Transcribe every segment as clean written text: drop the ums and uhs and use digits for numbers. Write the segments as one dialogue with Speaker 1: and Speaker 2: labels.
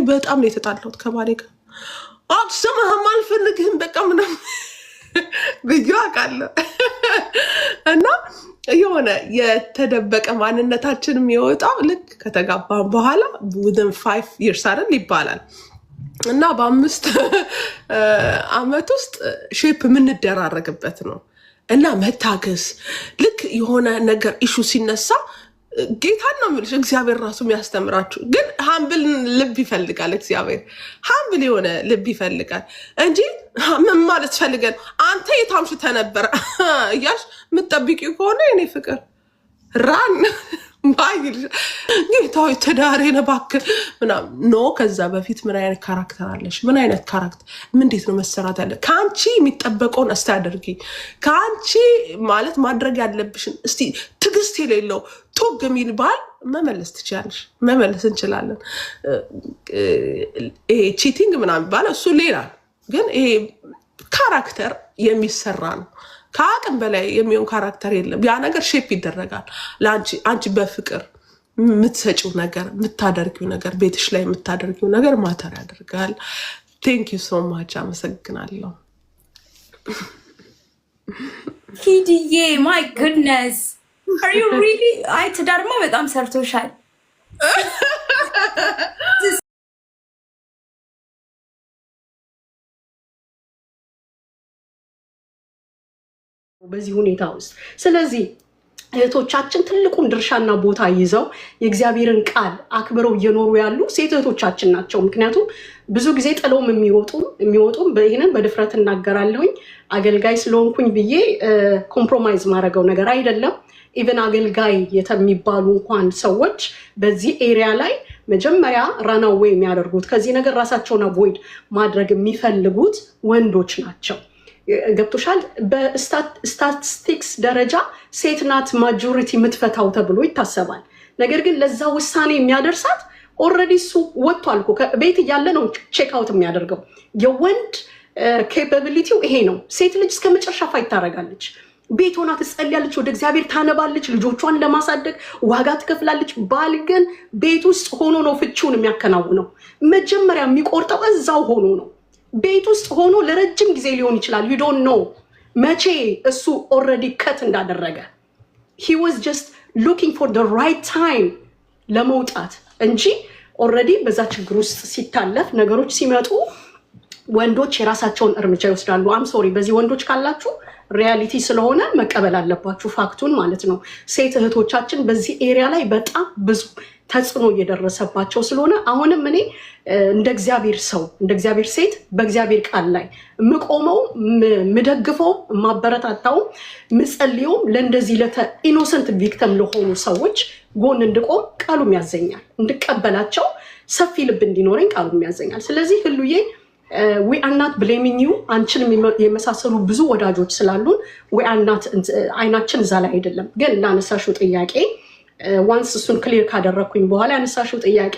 Speaker 1: በጣም ነው የተጣላሁት ከባሌ ጋር። አትሰማህም አልፈልግህም በቃ ምናምን ብዬ አውቃለሁ። እና የሆነ የተደበቀ ማንነታችን የሚወጣው ልክ ከተጋባን በኋላ within 5 years አይደል ይባላል። እና በ5 ዓመት ውስጥ ሼፕ የምንደራረግበት ነው። እና መታገስ ልክ የሆነ ነገር ኢሹ ሲነሳ ጌታን ነው የምልሽ እግዚአብሔር ራሱ የሚያስተምራችሁ። ግን ሀምብል ልብ ይፈልጋል። እግዚአብሔር ሀምብል የሆነ ልብ ይፈልጋል እንጂ ምን ማለት ፈልገን አንተ የታምሽተ ነበረ እያልሽ የምትጠብቂው ከሆነ የኔ ፍቅር ራን ባይል ጌታዊ ትዳሬን እባክህ ምናምን ኖ። ከዛ በፊት ምን አይነት ካራክተር አለሽ? ምን አይነት ካራክተር እንዴት ነው መሰራት ያለ? ከአንቺ የሚጠበቀውን እስቲ አድርጊ። ከአንቺ ማለት ማድረግ ያለብሽን እስቲ ትዕግስት የሌለው ቱግ የሚል ባል መመለስ ትችላለሽ። መመለስ እንችላለን። ይሄ ቺቲንግ ምናምን ባለ እሱ ሌላ፣ ግን ይሄ ካራክተር የሚሰራ ነው። ከአቅም በላይ የሚሆን ካራክተር የለም። ያ ነገር ሼፕ ይደረጋል ለአንቺ። አንቺ በፍቅር የምትሰጪው ነገር፣ የምታደርጊው ነገር፣ ቤትሽ ላይ የምታደርጊው ነገር ማተር ያደርጋል። ቴንክ ዩ ሶ ማች። አመሰግናለሁ
Speaker 2: ሂድዬ። ማይ ጉድነስ አር ዩ ሪሊ? አይ ትዳርማ በጣም ሰርቶሻል።
Speaker 3: በዚህ ሁኔታ ውስጥ ስለዚህ እህቶቻችን ትልቁን ድርሻና ቦታ ይዘው የእግዚአብሔርን ቃል አክብረው እየኖሩ ያሉ ሴት እህቶቻችን ናቸው። ምክንያቱም ብዙ ጊዜ ጥለውም የሚወጡም ይህንን በድፍረት እናገራለሁኝ። አገልጋይ ስለሆንኩኝ ብዬ ኮምፕሮማይዝ ማድረገው ነገር አይደለም። ኢቨን አገልጋይ የሚባሉ እንኳን ሰዎች በዚህ ኤሪያ ላይ መጀመሪያ ራናዌይ የሚያደርጉት ከዚህ ነገር ራሳቸውን አቮይድ ማድረግ የሚፈልጉት ወንዶች ናቸው። ገብቶሻል? በስታቲስቲክስ ደረጃ ሴት ናት ማጆሪቲ የምትፈታው ተብሎ ይታሰባል። ነገር ግን ለዛ ውሳኔ የሚያደርሳት ኦልሬዲ እሱ ወጥቷል እኮ ቤት እያለ ነው ቼክ አውት የሚያደርገው። የወንድ ኬፓቢሊቲው ይሄ ነው። ሴት ልጅ እስከ መጨረሻ ፋይት ታደርጋለች። ቤት ሆና ትጸልያለች፣ ወደ እግዚአብሔር ታነባለች፣ ልጆቿን ለማሳደግ ዋጋ ትከፍላለች። ባል ግን ቤት ውስጥ ሆኖ ነው ፍቺውን የሚያከናውነው። መጀመሪያ የሚቆርጠው እዛው ሆኖ ነው። ቤት ውስጥ ሆኖ ለረጅም ጊዜ ሊሆን ይችላል። ዩ ዶንት ኖ መቼ እሱ ኦልሬዲ ከት እንዳደረገ። ሂ ዋዝ ጀስት ሉኪንግ ፎር ዘ ራይት ታይም ለመውጣት እንጂ ኦልሬዲ በዛ ችግር ውስጥ ሲታለፍ ነገሮች ሲመጡ ወንዶች የራሳቸውን እርምጃ ይወስዳሉ። አም ሶሪ በዚህ ወንዶች ካላችሁ ሪያሊቲ ስለሆነ መቀበል አለባችሁ ፋክቱን ማለት ነው። ሴት እህቶቻችን በዚህ ኤሪያ ላይ በጣም ብዙ ተጽዕኖ እየደረሰባቸው ስለሆነ አሁንም እኔ እንደ እግዚአብሔር ሰው እንደ እግዚአብሔር ሴት በእግዚአብሔር ቃል ላይ የምቆመው የምደግፈው የማበረታታው የምጸልየውም ለእንደዚህ ኢኖሰንት ቪክተም ለሆኑ ሰዎች ጎን እንድቆም ቃሉም ያዘኛል። እንድቀበላቸው ሰፊ ልብ እንዲኖረኝ ቃሉም ያዘኛል። ስለዚህ ህሉዬ we are not blaming you። አንቺን የመሳሰሉ ብዙ ወዳጆች ስላሉን we are not አይናችን እዛ ላይ አይደለም። ግን ላነሳሽው ጥያቄ ዋንስ እሱን ክሊር ካደረኩኝ በኋላ ያነሳሽው ጥያቄ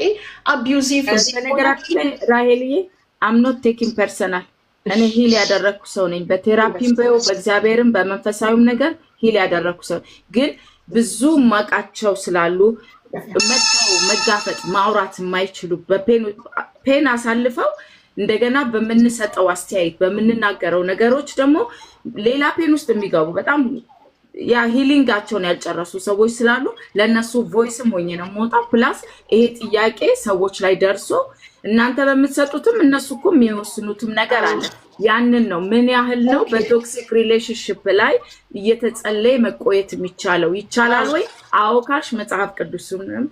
Speaker 3: አቢዩዚቭ
Speaker 2: ነገራችን ራሄልዬ I'm not taking personal። እኔ ሂል ያደረኩ ሰው ነኝ። በቴራፒም በእግዚአብሔርም በመንፈሳዊም ነገር ሂል ያደረኩ ሰው ግን ብዙ ማቃቸው ስላሉ መጥተው መጋፈጥ ማውራት የማይችሉ በፔን አሳልፈው እንደገና በምንሰጠው አስተያየት በምንናገረው ነገሮች ደግሞ ሌላ ፔን ውስጥ የሚገቡ በጣም ያ ሂሊንጋቸውን ያልጨረሱ ሰዎች ስላሉ ለነሱ ቮይስም ሆኜ ነው የምወጣው። ፕላስ ይሄ ጥያቄ ሰዎች ላይ ደርሶ እናንተ በምትሰጡትም እነሱ እኮ የሚወስኑትም ነገር አለ። ያንን ነው ምን ያህል ነው በቶክሲክ ሪሌሽንሽፕ ላይ እየተጸለየ መቆየት የሚቻለው? ይቻላል ወይ? አዎ ካልሽ መጽሐፍ ቅዱስንም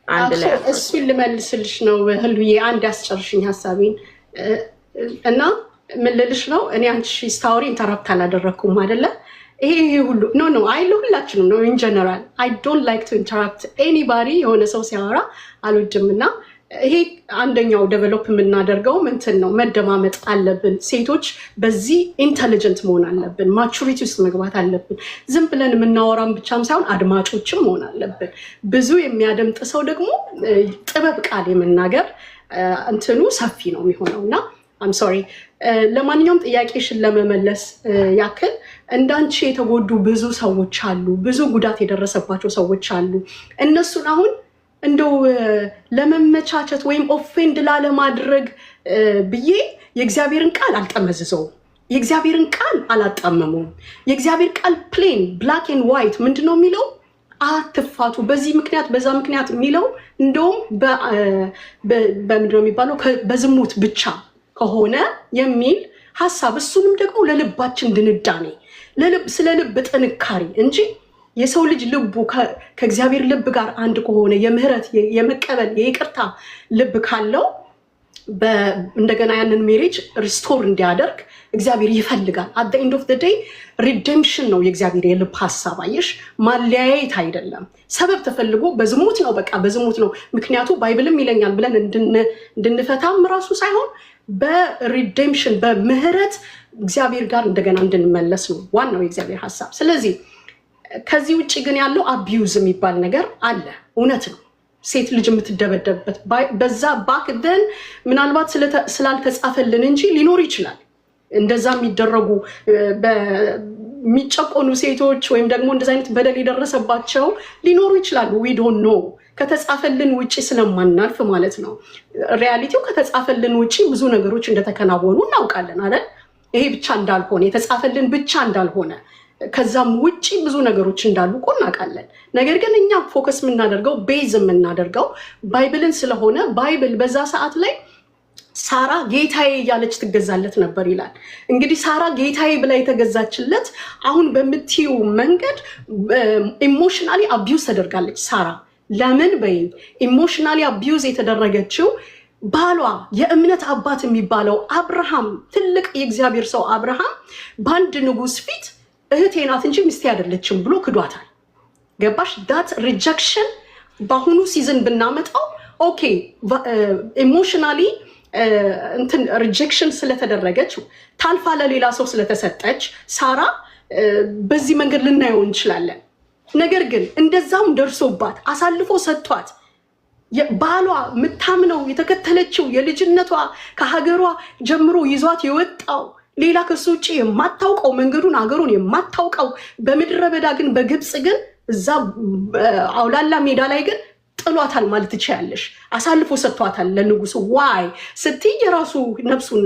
Speaker 2: አንድ ላይ
Speaker 3: እሱን ልመልስልሽ ነው ህልውዬ። አንድ ያስጨርሽኝ ሀሳቤን እና ምን ልልሽ ነው እኔ አንቺ ስታወሪ ኢንተራፕት አላደረኩም አይደለ? ይሄ ሁሉ ኖ አይ ለሁላችንም ነው ኢን ጀነራል። አይ ዶንት ላይክ ቱ ኢንተራፕት ኤኒባዲ። የሆነ ሰው ሲያወራ አልወድም እና ይሄ አንደኛው ዴቨሎፕ የምናደርገው እንትን ነው። መደማመጥ አለብን። ሴቶች በዚህ ኢንተሊጀንት መሆን አለብን። ማቹሪቲ ውስጥ መግባት አለብን። ዝም ብለን የምናወራም ብቻም ሳይሆን አድማጮችም መሆን አለብን። ብዙ የሚያደምጥ ሰው ደግሞ ጥበብ ቃል የመናገር እንትኑ ሰፊ ነው የሚሆነው እና አም ሶሪ። ለማንኛውም ጥያቄሽን ለመመለስ ያክል እንዳንቺ የተጎዱ ብዙ ሰዎች አሉ። ብዙ ጉዳት የደረሰባቸው ሰዎች አሉ። እነሱን አሁን እንደው ለመመቻቸት ወይም ኦፌንድ ላለማድረግ ብዬ የእግዚአብሔርን ቃል አልጠመዝዘውም። የእግዚአብሔርን ቃል አላጣመሙም። የእግዚአብሔር ቃል ፕሌን ብላክ ኤንድ ዋይት ምንድነው የሚለው? አትፋቱ፣ በዚህ ምክንያት በዛ ምክንያት የሚለው እንደውም በምንድነው የሚባለው? በዝሙት ብቻ ከሆነ የሚል ሀሳብ፣ እሱንም ደግሞ ለልባችን ድንዳኔ ስለ ልብ ጥንካሬ እንጂ የሰው ልጅ ልቡ ከእግዚአብሔር ልብ ጋር አንድ ከሆነ የምህረት የመቀበል የይቅርታ ልብ ካለው እንደገና ያንን ሜሬጅ ሪስቶር እንዲያደርግ እግዚአብሔር ይፈልጋል። አት ዘ ኤንድ ኦፍ ዘ ዴይ ሪዴምፕሽን ነው የእግዚአብሔር የልብ ሀሳብ። አየሽ፣ ማለያየት አይደለም። ሰበብ ተፈልጎ በዝሙት ነው በቃ በዝሙት ነው ምክንያቱ ባይብልም ይለኛል ብለን እንድንፈታም ራሱ ሳይሆን በሪዴምፕሽን በምህረት እግዚአብሔር ጋር እንደገና እንድንመለስ ነው ዋናው የእግዚአብሔር ሀሳብ። ስለዚህ ከዚህ ውጭ ግን ያለው አቢዩዝ የሚባል ነገር አለ። እውነት ነው፣ ሴት ልጅ የምትደበደብበት በዛ ባክ ደን ምናልባት ስላልተጻፈልን እንጂ ሊኖር ይችላል። እንደዛ የሚደረጉ የሚጨቆኑ ሴቶች ወይም ደግሞ እንደዚ አይነት በደል የደረሰባቸው ሊኖሩ ይችላሉ። ዊ ዶንት ኖ፣ ከተጻፈልን ውጭ ስለማናልፍ ማለት ነው። ሪያሊቲው ከተጻፈልን ውጭ ብዙ ነገሮች እንደተከናወኑ እናውቃለን አይደል? ይሄ ብቻ እንዳልሆነ የተጻፈልን ብቻ እንዳልሆነ ከዛም ውጪ ብዙ ነገሮች እንዳሉ እኮ እናውቃለን። ነገር ግን እኛ ፎከስ የምናደርገው ቤዝ የምናደርገው ባይብልን ስለሆነ ባይብል በዛ ሰዓት ላይ ሳራ ጌታዬ እያለች ትገዛለት ነበር ይላል። እንግዲህ ሳራ ጌታዬ ብላ የተገዛችለት አሁን በምትዩ መንገድ ኢሞሽናሊ አቢዩዝ ተደርጋለች ሳራ። ለምን በይ ኢሞሽናሊ አቢዩዝ የተደረገችው ባሏ የእምነት አባት የሚባለው አብርሃም፣ ትልቅ የእግዚአብሔር ሰው አብርሃም በአንድ ንጉሥ ፊት እህቴ ናት እንጂ ሚስቴ አይደለችም ብሎ ክዷታል። ገባሽ? ዳት ሪጀክሽን በአሁኑ ሲዝን ብናመጣው ኦኬ ኢሞሽናሊ እንትን ሪጀክሽን ስለተደረገች ታልፋ ለሌላ ሰው ስለተሰጠች ሳራ በዚህ መንገድ ልናየው እንችላለን። ነገር ግን እንደዛም ደርሶባት አሳልፎ ሰጥቷት ባሏ የምታምነው የተከተለችው የልጅነቷ ከሀገሯ ጀምሮ ይዟት የወጣው ሌላ ከሱ ውጭ የማታውቀው መንገዱን ሀገሩን የማታውቀው በምድረ በዳ ግን በግብፅ ግን እዛ አውላላ ሜዳ ላይ ግን ጥሏታል ማለት ትችያለሽ። አሳልፎ ሰጥቷታል ለንጉሱ። ዋይ ስትይ የራሱ ነፍሱን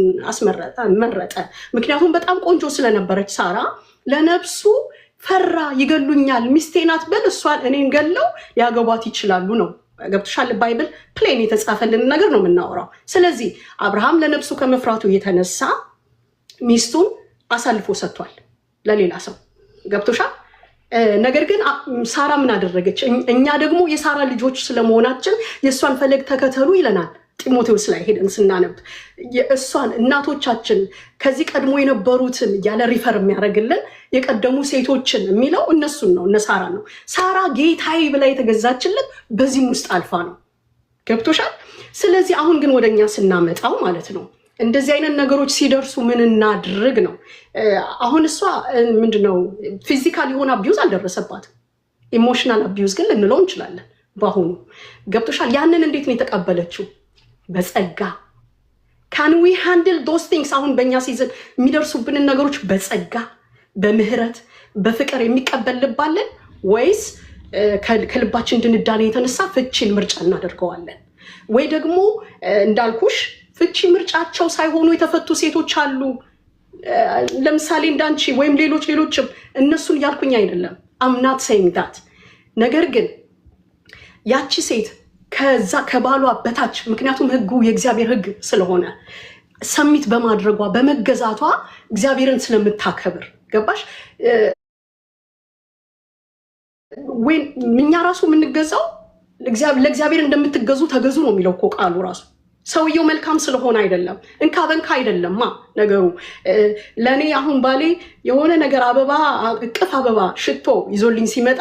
Speaker 3: መረጠ። ምክንያቱም በጣም ቆንጆ ስለነበረች ሳራ ለነፍሱ ፈራ። ይገሉኛል፣ ሚስቴ ናት በል እሷን እኔን ገለው ሊያገቧት ይችላሉ ነው። ገብቶሻል? ባይብል ፕሌን የተጻፈልን ነገር ነው የምናወራው። ስለዚህ አብርሃም ለነፍሱ ከመፍራቱ የተነሳ ሚስቱን አሳልፎ ሰጥቷል ለሌላ ሰው። ገብቶሻል? ነገር ግን ሳራ ምን አደረገች? እኛ ደግሞ የሳራ ልጆች ስለመሆናችን የእሷን ፈለግ ተከተሉ ይለናል ጢሞቴዎስ ላይ ሄደን ስናነብ። የእሷን እናቶቻችን ከዚህ ቀድሞ የነበሩትን ያለ ሪፈር የሚያደርግልን የቀደሙ ሴቶችን የሚለው እነሱን ነው፣ እነ ሳራ ነው። ሳራ ጌታዬ ብላ የተገዛችለት በዚህም ውስጥ አልፋ ነው። ገብቶሻል? ስለዚህ አሁን ግን ወደኛ ስናመጣው ማለት ነው እንደዚህ አይነት ነገሮች ሲደርሱ ምን እናድርግ ነው። አሁን እሷ ምንድነው ፊዚካል የሆነ አቢዩዝ አልደረሰባትም። ኢሞሽናል አቢዩዝ ግን ልንለው እንችላለን በአሁኑ። ገብቶሻል? ያንን እንዴት ነው የተቀበለችው? በጸጋ ካን ዊ ሃንድል ዶስ ቲንግስ። አሁን በእኛ ሲዝን የሚደርሱብንን ነገሮች በጸጋ በምህረት በፍቅር የሚቀበል ልባለን ወይስ ከልባችን ድንዳኔ የተነሳ ፍቺን ምርጫ እናደርገዋለን? ወይ ደግሞ እንዳልኩሽ ፍቺ ምርጫቸው ሳይሆኑ የተፈቱ ሴቶች አሉ። ለምሳሌ እንዳንቺ ወይም ሌሎችም እነሱን ያልኩኝ አይደለም። አምናት ሴይንግ ዳት። ነገር ግን ያቺ ሴት ከዛ ከባሏ በታች ምክንያቱም ህጉ የእግዚአብሔር ህግ ስለሆነ ሰሚት በማድረጓ በመገዛቷ እግዚአብሔርን ስለምታከብር ገባሽ? እኛ ራሱ የምንገዛው ለእግዚአብሔር እንደምትገዙ ተገዙ ነው የሚለው እኮ ቃሉ ራሱ። ሰውየው መልካም ስለሆነ አይደለም፣ እንካ በንካ አይደለማ ነገሩ። ለእኔ አሁን ባሌ የሆነ ነገር አበባ እቅፍ አበባ ሽቶ ይዞልኝ ሲመጣ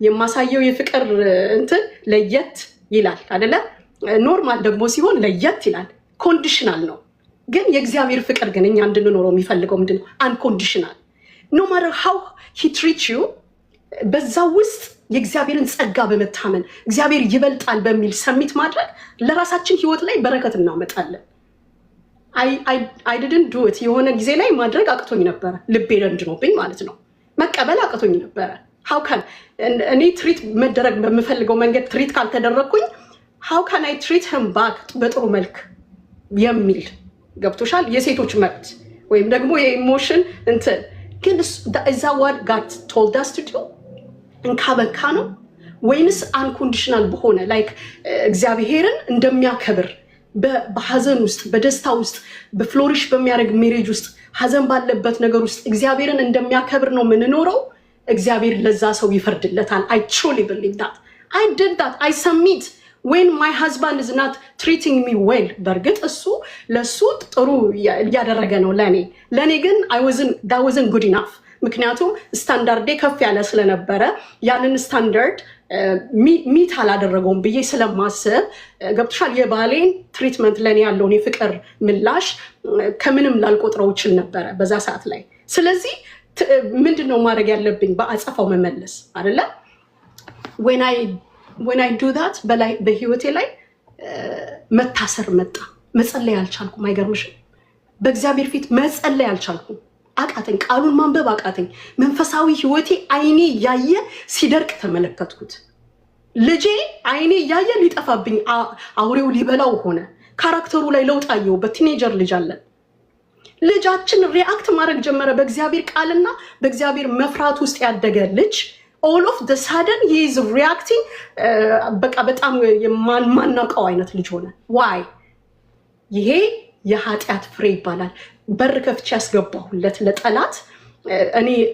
Speaker 3: የማሳየው የፍቅር እንትን ለየት ይላል አይደለ? ኖርማል ደግሞ ሲሆን ለየት ይላል። ኮንዲሽናል ነው። ግን የእግዚአብሔር ፍቅር ግን እኛ እንድንኖረው የሚፈልገው ምንድነው? አንኮንዲሽናል ኖ ማተር ሃው ሂ ትሪት ዩ። በዛ ውስጥ የእግዚአብሔርን ጸጋ በመታመን እግዚአብሔር ይበልጣል በሚል ሰሚት ማድረግ ለራሳችን ህይወት ላይ በረከት እናመጣለን። አይ ዲድንት ዱ ኢት። የሆነ ጊዜ ላይ ማድረግ አቅቶኝ ነበረ፣ ልቤ ደንድኖብኝ ማለት ነው። መቀበል አቅቶኝ ነበረ። how can እኔ ትሪት መደረግ በምፈልገው መንገድ ትሪት ካልተደረግኩኝ how can I treat him back በጥሩ መልክ የሚል ገብቶሻል። የሴቶች መብት ወይም ደግሞ የኢሞሽን እንትን ግን is that what God told us to do? እንካበካ ነው ወይንስ አንኮንዲሽናል በሆነ ላይክ እግዚአብሔርን እንደሚያከብር በሐዘን ውስጥ በደስታ ውስጥ በፍሎሪሽ በሚያደርግ ሜሬጅ ውስጥ ሐዘን ባለበት ነገር ውስጥ እግዚአብሔርን እንደሚያከብር ነው የምንኖረው? እግዚአብሔር ለዛ ሰው ይፈርድለታል። I truly believe that. I did that. I submit when my husband is not treating me well. በርግጥ እሱ ለሱ ጥሩ ያደረገ ነው ለኔ ግን that wasn't good enough. ምክንያቱም ስታንዳርዴ ከፍ ያለ ስለነበረ ያንን ስታንዳርድ ሚት አላደረገውም ብዬ ስለማስብ ገብቶሻል። የባሌን ትሪትመንት ለኔ ያለውን የፍቅር ምላሽ ከምንም ላልቆጥረው ይችል ነበረ በዛ ሰዓት ላይ። ስለዚህ ምንድነው ማድረግ ያለብኝ? በአጸፋው መመለስ አይደለ? when I do that በህይወቴ ላይ መታሰር መጣ። መጸለይ አልቻልኩም። አይገርምሽም? በእግዚአብሔር ፊት መጸለይ አልቻልኩም። አቃተኝ። ቃሉን ማንበብ አቃተኝ። መንፈሳዊ ህይወቴ አይኔ ያየ ሲደርቅ ተመለከትኩት። ልጄ አይኔ ያየ ሊጠፋብኝ አውሬው ሊበላው ሆነ። ካራክተሩ ላይ ለውጥ አየሁበት። ቲኔጀር ልጅ አለን። ልጃችን ሪአክት ማድረግ ጀመረ በእግዚአብሔር ቃልና በእግዚአብሔር መፍራት ውስጥ ያደገ ልጅ all of the sudden he is reacting በቃ በጣም የማናውቀው አይነት ልጅ ሆነ። why? ይሄ የኃጢአት ፍሬ ይባላል። በር ከፍቼ ያስገባሁለት ለጠላት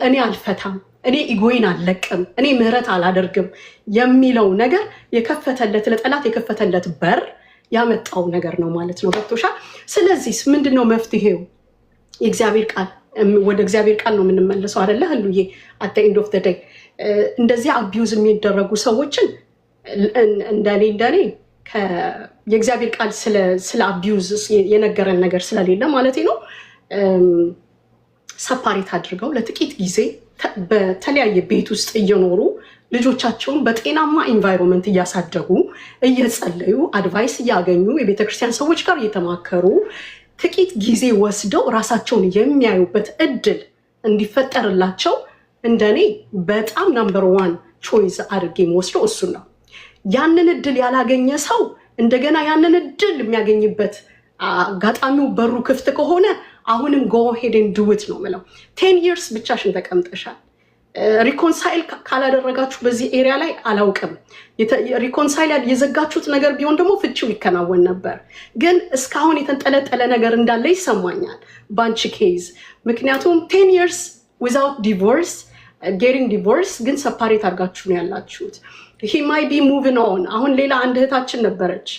Speaker 3: እኔ አልፈታም፣ እኔ ኢጎይን አልለቅም፣ እኔ ምህረት አላደርግም የሚለው ነገር የከፈተለት ለጠላት የከፈተለት በር ያመጣው ነገር ነው ማለት ነው። ገብቶሻል? ስለዚህ ምንድነው መፍትሄው? የእግዚአብሔር ቃል ወደ እግዚአብሔር ቃል ነው የምንመለሰው አይደለ? ህሉዬ at the end of the day እንደዚህ አቢዩዝ የሚደረጉ ሰዎችን እንደኔ የእግዚአብሔር ቃል ስለ አቢዩዝ የነገረን ነገር ስለሌለ ማለት ነው ሰፓሬት አድርገው ለጥቂት ጊዜ በተለያየ ቤት ውስጥ እየኖሩ ልጆቻቸውን በጤናማ ኢንቫይሮንመንት እያሳደጉ እየጸለዩ አድቫይስ እያገኙ የቤተክርስቲያን ሰዎች ጋር እየተማከሩ ጥቂት ጊዜ ወስደው ራሳቸውን የሚያዩበት እድል እንዲፈጠርላቸው እንደኔ በጣም ነምበር 1 ቾይስ አድርጌ ወስዶ እሱ ነው። ያንን እድል ያላገኘ ሰው እንደገና ያንን እድል የሚያገኝበት አጋጣሚው በሩ ክፍት ከሆነ አሁንም go ahead and do it ነው ማለት 10 years ብቻሽን ተቀምጠሻል። ሪኮንሳይል ካላደረጋችሁ በዚህ ኤሪያ ላይ አላውቅም። ሪኮንሳይል የዘጋችሁት ነገር ቢሆን ደግሞ ፍቺው ይከናወን ነበር። ግን እስካሁን የተንጠለጠለ ነገር እንዳለ ይሰማኛል ባንቺ ኬዝ። ምክንያቱም 10 years without divorce getting divorce ግን ሰፓሬት አድርጋችሁ ነው ያላችሁት። he might be moving on። አሁን ሌላ አንድ እህታችን ነበረች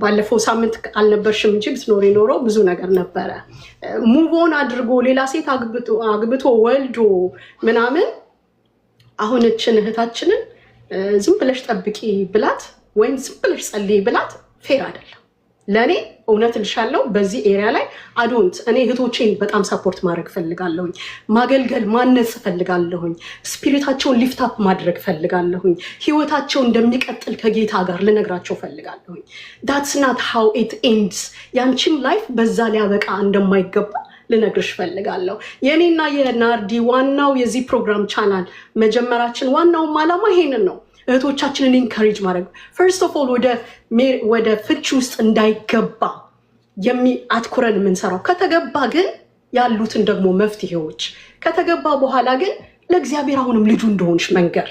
Speaker 3: ባለፈው ሳምንት አልነበርሽም እንጂ ብትኖሪ ኖሮ ብዙ ነገር ነበረ። ሙቭ ኦን አድርጎ ሌላ ሴት አግብቶ ወልዶ ምናምን አሁን እችን እህታችንን ዝም ብለሽ ጠብቂ ብላት ወይም ዝም ብለሽ ጸልይ ብላት ፌር አይደለም። ለኔ እውነት ልሻለው በዚህ ኤሪያ ላይ አዶንት እኔ እህቶቼን በጣም ሰፖርት ማድረግ ፈልጋለሁኝ። ማገልገል ማነጽ ፈልጋለሁኝ። ስፒሪታቸውን ሊፍት አፕ ማድረግ ፈልጋለሁኝ። ህይወታቸው እንደሚቀጥል ከጌታ ጋር ልነግራቸው ፈልጋለሁኝ። that's not how it ends። ያንቺም ላይፍ በዛ ሊያበቃ እንደማይገባ ልነግርሽ ፈልጋለሁ። የኔና የናርዲ ዋናው የዚህ ፕሮግራም ቻናል መጀመራችን ዋናው ዓላማ ይሄንን ነው። እህቶቻችንን ኢንካሬጅ ማድረግ ፈርስት ኦፍ ኦል ወደ ፍቺ ውስጥ እንዳይገባ አትኩረን የምንሰራው። ከተገባ ግን ያሉትን ደግሞ መፍትሄዎች ከተገባ በኋላ ግን ለእግዚአብሔር አሁንም ልጁ እንደሆንሽ መንገር፣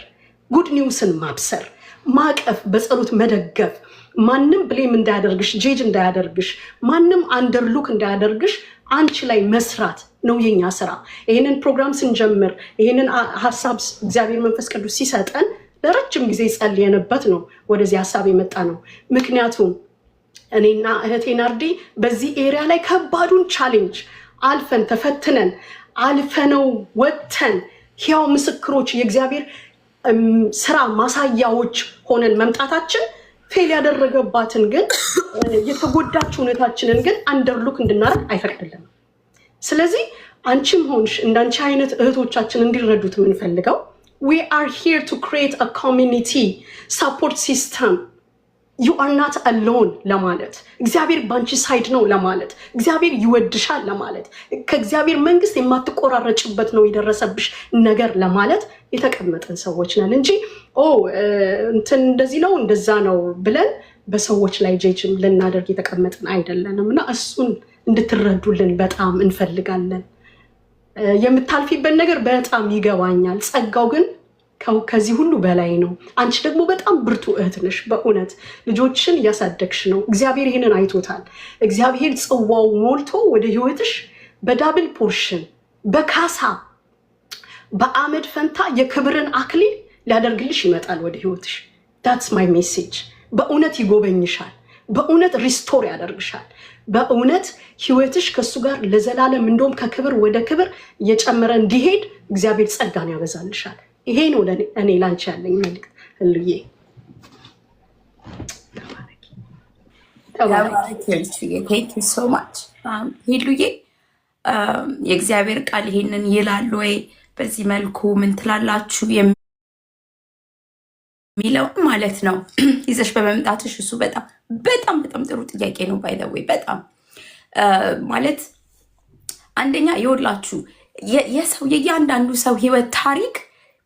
Speaker 3: ጉድ ኒውስን ማብሰር፣ ማቀፍ፣ በጸሎት መደገፍ፣ ማንም ብሌም እንዳያደርግሽ፣ ጄጅ እንዳያደርግሽ፣ ማንም አንደርሉክ እንዳያደርግሽ አንቺ ላይ መስራት ነው የኛ ስራ። ይህንን ፕሮግራም ስንጀምር ይህንን ሀሳብ እግዚአብሔር መንፈስ ቅዱስ ሲሰጠን ለረጅም ጊዜ ጸልየንበት ነው ወደዚህ ሀሳብ የመጣ ነው። ምክንያቱም እኔና እህቴ ናርዲ በዚህ ኤሪያ ላይ ከባዱን ቻሌንጅ አልፈን ተፈትነን አልፈነው ወጥተን ሕያው ምስክሮች የእግዚአብሔር ስራ ማሳያዎች ሆነን መምጣታችን ፌል ያደረገባትን ግን የተጎዳች እውነታችንን ግን አንደርሉክ እንድናረግ አይፈቅድልንም። ስለዚህ አንቺም ሆንሽ እንዳንቺ አይነት እህቶቻችን እንዲረዱት የምንፈልገው we are here to create a community support system ዩ አር ናት አሎን ለማለት፣ እግዚአብሔር ባንቺ ሳይድ ነው ለማለት፣ እግዚአብሔር ይወድሻል ለማለት፣ ከእግዚአብሔር መንግስት የማትቆራረጭበት ነው የደረሰብሽ ነገር ለማለት የተቀመጠን ሰዎች ነን እንጂ እንትን እንደዚህ ነው እንደዛ ነው ብለን በሰዎች ላይ ጄጅም ልናደርግ የተቀመጠን አይደለንም። እና እሱን እንድትረዱልን በጣም እንፈልጋለን። የምታልፊበት ነገር በጣም ይገባኛል። ጸጋው ግን ከዚህ ሁሉ በላይ ነው። አንቺ ደግሞ በጣም ብርቱ እህት ነሽ። በእውነት ልጆችን እያሳደግሽ ነው። እግዚአብሔር ይህንን አይቶታል። እግዚአብሔር ጽዋው ሞልቶ ወደ ህይወትሽ በዳብል ፖርሽን በካሳ በአመድ ፈንታ የክብርን አክሊል ሊያደርግልሽ ይመጣል ወደ ህይወትሽ። ዳትስ ማይ ሜሴጅ። በእውነት ይጎበኝሻል። በእውነት ሪስቶር ያደርግሻል። በእውነት ህይወትሽ ከሱ ጋር ለዘላለም እንደውም ከክብር ወደ ክብር እየጨመረ እንዲሄድ እግዚአብሔር ጸጋን ያበዛልሻል። ይሄ ነው እኔ ላንቺ ያለኝ መልእክት። ህልዬ
Speaker 4: ቴንክ ዩ ሶ ማች ሄሉዬ። የእግዚአብሔር ቃል ይሄንን ይላል ወይ? በዚህ መልኩ ምን ትላላችሁ የሚለው ማለት ነው ይዘሽ በመምጣትሽ እሱ በጣም በጣም በጣም ጥሩ ጥያቄ ነው። ባይ ዘ ዌይ በጣም ማለት አንደኛ ይወላችሁ የሰው የእያንዳንዱ ሰው ህይወት ታሪክ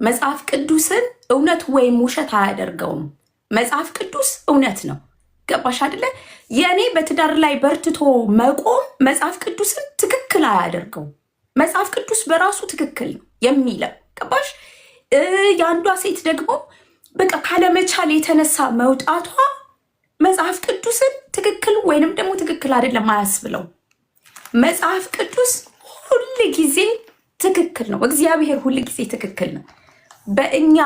Speaker 4: መጽሐፍ ቅዱስን እውነት ወይም ውሸት አያደርገውም። መጽሐፍ ቅዱስ እውነት ነው። ገባሽ አይደለ? የእኔ በትዳር ላይ በርትቶ መቆም መጽሐፍ ቅዱስን ትክክል አያደርገው። መጽሐፍ ቅዱስ በራሱ ትክክል ነው የሚለው ገባሽ? የአንዷ ሴት ደግሞ በቃ ካለመቻል የተነሳ መውጣቷ መጽሐፍ ቅዱስን ትክክል ወይንም ደግሞ ትክክል አይደለም አያስብለው። መጽሐፍ ቅዱስ ሁል ጊዜ ትክክል ነው። እግዚአብሔር ሁል ጊዜ ትክክል ነው። በእኛ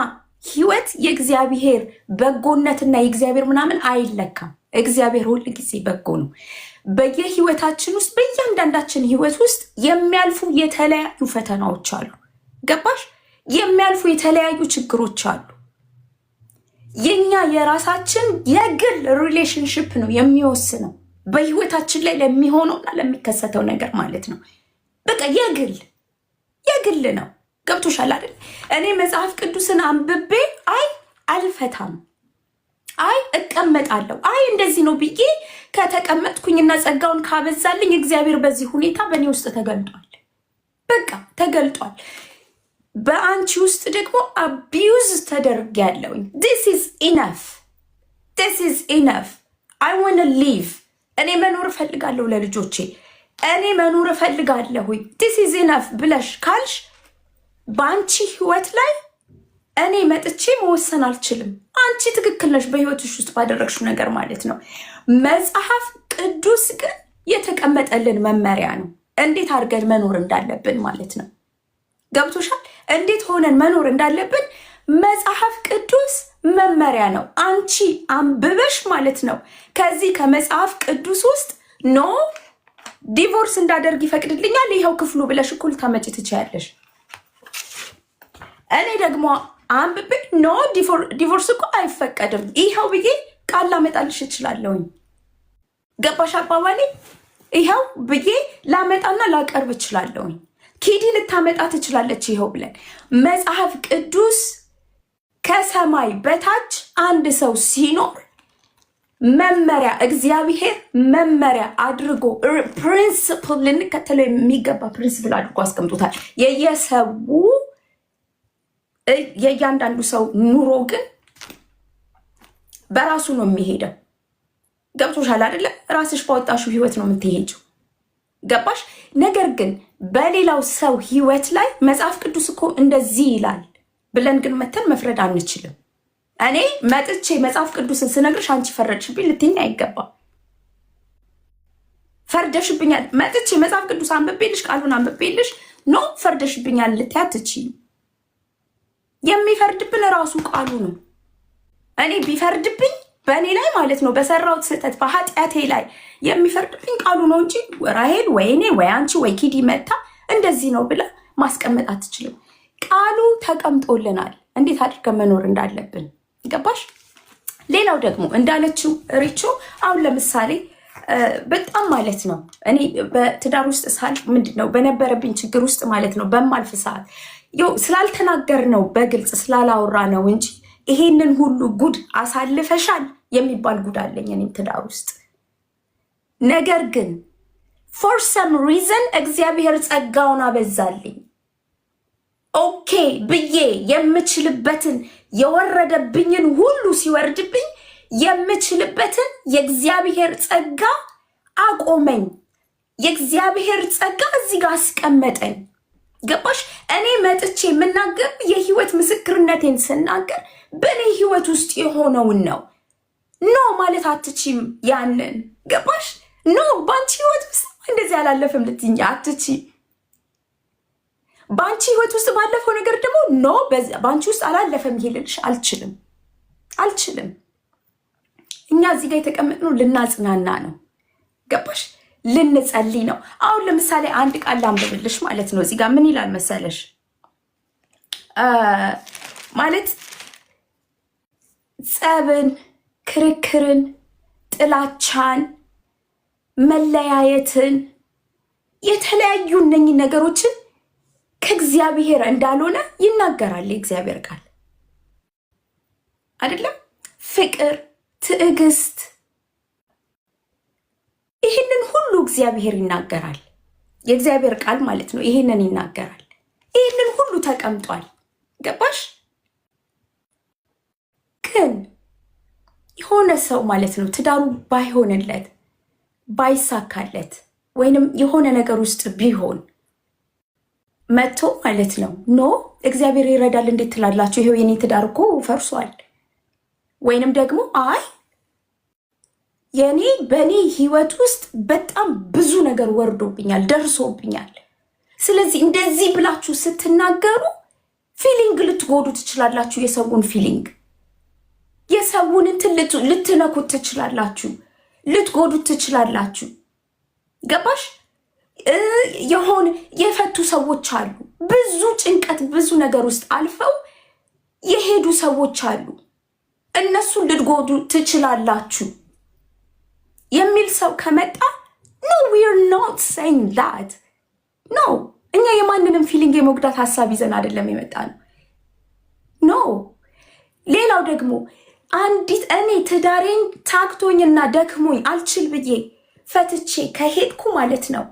Speaker 4: ህይወት የእግዚአብሔር በጎነትና የእግዚአብሔር ምናምን አይለካም። እግዚአብሔር ሁል ጊዜ በጎ ነው። በየህይወታችን ውስጥ በእያንዳንዳችን ህይወት ውስጥ የሚያልፉ የተለያዩ ፈተናዎች አሉ። ገባሽ? የሚያልፉ የተለያዩ ችግሮች አሉ። የኛ የራሳችን የግል ሪሌሽንሽፕ ነው የሚወስነው በህይወታችን ላይ ለሚሆነውና ለሚከሰተው ነገር ማለት ነው። በቃ የግል ነው። ገብቶሻል አይደል? እኔ መጽሐፍ ቅዱስን አንብቤ አልፈታም፣ እቀመጣለሁ፣ እንደዚህ ነው ብዬ ከተቀመጥኩኝና ጸጋውን ካበዛልኝ እግዚአብሔር በዚህ ሁኔታ በእኔ ውስጥ ተገልጧል። በቃ ተገልጧል። በአንቺ ውስጥ ደግሞ አቢዩዝ ተደርጊያለሁኝ። this is enough I want to live። እኔ መኖር እፈልጋለሁ ለልጆቼ፣ እኔ መኖር እፈልጋለሁኝ this is enough ብለሽ ካልሽ በአንቺ ህይወት ላይ እኔ መጥቼ መወሰን አልችልም። አንቺ ትክክል ነሽ በህይወትሽ ውስጥ ባደረግሽው ነገር ማለት ነው። መጽሐፍ ቅዱስ ግን የተቀመጠልን መመሪያ ነው፣ እንዴት አድርገን መኖር እንዳለብን ማለት ነው። ገብቶሻል? እንዴት ሆነን መኖር እንዳለብን መጽሐፍ ቅዱስ መመሪያ ነው። አንቺ አንብበሽ ማለት ነው ከዚህ ከመጽሐፍ ቅዱስ ውስጥ ኖ ዲቮርስ እንዳደርግ ይፈቅድልኛል ይኸው ክፍሉ ብለሽ እኩል ታመጪ ትችያለሽ። እኔ ደግሞ አንብቤ ኖ ዲቮርስ እኮ አይፈቀድም ይኸው ብዬ ቃል ላመጣልሽ እችላለሁኝ። ገባሽ አባባሌ? ይኸው ብዬ ላመጣና ላቀርብ እችላለሁኝ። ኪዲ ልታመጣ ትችላለች ይኸው ብለን መጽሐፍ ቅዱስ ከሰማይ በታች አንድ ሰው ሲኖር መመሪያ እግዚአብሔር መመሪያ አድርጎ ፕሪንስፕል ልንከተለው የሚገባ ፕሪንስፕል አድርጎ አስቀምጦታል። የእያንዳንዱ ሰው ኑሮ ግን በራሱ ነው የሚሄደው። ገብቶሻል አይደለ? ራስሽ ባወጣሹ ህይወት ነው የምትሄጂው። ገባሽ? ነገር ግን በሌላው ሰው ህይወት ላይ መጽሐፍ ቅዱስ እኮ እንደዚህ ይላል ብለን ግን መተን መፍረድ አንችልም። እኔ መጥቼ መጽሐፍ ቅዱስን ስነግርሽ አንቺ ፈረድሽብኝ ልትይኝ አይገባም። ፈርደሽብኛል መጥቼ መጽሐፍ ቅዱስ አንብቤልሽ ቃሉን አንብቤልሽ ኖ ፈርደሽብኛል ልትይ አትችይም። የሚፈርድብን ራሱ ቃሉ ነው። እኔ ቢፈርድብኝ በእኔ ላይ ማለት ነው በሰራሁት ስህተት በኃጢአቴ ላይ የሚፈርድብኝ ቃሉ ነው እንጂ ራሄል ወይ እኔ ወይ አንቺ ወይ ኪዲ መታ እንደዚህ ነው ብላ ማስቀመጥ አትችልም። ቃሉ ተቀምጦልናል እንዴት አድርገን መኖር እንዳለብን። ገባሽ? ሌላው ደግሞ እንዳለችው ሪቾ አሁን ለምሳሌ በጣም ማለት ነው እኔ በትዳር ውስጥ ሳል ምንድነው በነበረብኝ ችግር ውስጥ ማለት ነው በማልፍ ሰዓት ስላልተናገር ነው በግልጽ ስላላወራ ነው እንጂ ይሄንን ሁሉ ጉድ አሳልፈሻል የሚባል ጉድ አለኝ እኔም ትዳር ውስጥ። ነገር ግን ፎር ሰም ሪዘን እግዚአብሔር ጸጋውን አበዛልኝ። ኦኬ ብዬ የምችልበትን የወረደብኝን ሁሉ ሲወርድብኝ የምችልበትን የእግዚአብሔር ጸጋ አቆመኝ። የእግዚአብሔር ጸጋ እዚህ ጋር አስቀመጠኝ። ገባሽ? እኔ መጥቼ የምናገር የህይወት ምስክርነቴን ስናገር በእኔ ህይወት ውስጥ የሆነውን ነው። ኖ ማለት አትችም። ያንን ገባሽ? ኖ በአንቺ ህይወት ውስጥ እንደዚህ አላለፈም ልትይኝ አትችም። በአንቺ ህይወት ውስጥ ባለፈው ነገር ደግሞ ኖ በአንቺ ውስጥ አላለፈም ይሄ ልልሽ አልችልም። እኛ እዚህ ጋር የተቀመጥነው ልናጽናና ነው። ገባሽ? ልንጸልይ ነው። አሁን ለምሳሌ አንድ ቃል ላንብብልሽ ማለት ነው። እዚህ ጋር ምን ይላል መሰለሽ? ማለት ጸብን፣ ክርክርን፣ ጥላቻን፣ መለያየትን፣ የተለያዩ እነኚህ ነገሮችን ከእግዚአብሔር እንዳልሆነ ይናገራል የእግዚአብሔር ቃል አይደለም? ፍቅር፣ ትዕግስት፣ ይህንን ሁሉ እግዚአብሔር ይናገራል። የእግዚአብሔር ቃል ማለት ነው። ይህንን ይናገራል። ይህንን ሁሉ ተቀምጧል። ገባሽ? ግን የሆነ ሰው ማለት ነው ትዳሩ ባይሆንለት ባይሳካለት ወይንም የሆነ ነገር ውስጥ ቢሆን መጥቶ ማለት ነው ኖ እግዚአብሔር ይረዳል እንዴት ትላላችሁ? ይሄው የኔ ትዳር እኮ ፈርሷል። ወይንም ደግሞ አይ በእኔ ህይወት ውስጥ በጣም ብዙ ነገር ወርዶብኛል፣ ደርሶብኛል። ስለዚህ እንደዚህ ብላችሁ ስትናገሩ ፊሊንግ ልትጎዱ ትችላላችሁ። የሰውን ፊሊንግ የሰውን እንትን ልትነኩት ትችላላችሁ፣ ልትጎዱት ትችላላችሁ። ገባሽ? የሆነ የፈቱ ሰዎች አሉ። ብዙ ጭንቀት፣ ብዙ ነገር ውስጥ አልፈው የሄዱ ሰዎች አሉ። እነሱን ልትጎዱ ትችላላችሁ የሚል ሰው ከመጣ no we're not saying that no እኛ የማንንም ፊሊንግ የመጉዳት ሀሳብ ይዘን አይደለም የመጣ ነው። ኖ ሌላው ደግሞ አንዲት እኔ ትዳሬን ታክቶኝና ደክሞኝ አልችል ብዬ ፈትቼ ከሄድኩ ማለት ነው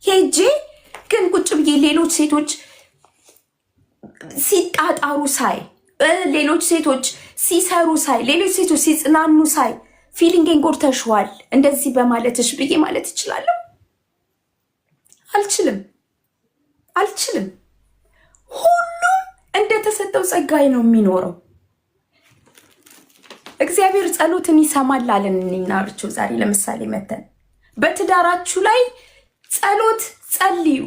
Speaker 4: ሄጄ ግን ቁጭ ብዬ ሌሎች ሴቶች ሲጣጣሩ ሳይ፣ ሌሎች ሴቶች ሲሰሩ ሳይ፣ ሌሎች ሴቶች ሲጽናኑ ሳይ ፊሊንጌን ጎድተሽዋል እንደዚህ በማለትሽ ብዬ ማለት እችላለሁ? አልችልም። ሁሉም እንደተሰጠው ጸጋይ ነው የሚኖረው። እግዚአብሔር ጸሎትን ይሰማል አለን እናርቸው። ዛሬ ለምሳሌ መተን በትዳራችሁ ላይ ጸሎት ጸልዩ።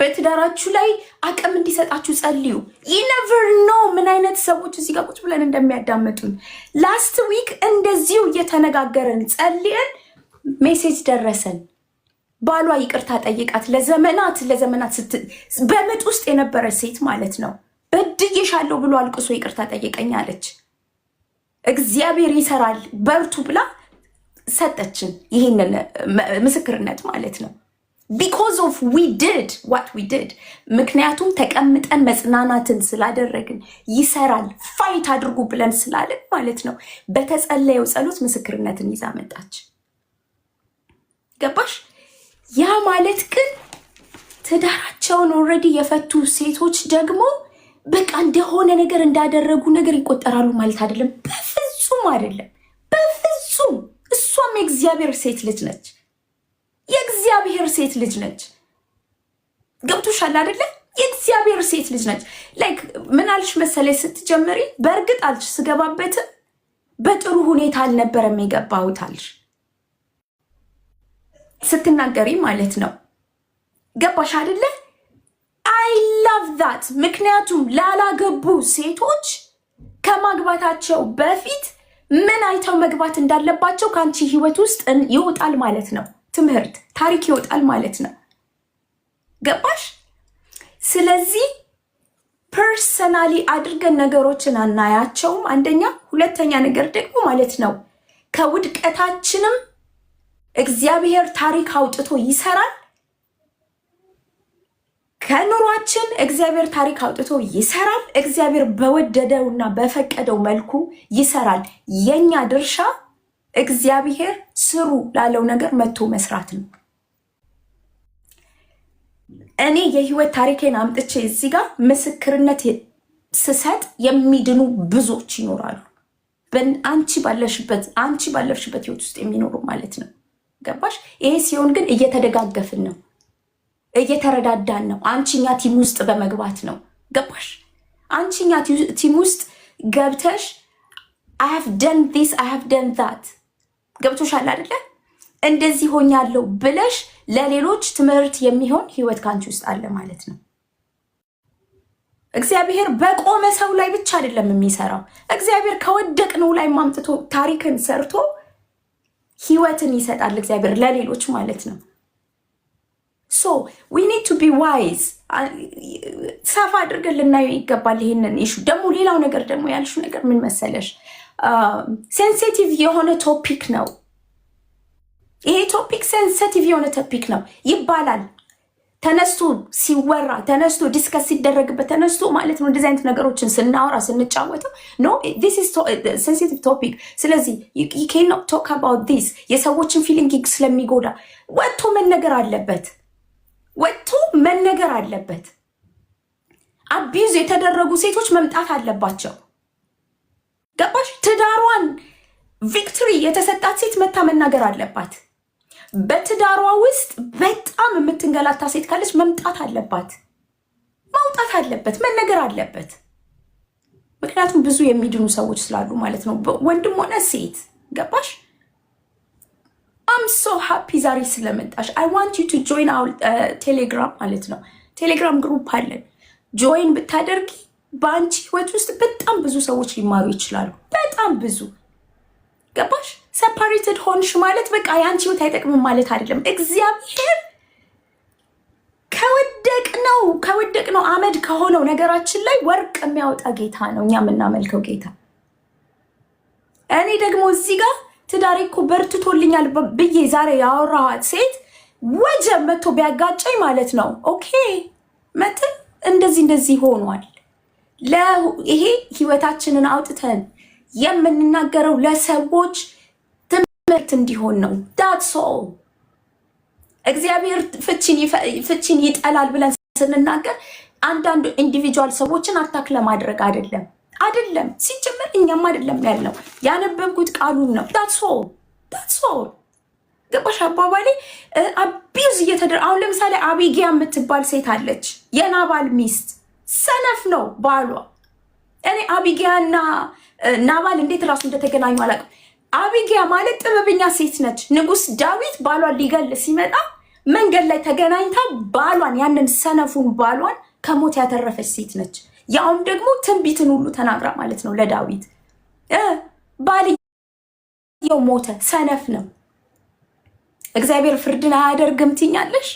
Speaker 4: በትዳራችሁ ላይ አቅም እንዲሰጣችሁ ጸልዩ። you never know ምን አይነት ሰዎች እዚህ ጋር ቁጭ ብለን እንደሚያዳምጡን። ላስት ዊክ እንደዚሁ እየተነጋገረን ጸልየን ሜሴጅ ደረሰን። ባሏ ይቅርታ ጠይቃት ለዘመናት በምጥ ውስጥ የነበረች ሴት ማለት ነው በድዬሻለሁ ብሎ አልቅሶ ይቅርታ ጠይቀኝ አለች። እግዚአብሔር ይሰራል በርቱ ብላ ሰጠችን ይህንን ምስክርነት ማለት ነው። because of we did what we did ምክንያቱም ተቀምጠን መጽናናትን ስላደረግን ይሰራል ፋይት አድርጉ ብለን ስላለን ማለት ነው። በተጸለየው ጸሎት ምስክርነትን ይዛ መጣች። ገባሽ? ያ ማለት ግን ትዳራቸውን ኦልሬዲ የፈቱ ሴቶች ደግሞ በቃ እንደሆነ ነገር እንዳደረጉ ነገር ይቆጠራሉ ማለት አይደለም። በፍጹም አይደለም፣ በፍጹም። እሷም የእግዚአብሔር ሴት ልጅ ነች። የእግዚአብሔር ሴት ልጅ ነች። ገብቶሻል አይደለ? የእግዚአብሔር ሴት ልጅ ነች። ላይክ ምን አልሽ መሰለኝ ስትጀምሪ፣ በእርግጥ አልሽ ስገባበት በጥሩ ሁኔታ አልነበረም የገባሁት አልሽ ስትናገሪ ማለት ነው። ገባሽ አይደለ? I love that። ምክንያቱም ላላገቡ ሴቶች ከማግባታቸው በፊት ምን አይተው መግባት እንዳለባቸው ከአንቺ ህይወት ውስጥ ይወጣል ማለት ነው። ትምህርት፣ ታሪክ ይወጣል ማለት ነው። ገባሽ? ስለዚህ ፐርሰናሊ አድርገን ነገሮችን አናያቸውም። አንደኛ፣ ሁለተኛ ነገር ደግሞ ማለት ነው ከውድቀታችንም እግዚአብሔር ታሪክ አውጥቶ ይሰራል። ከኑሯችን እግዚአብሔር ታሪክ አውጥቶ ይሰራል። እግዚአብሔር በወደደውና በፈቀደው መልኩ ይሰራል። የኛ ድርሻ እግዚአብሔር ስሩ ላለው ነገር መጥቶ መስራት ነው። እኔ የህይወት ታሪኬን አምጥቼ እዚህ ጋር ምስክርነት ስሰጥ የሚድኑ ብዙዎች ይኖራሉ። አንቺ ባለሽበት ህይወት ውስጥ የሚኖሩ ማለት ነው። ገባሽ? ይሄ ሲሆን ግን እየተደጋገፍን ነው፣ እየተረዳዳን ነው። አንቺኛ ቲም ውስጥ በመግባት ነው። ገባሽ? አንቺኛ ቲም ውስጥ ገብተሽ I have done this, I have done that ገብቶሻል አይደለ? እንደዚህ ሆኛለሁ ብለሽ ለሌሎች ትምህርት የሚሆን ህይወት ካንቺ ውስጥ አለ ማለት ነው። እግዚአብሔር በቆመ ሰው ላይ ብቻ አይደለም የሚሰራው። እግዚአብሔር ከወደቅነው ላይ ማምጥቶ ታሪክን ሰርቶ ህይወትን ይሰጣል እግዚአብሔር ለሌሎች ማለት ነው። So we need to be wise. ሰፋ አድርገን ልናየው ይገባል ይሄንን ኢሹ። ደግሞ ሌላው ነገር ደግሞ ያልሽው ነገር ምን መሰለሽ? ሴንሲቲቭ የሆነ ቶፒክ ነው ይሄ ቶፒክ። ሴንሲቲቭ የሆነ ቶፒክ ነው ይባላል። ተነስቶ ሲወራ ተነስቶ ዲስከስ ሲደረግበት ተነስቶ ማለት ነው እንደዚህ አይነት ነገሮችን ስናወራ ስንጫወተው ኖ this is sensitive topic። ስለዚህ you cannot talk about this የሰዎችን ፊሊንግ ስለሚጎዳ ወጥቶ መነገር አለበት። አቢዩዝ የተደረጉ ሴቶች መምጣት አለባቸው። ገባሽ? ትዳሯን ቪክትሪ የተሰጣት ሴት መታ መናገር አለባት። በትዳሯ ውስጥ በጣም የምትንገላታ ሴት ካለች መምጣት አለበት፣ መነገር አለበት። ምክንያቱም ብዙ የሚድኑ ሰዎች ስላሉ ማለት ነው፣ ወንድም ሆነ ሴት። ገባሽ? I'm so happy ዛሬ ስለመጣሽ። I want you to join our ቴሌግራም ማለት ነው። ቴሌግራም ግሩፕ አለን። ጆይን ብታደርጊ በአንቺ ህይወት ውስጥ በጣም ብዙ ሰዎች ሊማሩ ይችላሉ። በጣም ብዙ። ገባሽ? ሰፓሬትድ ሆንሽ ማለት በቃ የአንቺ ህይወት አይጠቅምም ማለት አይደለም። እግዚአብሔር ከወደቅነው አመድ ከሆነው ነገራችን ላይ ወርቅ የሚያወጣ ጌታ ነው እኛ የምናመልከው ጌታ። እኔ ደግሞ እዚህ ጋር ትዳሬ እኮ በርትቶልኛል ብዬ ዛሬ ያወራኋት ሴት ወጀብ መጥቶ ቢያጋጨኝ ማለት ነው ኦኬ መጥን እንደዚህ ሆኗል። ይሄ ህይወታችንን አውጥተን የምንናገረው ለሰዎች ትምህርት እንዲሆን ነው። that's all። እግዚአብሔር ፍቺን ይጠላል ብለን ስንናገር አንዳንድ ኢንዲቪጁዋል ሰዎችን አታክ ለማድረግ አይደለም። ሲጀመር እኛም አይደለም ያልነው፣ ያነበብኩት ቃሉን ነው። that's all። ገባሽ አባባሌ? አቢዩዝ አሁን ለምሳሌ አቢጊያ የምትባል ሴት አለች፣ የናባል ሚስት። ሰነፍ ነው ባሏ። እኔ አቢጊያ እና ናባል እንዴት ራሱ እንደተገናኙ አላውቅም። አቢጊያ ማለት ጥበበኛ ሴት ነች። ንጉስ ዳዊት ባሏን ሊገል ሲመጣ መንገድ ላይ ተገናኝታ ባሏን ያንን ሰነፉን ባሏን ከሞት ያተረፈች ሴት ነች። ያውም ደግሞ ትንቢትን ሁሉ ተናግራ ማለት ነው ለዳዊት። ባልየው ሞተ፣ ሰነፍ ነው። እግዚአብሔር ፍርድን አያደርግም ትኛለሽ?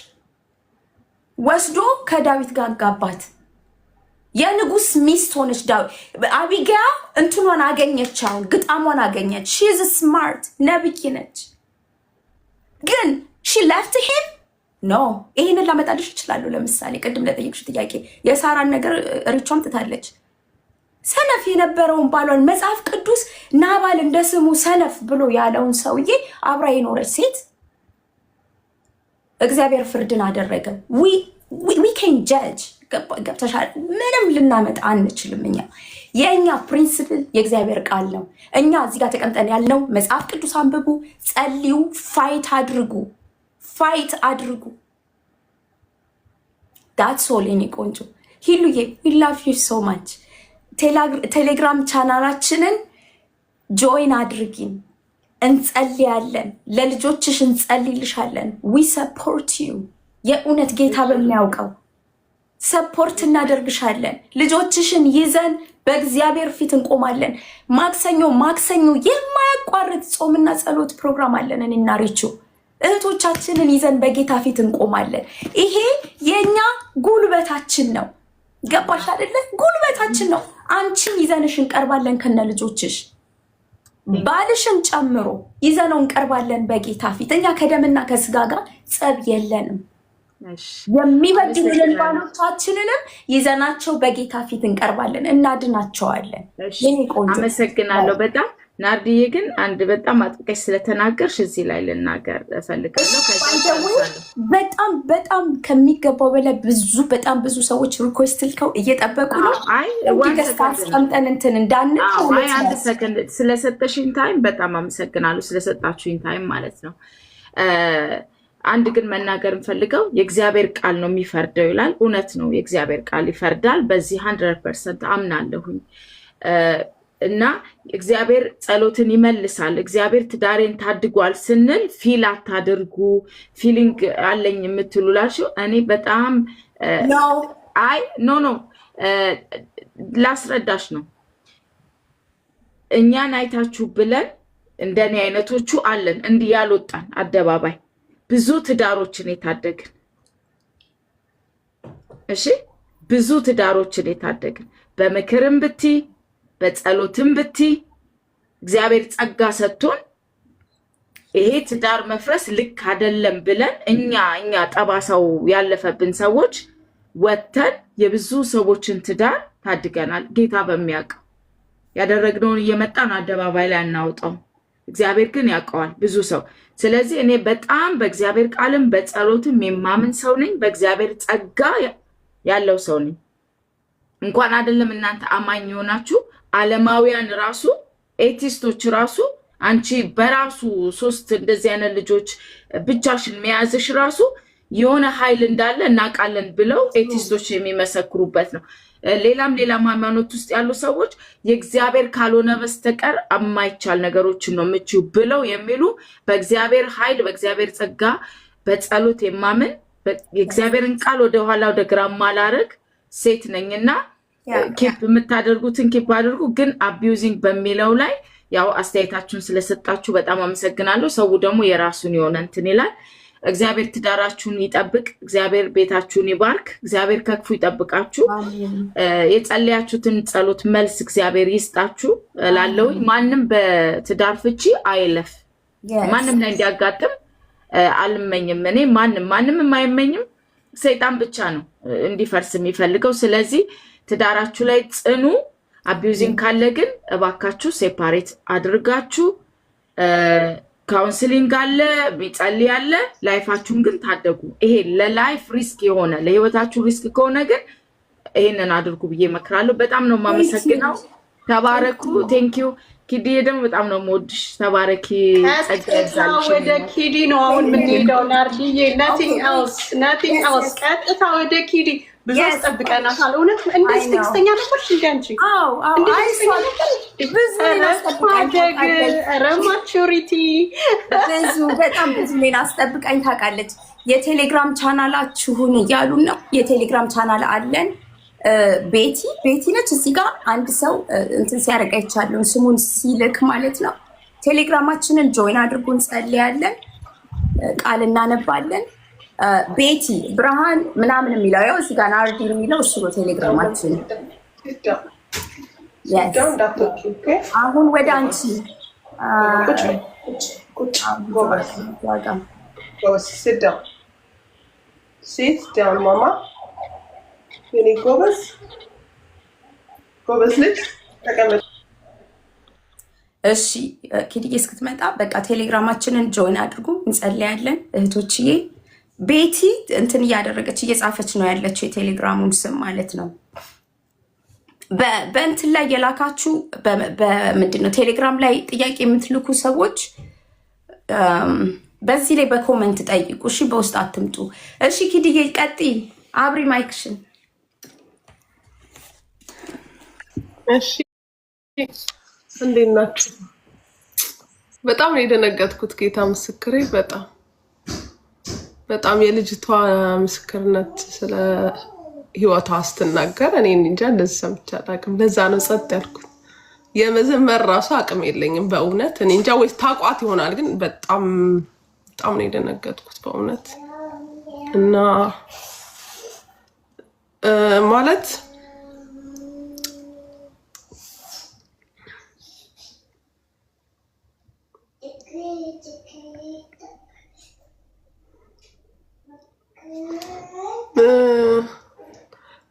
Speaker 4: ወስዶ ከዳዊት ጋር አጋባት። የንጉስ ሚስት ሆነች። አቢጊያ እንትኗን አገኘች፣ አሁን ግጣሟን አገኘች። ሺ ኢዝ ስማርት ነብይ ነች። ግን ሺ ሌፍት ሂም ኖ። ይሄንን ላመጣልሽ እችላለሁ። ለምሳሌ ቅድም ለጠየቅሽ ጥያቄ የሳራን ነገር ሪቿም ትታለች። ሰነፍ የነበረውን ባሏን መጽሐፍ ቅዱስ ናባል እንደ ስሙ ሰነፍ ብሎ ያለውን ሰውዬ አብራ የኖረች ሴት እግዚአብሔር ፍርድን አደረገ። we can judge። ገብተሻል? ምንም ልናመጣ አንችልም። የእኛ ፕሪንሲፕል የእግዚአብሔር ቃል ነው። እኛ እዚህ ጋር ተቀምጠን ያልነው መጽሐፍ ቅዱስ አንብቡ፣ ጸልዩ፣ ፋይት አድርጉ። that's all። የኔ ቆንጆ ሂሉዬ we love you so much። ቴሌግራም ቻናላችንን ጆይን አድርጊን። እንጸልያለን፣ ለልጆችሽ እንጸልይልሻለን። we support you። የእውነት ጌታ በሚያውቀው ሰፖርት እናደርግሻለን። ልጆችሽን ይዘን በእግዚአብሔር ፊት እንቆማለን። ማክሰኞ የማያቋርጥ ጾምና ጸሎት ፕሮግራም አለን። እኔና ሪቹ እህቶቻችንን ይዘን በጌታ ፊት እንቆማለን። ይሄ የኛ ጉልበታችን ነው። ገባሽ አይደለ? ጉልበታችን ነው። አንቺን ይዘንሽ እንቀርባለን ከነ ልጆችሽ፣ ባልሽን ጨምሮ ይዘነው እንቀርባለን በጌታ ፊት። እኛ ከደምና ከስጋ ጋር ጸብ የለንም። የሚበድሉንን ባሎቻችንንም ይዘናቸው በጌታ ፊት እንቀርባለን፣ እናድናቸዋለን።
Speaker 2: አመሰግናለሁ በጣም ናርዲዬ ግን አንድ በጣም አጥብቀሽ ስለተናገርሽ እዚህ ላይ ልናገር እፈልጋለሁ።
Speaker 4: በጣም በጣም ከሚገባው በላይ በጣም ብዙ ሰዎች ሪኩዌስት ልከው እየጠበቁ ነው።
Speaker 2: አይ
Speaker 4: አስቀምጠን እንትን እንዳንል
Speaker 2: አንድ ሰከንድ ስለሰጠሽኝ ታይም በጣም አመሰግናለሁ። ስለሰጣችሁኝ ታይም ማለት ነው። አንድ ግን መናገር እንፈልገው የእግዚአብሔር ቃል ነው የሚፈርደው ይላል። እውነት ነው፣ የእግዚአብሔር ቃል ይፈርዳል። በዚህ 100% አምናለሁኝ። እና እግዚአብሔር ጸሎትን ይመልሳል። እግዚአብሔር ትዳሬን ታድጓል ስንል ፊል አታድርጉ። ፊሊንግ አለኝ የምትሉ ላልሽው እኔ በጣም አይ ኖ ላስረዳሽ ነው። እኛን አይታችሁ ብለን እንደኔ አይነቶቹ አለን እንዲህ ያልወጣን አደባባይ ብዙ ትዳሮችን የታደግን እሺ፣ ብዙ ትዳሮችን የታደግን በምክርም ብቲ በጸሎትም ብቲ እግዚአብሔር ጸጋ ሰጥቶን ይሄ ትዳር መፍረስ ልክ አይደለም ብለን እኛ ጠባሳው ያለፈብን ሰዎች ወተን የብዙ ሰዎችን ትዳር ታድገናል። ጌታ በሚያውቀው ያደረግነውን እየመጣን አደባባይ ላይ አናውጣው። እግዚአብሔር ግን ያውቀዋል ብዙ ሰው። ስለዚህ እኔ በጣም በእግዚአብሔር ቃልም በጸሎትም የማምን ሰው ነኝ። በእግዚአብሔር ጸጋ ያለው ሰው ነኝ። እንኳን አይደለም እናንተ አማኝ ሆናችሁ ዓለማውያን ራሱ ኤቲስቶች ራሱ አንቺ በራሱ 3 እንደዚህ አይነት ልጆች ብቻሽን መያዝሽ ራሱ የሆነ ኃይል እንዳለ እናውቃለን ብለው ኤቲስቶች የሚመሰክሩበት ነው። ሌላም ሃይማኖት ውስጥ ያሉ ሰዎች የእግዚአብሔር ካልሆነ በስተቀር የማይቻል ነገሮችን ነው የምችው ብለው የሚሉ በእግዚአብሔር ኃይል በእግዚአብሔር ጸጋ በጸሎት የማምን የእግዚአብሔርን ቃል ወደ ኋላ ወደ ግራ ማላረግ ሴት ነኝና ኬፕ የምታደርጉትን ኬፕ አድርጉ። ግን አቢዩዚንግ በሚለው ላይ ያው አስተያየታችሁን ስለሰጣችሁ በጣም አመሰግናለሁ። ሰው ደግሞ የራሱን የሆነ እንትን ይላል። እግዚአብሔር ትዳራችሁን ይጠብቅ። እግዚአብሔር ቤታችሁን ይባርክ። እግዚአብሔር ከክፉ ይጠብቃችሁ። የጸለያችሁትን ጸሎት መልስ እግዚአብሔር ይስጣችሁ እላለሁ። ማንም በትዳር ፍቺ አይለፍ። ማንም ላይ እንዲያጋጥም አልመኝም። እኔ ማንም የማይመኝም ሰይጣን ብቻ ነው እንዲፈርስ የሚፈልገው። ስለዚህ ትዳራችሁ ላይ ጽኑ። አቢዩዚንግ ካለ ግን እባካችሁ ሴፓሬት አድርጋችሁ ካውንስሊንግ አለ፣ ቢጸልይ አለ። ላይፋችሁን ግን ታደጉ። ይሄ ለላይፍ ሪስክ የሆነ ለህይወታችሁ ሪስክ ከሆነ ግን ይሄንን አድርጉ ብዬ እመክራለሁ። በጣም ነው የማመሰግነው። ተባረኩ። ቴንኪዩ። ኪዲዬ ደግሞ በጣም ነው የምወድሽ። ተባረኪ።
Speaker 3: ወደ ኪዲ ነው አሁን የምንሄደው ናርዲዬ። ናቲንግ ኤልስ ቀጥታ ወደ ኪዲ። ብዙ አስጠብቀናታል። እውነት እንደዚህ ትዕግስተኛ ነበርሽ እንደ አንቺ? ማቹሪቲ
Speaker 4: በጣም ብዙ ሌላ አስጠብቀኝ ታውቃለች። የቴሌግራም ቻናላችሁን እያሉን ነው። የቴሌግራም ቻናል አለን። ቤቲ ነች። እዚህ ጋር አንድ ሰው እንትን ሲያደርግ አይቻለሁ፣ ስሙን ሲልክ ማለት ነው። ቴሌግራማችንን ጆይን አድርጉ። እንጸልያለን፣ ቃል እናነባለን። ቤቲ ብርሃን ምናምን የሚለው ያው እዚህ ጋር ናርዲ የሚለው እሱ ነው ቴሌግራማችን። አሁን ወደ አንቺ
Speaker 1: ማማ የኔ ጎበዝ ልጅ ተቀመጥ።
Speaker 4: እሺ ኪድዬ እስክትመጣ በቃ ቴሌግራማችንን ጆይን አድርጉ። እንጸልያለን እህቶችዬ። ቤቲ እንትን እያደረገች እየጻፈች ነው ያለችው የቴሌግራሙን ስም ማለት ነው። በእንትን ላይ የላካችሁ በምንድን ነው ቴሌግራም ላይ ጥያቄ የምትልኩ ሰዎች በዚህ ላይ በኮመንት ጠይቁ። እሺ በውስጥ አትምጡ። እሺ ኪድዬ ቀጥይ፣ አብሪ ማይክሽን።
Speaker 1: እሺ እንዴት ናችሁ? በጣም ነው የደነገጥኩት። ጌታ ምስክሬ በጣም የልጅቷ ምስክርነት ስለ ህይወቷ ስትናገር እኔ እንጃ እንደዚህ ሰምቼ አላውቅም። ለዛ ነው ጸጥ ያልኩት። የመዘመር ራሱ አቅም የለኝም በእውነት። እኔ እንጃ ወይ ታቋት ይሆናል፣ ግን በጣም ነው የደነገጥኩት በእውነት። እና ማለት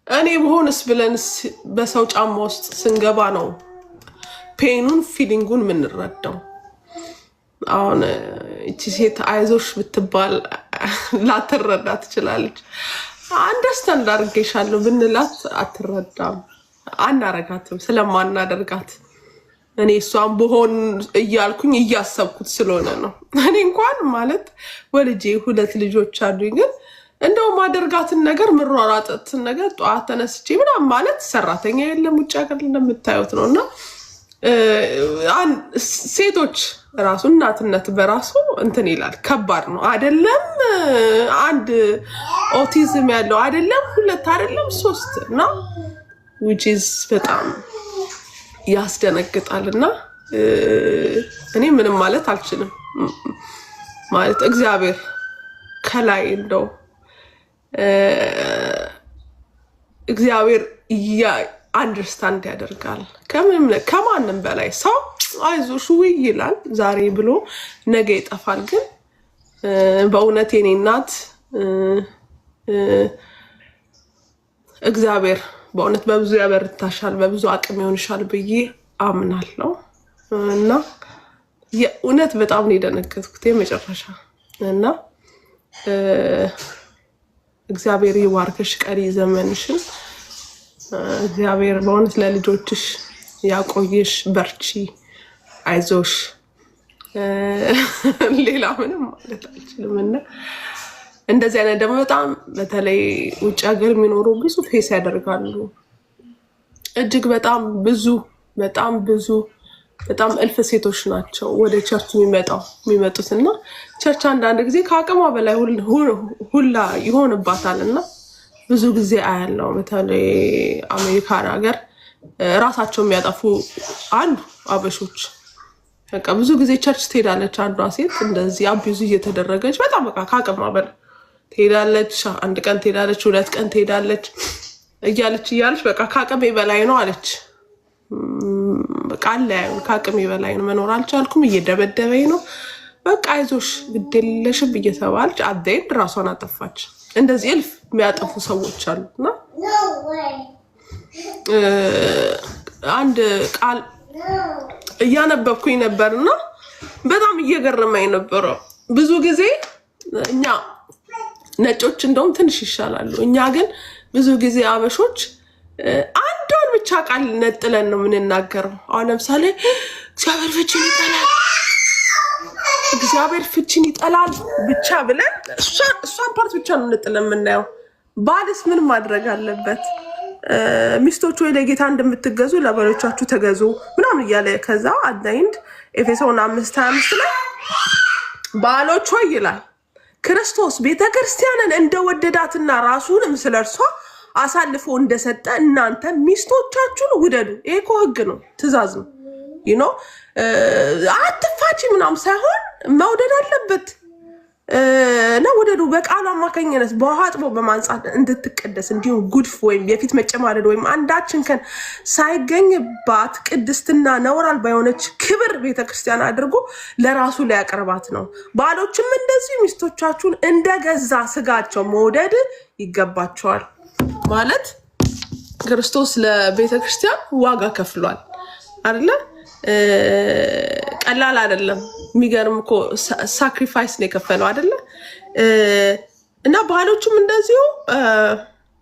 Speaker 1: እኔ በሆንስ ብለን በሰው ጫማ ውስጥ ስንገባ ነው ፔኑን ፊሊንጉን የምንረዳው። አሁን እቺ ሴት አይዞሽ ብትባል ላትረዳ ትችላለች። አንደርስታንድ አድርጌሻለሁ ብንላት አትረዳም፣ አናረጋትም ስለማናደርጋት። እኔ እሷን በሆን እያልኩኝ እያሰብኩት ስለሆነ ነው። እኔ እንኳን ማለት ወልጄ 2 ልጆች አሉኝ፣ ግን እንደው ማደርጋትን ነገር ምሯሯጠትን ነገር ጠዋት ተነስቼ ምናምን ማለት ሰራተኛ የለም ውጭ ሀገር እንደምታዩት ነው። እና ሴቶች ራሱ እናትነት በራሱ እንትን ይላል፣ ከባድ ነው አይደለም? አንድ ኦቲዝም ያለው አይደለም 2 አይደለም 3 እና which is በጣም ያስደነግጣል። እና እኔ ምንም ማለት አልችልም። ማለት እግዚአብሔር ከላይ እንደው እግዚአብሔር አንደርስታንድ ያደርጋል ከማንም በላይ። ሰው አይዞሽ ውይ ይላል ዛሬ ብሎ ነገ ይጠፋል። ግን በእውነት የኔ እናት እግዚአብሔር በእውነት በብዙ ያበረታሻል፣ በብዙ አቅም ይሆንሻል ብዬ አምናለሁ። እና የእውነት በጣም ነው የደነገጥኩት የመጨረሻ። እና እግዚአብሔር ይባርክሽ ቀሪ ዘመንሽን። እግዚአብሔር በእውነት ለልጆችሽ ያቆይሽ። በርቺ፣ አይዞሽ። ሌላ ምንም ማለት አልችልም። እና እንደዚህ አይነት ደግሞ በጣም በተለይ ውጭ ሀገር የሚኖሩ ብዙ ፌስ ያደርጋሉ። እጅግ በጣም በጣም እልፍ ሴቶች ናቸው ወደ ቸርች የሚመጡት እና ቸርች አንዳንድ ጊዜ ከአቅሟ በላይ ሁላ ይሆንባታል። እና ብዙ ጊዜ አያለው በተለይ አሜሪካን ሀገር ራሳቸው የሚያጠፉ አሉ አበሾች። በቃ ብዙ ጊዜ ቸርች ትሄዳለች አንዷ ሴት እንደዚህ አቢዙ እየተደረገች በጣም በቃ ከአቅሟ በላይ ትሄዳለች። 1 ቀን ትሄዳለች፣ 2 ቀን ትሄዳለች እያለች በቃ ከአቅሜ በላይ ነው አለች። በቃ አለያዩን፣ ከአቅሜ በላይ ነው፣ መኖር አልቻልኩም፣ እየደበደበኝ ነው፣ በቃ አይዞሽ ግዴለሽም እየተባለች አደይን ራሷን አጠፋች። እንደዚህ እልፍ የሚያጠፉ ሰዎች አሉ። እና አንድ ቃል እያነበብኩኝ ነበርና በጣም እየገረመኝ ነበረው። ብዙ ጊዜ እኛ ነጮች እንደውም ትንሽ ይሻላሉ። እኛ ግን ብዙ ጊዜ አበሾች አንዷን ብቻ ቃል ነጥለን ነው የምንናገረው። አሁን ለምሳሌ እግዚአብሔር ፍቺን ይጠላል ብቻ ብለን እሷን ፓርት ብቻ ነው ነጥለን የምናየው። ባልስ ምን ማድረግ አለበት? ሚስቶች ወይ ለጌታ እንደምትገዙ ለባሎቻችሁ ተገዙ ምናምን እያለ ከዛ አዳይንድ ኤፌሶን 5:25 ላይ ባሎች ሆይ ይላል ክርስቶስ ቤተክርስቲያንን እንደወደዳትና ራሱንም ስለርሷ አሳልፎ እንደሰጠ እናንተ ሚስቶቻችሁን ውደዱ። ይሄ እኮ ህግ ነው፣ ትእዛዝ ነው። አትፋቺ ምናምን ሳይሆን መውደድ አለበት እና ውደዱ። በቃሉ አማካኝነት በውሃ አጥቦ በማንጻት እንድትቀደስ እንዲሁም ጉድፍ ወይም የፊት መጨማደድ ወይም አንዳችን ከን ሳይገኝባት ቅድስትና ነውር አልባ የሆነች ክብር ቤተክርስቲያን አድርጎ ለራሱ ሊያቀርባት ነው። ባሎችም እንደዚህ ሚስቶቻችሁን እንደገዛ ስጋቸው መውደድ ይገባቸዋል። ማለት ክርስቶስ ለቤተክርስቲያን ዋጋ ከፍሏል አይደለ? ቀላል አይደለም። የሚገርም እኮ ሳክሪፋይስ ነው የከፈለው አይደለ? እና ባሎቹም እንደዚሁ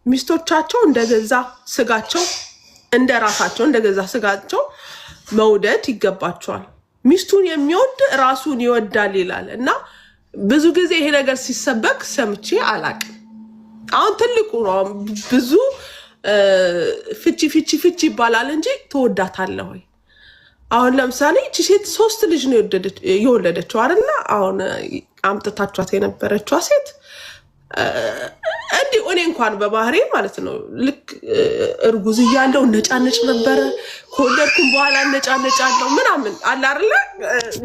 Speaker 1: ሚስቶቻቸው እንደገዛ ስጋቸው እንደራሳቸው እንደገዛ ስጋቸው መውደድ ይገባቸዋል። ሚስቱን የሚወድ ራሱን ይወዳል ይላል። እና ብዙ ጊዜ ይሄ ነገር ሲሰበክ ሰምቼ አላቅም። አሁን ትልቁ ነው ብዙ ፍቺ ይባላል እንጂ ትወዳታለህ ወይ? አሁን ለምሳሌ እቺ ሴት 3 ልጅ ነው የወለደችው አይደል? አሁን አምጥታቿት የነበረችዋ ሴት እንዲህ እኔ እንኳን በባህሬ ማለት ነው ልክ እርጉዝ እያለሁ ነጫነጭ ነበረ። ከወለድኩም በኋላ ነጫነጫለሁ ምናምን አለ አይደለ?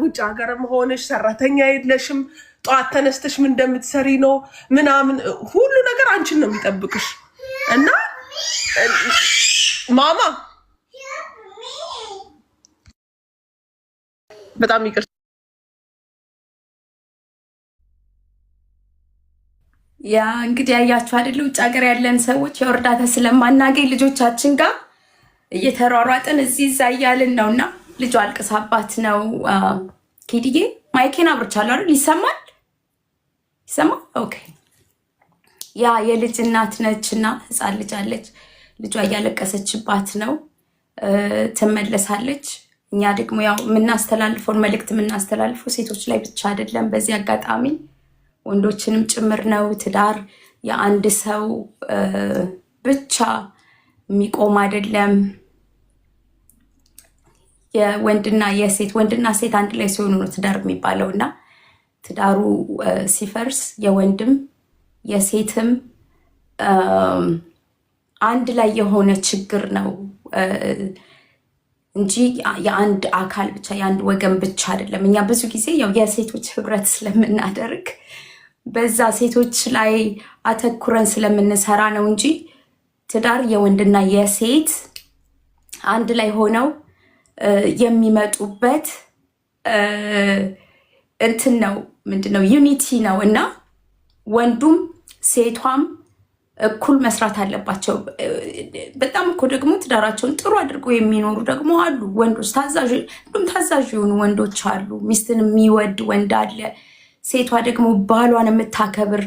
Speaker 1: ውጭ ሀገር መሆንሽ ሰራተኛ የለሽም፣ ጠዋት ተነስተሽ ምን እንደምትሰሪ ነው ምናምን ሁሉ ነገር አንቺን ነው የሚጠብቅሽ። እና ማማ በጣም ይቅርታ።
Speaker 4: ያ እንግዲህ ያያችሁ አይደል? ውጭ ሀገር ያለን ሰዎች የእርዳታ ስለማናገኝ ልጆቻችን ጋር እየተሯሯጥን እዚህ እዛ እያልን ነውና ልጇ አልቅሳባት ነው። ኪድዬ ማይኬን አብርቻለሁ አይደል? ይሰማል? ኦኬ። ያ የልጅ እናት ነች እና ህፃን ልጅ አለች። ልጇ እያለቀሰችባት ነው። ትመለሳለች። እኛ ደግሞ ያው የምናስተላልፈውን መልእክት የምናስተላልፈው ሴቶች ላይ ብቻ አይደለም፣ በዚህ አጋጣሚ ወንዶችንም ጭምር ነው። ትዳር የአንድ ሰው ብቻ የሚቆም አይደለም። የወንድና የሴት ወንድና ሴት አንድ ላይ ሲሆኑ ነው ትዳር የሚባለው እና ትዳሩ ሲፈርስ የወንድም የሴትም አንድ ላይ የሆነ ችግር ነው እንጂ የአንድ አካል ብቻ የአንድ ወገን ብቻ አይደለም። እኛ ብዙ ጊዜ ያው የሴቶች ህብረት ስለምናደርግ በዛ ሴቶች ላይ አተኩረን ስለምንሰራ ነው እንጂ ትዳር የወንድና የሴት አንድ ላይ ሆነው የሚመጡበት እንትን ነው። ምንድነው? ዩኒቲ ነው እና ወንዱም ሴቷም እኩል መስራት አለባቸው። በጣም እኮ ደግሞ ትዳራቸውን ጥሩ አድርገው የሚኖሩ ደግሞ አሉ ወንዶች፣ ታዛዥ የሆኑ ወንዶች አሉ። ሚስትን የሚወድ ወንድ አለ። ሴቷ ደግሞ ባሏን የምታከብር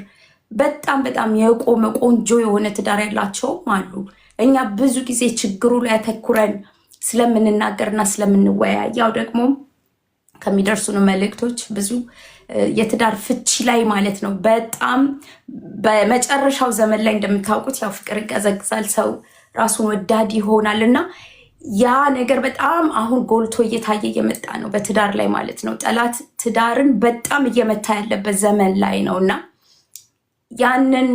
Speaker 4: በጣም በጣም የቆመ ቆንጆ የሆነ ትዳር ያላቸውም አሉ። እኛ ብዙ ጊዜ ችግሩ ላይ ያተኩረን ስለምንናገርና ስለምንወያይ ያው ደግሞ ከሚደርሱን መልእክቶች ብዙ የትዳር ፍቺ ላይ ማለት ነው። በጣም በመጨረሻው ዘመን ላይ እንደምታውቁት ያው ፍቅር ይቀዘቅዛል፣ ሰው ራሱን ወዳድ ይሆናል እና ያ ነገር በጣም አሁን ጎልቶ እየታየ እየመጣ ነው በትዳር ላይ ማለት ነው። ጠላት ትዳርን በጣም እየመታ ያለበት ዘመን ላይ ነው እና ያንን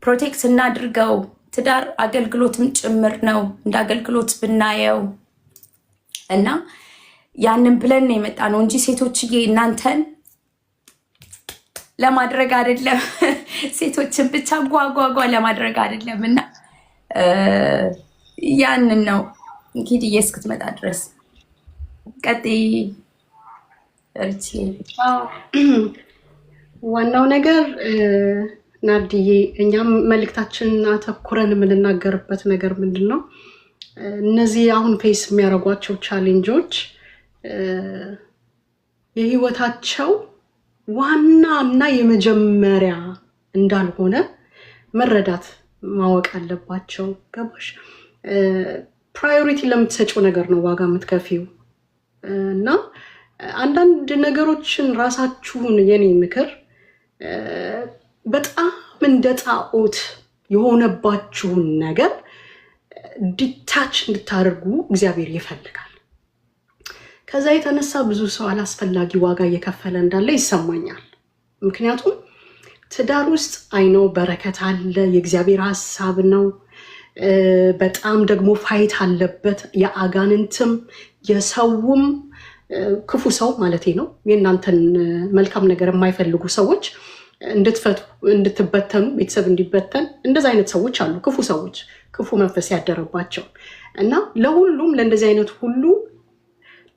Speaker 4: ፕሮቴክት እናድርገው። ትዳር አገልግሎትም ጭምር ነው እንደ አገልግሎት ብናየው እና ያንን ብለን ነው የመጣ ነው እንጂ ሴቶችዬ እናንተን ለማድረግ አይደለም፣ ሴቶችን ብቻ ጓጓጓ ለማድረግ አይደለም እና ያንን ነው እንግዲህ እስክትመጣ ድረስ ቀጥይ እርቺ።
Speaker 3: ዋናው ነገር ናርዲዬ፣ እኛም መልእክታችንን አተኩረን የምንናገርበት ነገር ምንድን ነው? እነዚህ አሁን ፌስ የሚያደርጓቸው ቻሌንጆች የህይወታቸው ዋና እና የመጀመሪያ እንዳልሆነ መረዳት ማወቅ አለባቸው። ገባሽ? ፕራዮሪቲ ለምትሰጪው ነገር ነው ዋጋ የምትከፊው እና አንዳንድ ነገሮችን ራሳችሁን የኔ ምክር በጣም እንደ ጣዖት የሆነባችሁን ነገር ዲታች እንድታደርጉ እግዚአብሔር ይፈልጋል። ከዛ የተነሳ ብዙ ሰው አላስፈላጊ ዋጋ እየከፈለ እንዳለ ይሰማኛል። ምክንያቱም ትዳር ውስጥ አይነው በረከት አለ፣ የእግዚአብሔር ሀሳብ ነው። በጣም ደግሞ ፋይት አለበት፣ የአጋንንትም የሰውም ክፉ ሰው ማለት ነው። የእናንተን መልካም ነገር የማይፈልጉ ሰዎች እንድትበተኑ፣ ቤተሰብ እንዲበተን፣ እንደዚህ አይነት ሰዎች አሉ፣ ክፉ ሰዎች፣ ክፉ መንፈስ ያደረባቸው እና ለሁሉም ለእንደዚህ አይነት ሁሉ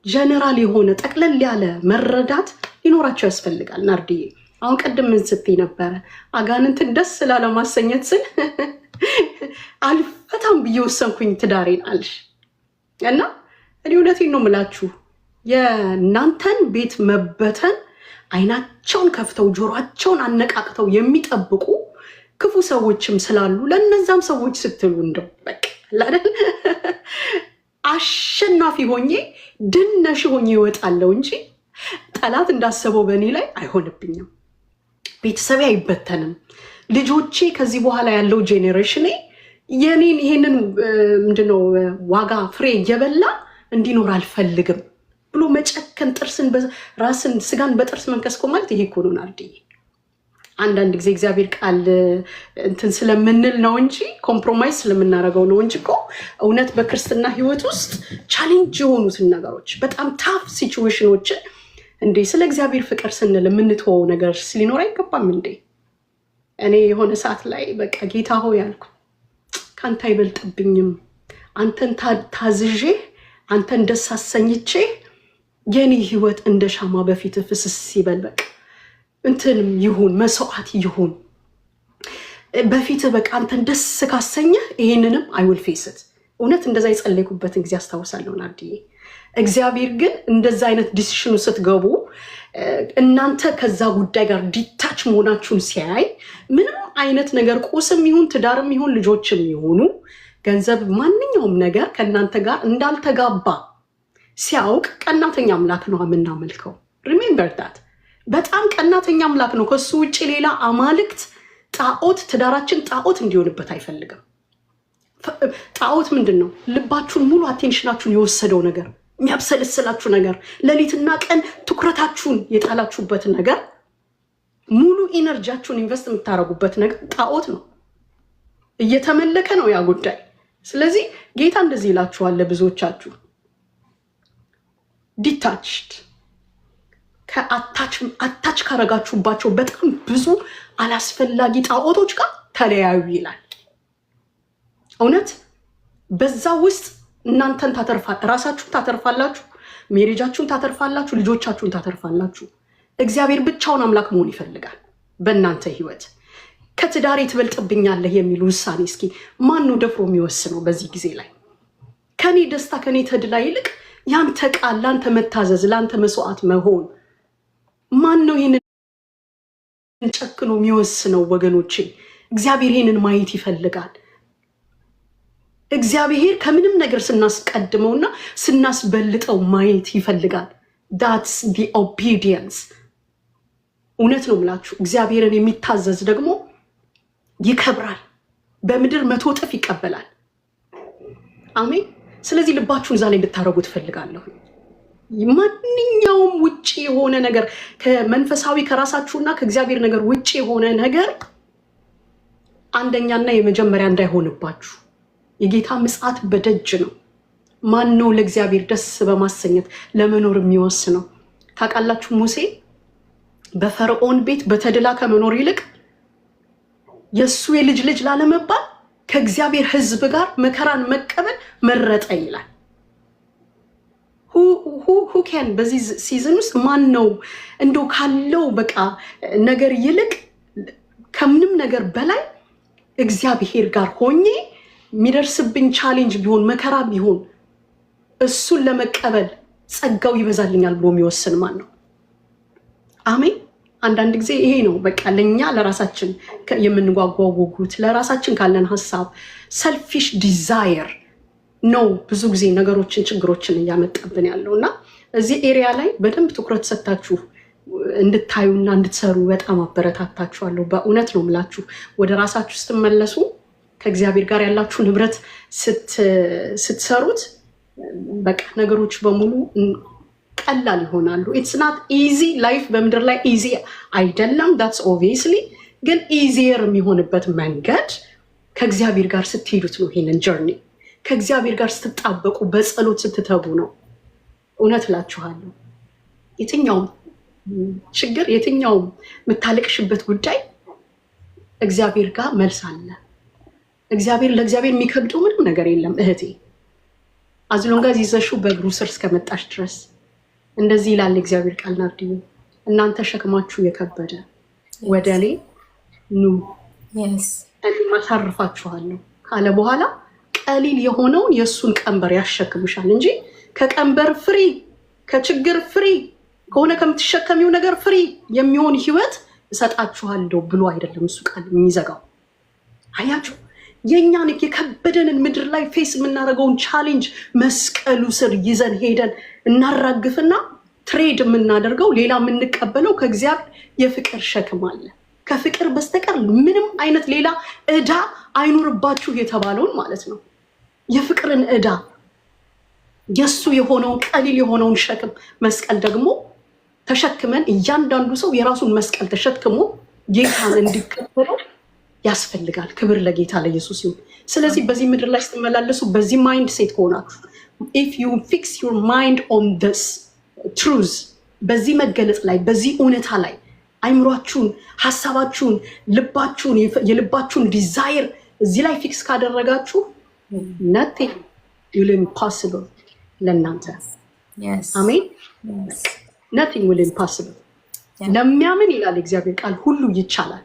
Speaker 3: ጀነራል የሆነ ጠቅለል ያለ መረዳት ሊኖራቸው ያስፈልጋል። ናርዲዬ አሁን ቅድም ምን ስትይ ነበረ? አጋንንትን ደስ ላለማሰኘት ስል አልፈታም ብዬ ወሰንኩኝ ትዳሬን አልሽ እና እኔ እውነቴን ነው የምላችሁ የእናንተን ቤት መበተን አይናቸውን ከፍተው ጆሯቸውን አነቃቅተው የሚጠብቁ ክፉ ሰዎችም ስላሉ ለነዛም ሰዎች ስትሉ እንደው በቃ አይደል አሸናፊ ሆኜ ድነሽ ሆኜ ይወጣለው እንጂ ጠላት እንዳሰበው በእኔ ላይ አይሆንብኝም። ቤተሰቤ አይበተንም። ልጆቼ ከዚህ በኋላ ያለው ጄኔሬሽኔ የኔን ይሄንን ምንድነው ዋጋ ፍሬ እየበላ እንዲኖር አልፈልግም ብሎ መጨከን፣ ጥርስን ራስን ስጋን በጥርስ መንከስኮ ማለት ይሄ እኮ ነው ናርዲዬ። አንዳንድ ጊዜ እግዚአብሔር ቃል እንትን ስለምንል ነው እንጂ ኮምፕሮማይዝ ስለምናደርገው ነው እንጂ እኮ እውነት በክርስትና ህይወት ውስጥ ቻሌንጅ የሆኑትን ነገሮች በጣም ታፍ ሲቹዌሽኖችን እንዴ ስለ እግዚአብሔር ፍቅር ስንል የምንተወው ነገር ሊኖር አይገባም እንዴ? እኔ የሆነ ሰዓት ላይ በቃ ጌታ ሆይ ያልኩ ከአንተ አይበልጥብኝም፣ አንተን ታዝዤ አንተን ደስ አሰኝቼ የኔ ህይወት እንደ ሻማ በፊት ፍስስ ይበል፣ በቃ እንትንም ይሁን መስዋዕት ይሁን በፊት በቃ አንተን ደስ ካሰኘህ ይሄንንም አይውል ፌስት። እውነት እንደዛ የጸለይኩበትን ጊዜ አስታውሳለሁ ናርዲዬ። እግዚአብሔር ግን እንደዛ አይነት ዲሲሽኑ ስትገቡ እናንተ ከዛ ጉዳይ ጋር ዲታች መሆናችሁን ሲያይ ምንም አይነት ነገር ቁስም ይሁን ትዳርም ይሁን ልጆችም ይሁኑ ገንዘብ ማንኛውም ነገር ከእናንተ ጋር እንዳልተጋባ ሲያውቅ ቀናተኛ አምላክ ነው የምናመልከው። ሪሜምበር ዳት በጣም ቀናተኛ አምላክ ነው። ከሱ ውጭ ሌላ አማልክት ጣዖት ትዳራችን ጣዖት እንዲሆንበት አይፈልግም። ጣዖት ምንድን ነው? ልባችሁን ሙሉ አቴንሽናችሁን የወሰደው ነገር፣ የሚያብሰለስላችሁ ነገር፣ ሌሊትና ቀን ትኩረታችሁን የጣላችሁበት ነገር፣ ሙሉ ኢነርጂያችሁን ኢንቨስት የምታደርጉበት ነገር ጣዖት ነው። እየተመለከ ነው ያ ጉዳይ። ስለዚህ ጌታ እንደዚህ ይላችኋል ለብዙዎቻችሁ ዲታችድ አታች ካረጋችሁባቸው በጣም ብዙ አላስፈላጊ ጣዖቶች ጋር ተለያዩ ይላል። እውነት በዛ ውስጥ እናንተን ራሳችሁን ታተርፋላችሁ፣ ሜሬጃችሁን ታተርፋላችሁ፣ ልጆቻችሁን ታተርፋላችሁ። እግዚአብሔር ብቻውን አምላክ መሆን ይፈልጋል በእናንተ ህይወት። ከትዳሬ ትበልጥብኛለህ የሚል ውሳኔ እስኪ ማን ነው ደፍሮ የሚወስነው? በዚህ ጊዜ ላይ ከኔ ደስታ ከኔ ተድላ ይልቅ ያንተ ቃል ላንተ መታዘዝ ላንተ መስዋዕት መሆን ማን ነው ይሄንን ጨክኖ የሚወስነው? ወገኖቼ እግዚአብሔር ይሄንን ማየት ይፈልጋል። እግዚአብሔር ከምንም ነገር ስናስቀድመውና ስናስበልጠው ማየት ይፈልጋል። that's the obedience። እውነት ነው የምላችሁ እግዚአብሔርን የሚታዘዝ ደግሞ ይከብራል፣ በምድር 100 እጥፍ ይቀበላል። አሜን። ስለዚህ ልባችሁን ዛሬ እንድታረጉ ትፈልጋለሁ። ማንኛውም ውጪ የሆነ ነገር ከመንፈሳዊ ከራሳችሁና ከእግዚአብሔር ነገር ውጪ የሆነ ነገር አንደኛና የመጀመሪያ እንዳይሆንባችሁ። የጌታ ምጽአት በደጅ ነው። ማን ነው ለእግዚአብሔር ደስ በማሰኘት ለመኖር የሚወስነው? ታውቃላችሁ ሙሴ በፈርዖን ቤት በተድላ ከመኖር ይልቅ የሱ የልጅ ልጅ ላለመባል ከእግዚአብሔር ሕዝብ ጋር መከራን መቀበል መረጠ ይላል። ሁኬን በዚህ ሲዝን ውስጥ ማን ነው እንደው ካለው በቃ ነገር ይልቅ ከምንም ነገር በላይ እግዚአብሔር ጋር ሆኜ የሚደርስብኝ ቻሌንጅ ቢሆን መከራ ቢሆን እሱን ለመቀበል ጸጋው ይበዛልኛል ብሎ የሚወስን ማን ነው? አሜን። አንዳንድ ጊዜ ይሄ ነው በቃ ለኛ ለራሳችን የምንጓጓው ጉጉት፣ ለራሳችን ካለን ሀሳብ ሰልፊሽ ዲዛየር ነው ብዙ ጊዜ ነገሮችን ችግሮችን እያመጣብን ያለው እና እዚህ ኤሪያ ላይ በደንብ ትኩረት ሰጥታችሁ እንድታዩና እንድትሰሩ በጣም አበረታታችኋለሁ። በእውነት ነው የምላችሁ። ወደ ራሳችሁ ስትመለሱ ከእግዚአብሔር ጋር ያላችሁ ንብረት ስትሰሩት በቃ ነገሮች በሙሉ ቀላል ይሆናሉ። ኢትስ ናት ኢዚ ላይፍ በምድር ላይ ኢዚ አይደለም። ዳትስ ኦብቪየስሊ ግን ኢዚየር የሚሆንበት መንገድ ከእግዚአብሔር ጋር ስትሄዱት ነው። ይሄንን ጀርኒ ከእግዚአብሔር ጋር ስትጣበቁ በጸሎት ስትተጉ ነው። እውነት እላችኋለሁ የትኛውም ችግር የትኛውም የምታለቅሽበት ጉዳይ እግዚአብሔር ጋር መልስ አለ። ለእግዚአብሔር የሚከብደው ምንም ነገር የለም እህቴ። አዝሎንጋዝ ይዘሽው በእግሩ ስር እስከመጣሽ ድረስ እንደዚህ ይላል እግዚአብሔር ቃል ናርዲዮ፣ እናንተ ሸክማችሁ የከበደ ወደ እኔ ኑ እኔ አሳርፋችኋለሁ ካለ በኋላ ቀሊል የሆነውን የእሱን ቀንበር ያሸክምሻል እንጂ ከቀንበር ፍሪ ከችግር ፍሪ ከሆነ ከምትሸከሚው ነገር ፍሪ የሚሆን ህይወት እሰጣችኋለሁ ብሎ አይደለም እሱ ቃል የሚዘጋው። አያችሁ የእኛን የከበደንን ምድር ላይ ፌስ የምናደርገውን ቻሌንጅ መስቀሉ ስር ይዘን ሄደን እናራግፍና ትሬድ የምናደርገው ሌላ የምንቀበለው ከእግዚአብሔር የፍቅር ሸክም አለ። ከፍቅር በስተቀር ምንም አይነት ሌላ ዕዳ አይኖርባችሁ የተባለውን ማለት ነው። የፍቅርን ዕዳ የእሱ የሆነውን ቀሊል የሆነውን ሸክም መስቀል ደግሞ ተሸክመን እያንዳንዱ ሰው የራሱን መስቀል ተሸክሞ ጌታን እንዲቀበለው ያስፈልጋል። ክብር ለጌታ ለኢየሱስ ይሁን። ስለዚህ በዚህ ምድር ላይ ስትመላለሱ በዚህ ማይንድ ሴት ከሆናችሁ if you fix your mind on this truth በዚህ መገለጥ ላይ በዚህ እውነታ ላይ አይምሯችሁን፣ ሐሳባችሁን፣ ልባችሁን የልባችሁን ዲዛይር እዚህ ላይ ፊክስ ካደረጋችሁ nothing will impossible ለእናንተ። አሜን። nothing will impossible ለሚያምን ይላል እግዚአብሔር ቃል ሁሉ ይቻላል።